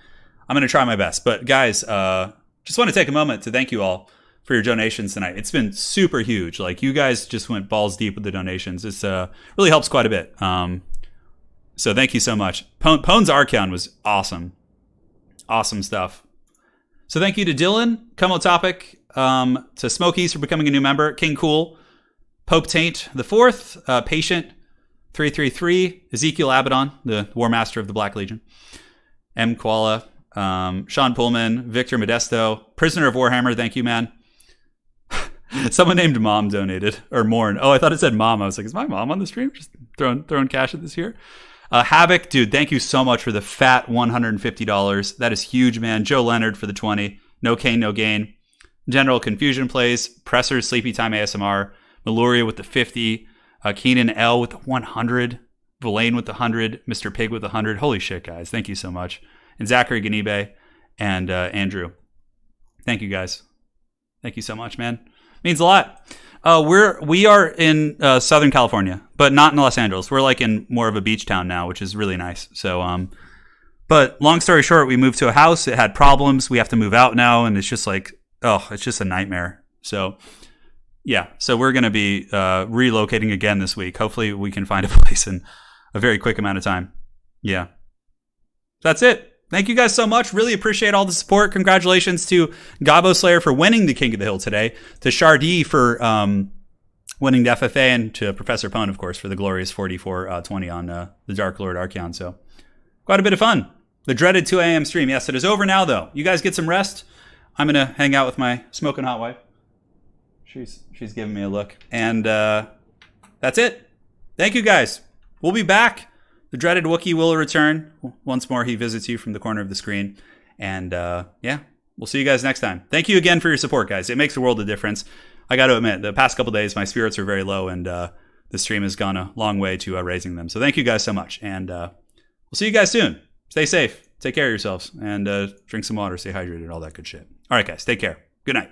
B: I'm going to try my best. But guys, just want to take a moment to thank you all for your donations tonight. It's been super huge. Like, you guys just went balls deep with the donations. It's really helps quite a bit. So thank you so much. Pone's Archeon was awesome. Awesome stuff. So thank you to Dylan, Como Topic, to Smokies for becoming a new member, King Cool, Pope Taint the Fourth, Patient 333, Ezekiel Abaddon, the War Master of the Black Legion, M. Koala, Sean Pullman, Victor Modesto, Prisoner of Warhammer, thank you, man. Someone named Mom donated, or Morn. Oh, I thought it said Mom. I was like, is my mom on the stream? Just throwing cash at this here. Havoc, dude, thank you so much for the fat $150. That is huge, man. Joe Leonard for the 20. No Cane, No Gain. General Confusion Plays. Presser, Sleepy Time ASMR. Meluria with the 50. Keenan L with the 100. Villain with the 100. Mr. Pig with the 100. Holy shit, guys. Thank you so much. And Zachary Ganibe and Andrew. Thank you, guys. Thank you so much, man. Means a lot. We are in Southern California, but not in Los Angeles. We're like in more of a beach town now, which is really nice. So, but long story short, we moved to a house. It had problems. We have to move out now, and it's just like, it's just a nightmare. So, yeah. So we're going to be relocating again this week. Hopefully, we can find a place in a very quick amount of time. Yeah. That's it. Thank you guys so much. Really appreciate all the support. Congratulations to Gabo Slayer for winning the King of the Hill today, to Shardy for winning the FFA, and to Professor Pone, of course, for the glorious 44-20 on the Dark Lord Archeon. So quite a bit of fun. The dreaded 2 a.m. stream. Yes, it is over now, though. You guys get some rest. I'm going to hang out with my smoking hot wife. She's giving me a look. And that's it. Thank you, guys. We'll be back. The dreaded Wookiee will return. Once more, he visits you from the corner of the screen. And yeah, we'll see you guys next time. Thank you again for your support, guys. It makes a world of difference. I got to admit, the past couple days, my spirits are very low, and the stream has gone a long way to raising them. So thank you guys so much. And we'll see you guys soon. Stay safe. Take care of yourselves. And drink some water. Stay hydrated. All that good shit. All right, guys. Take care. Good night.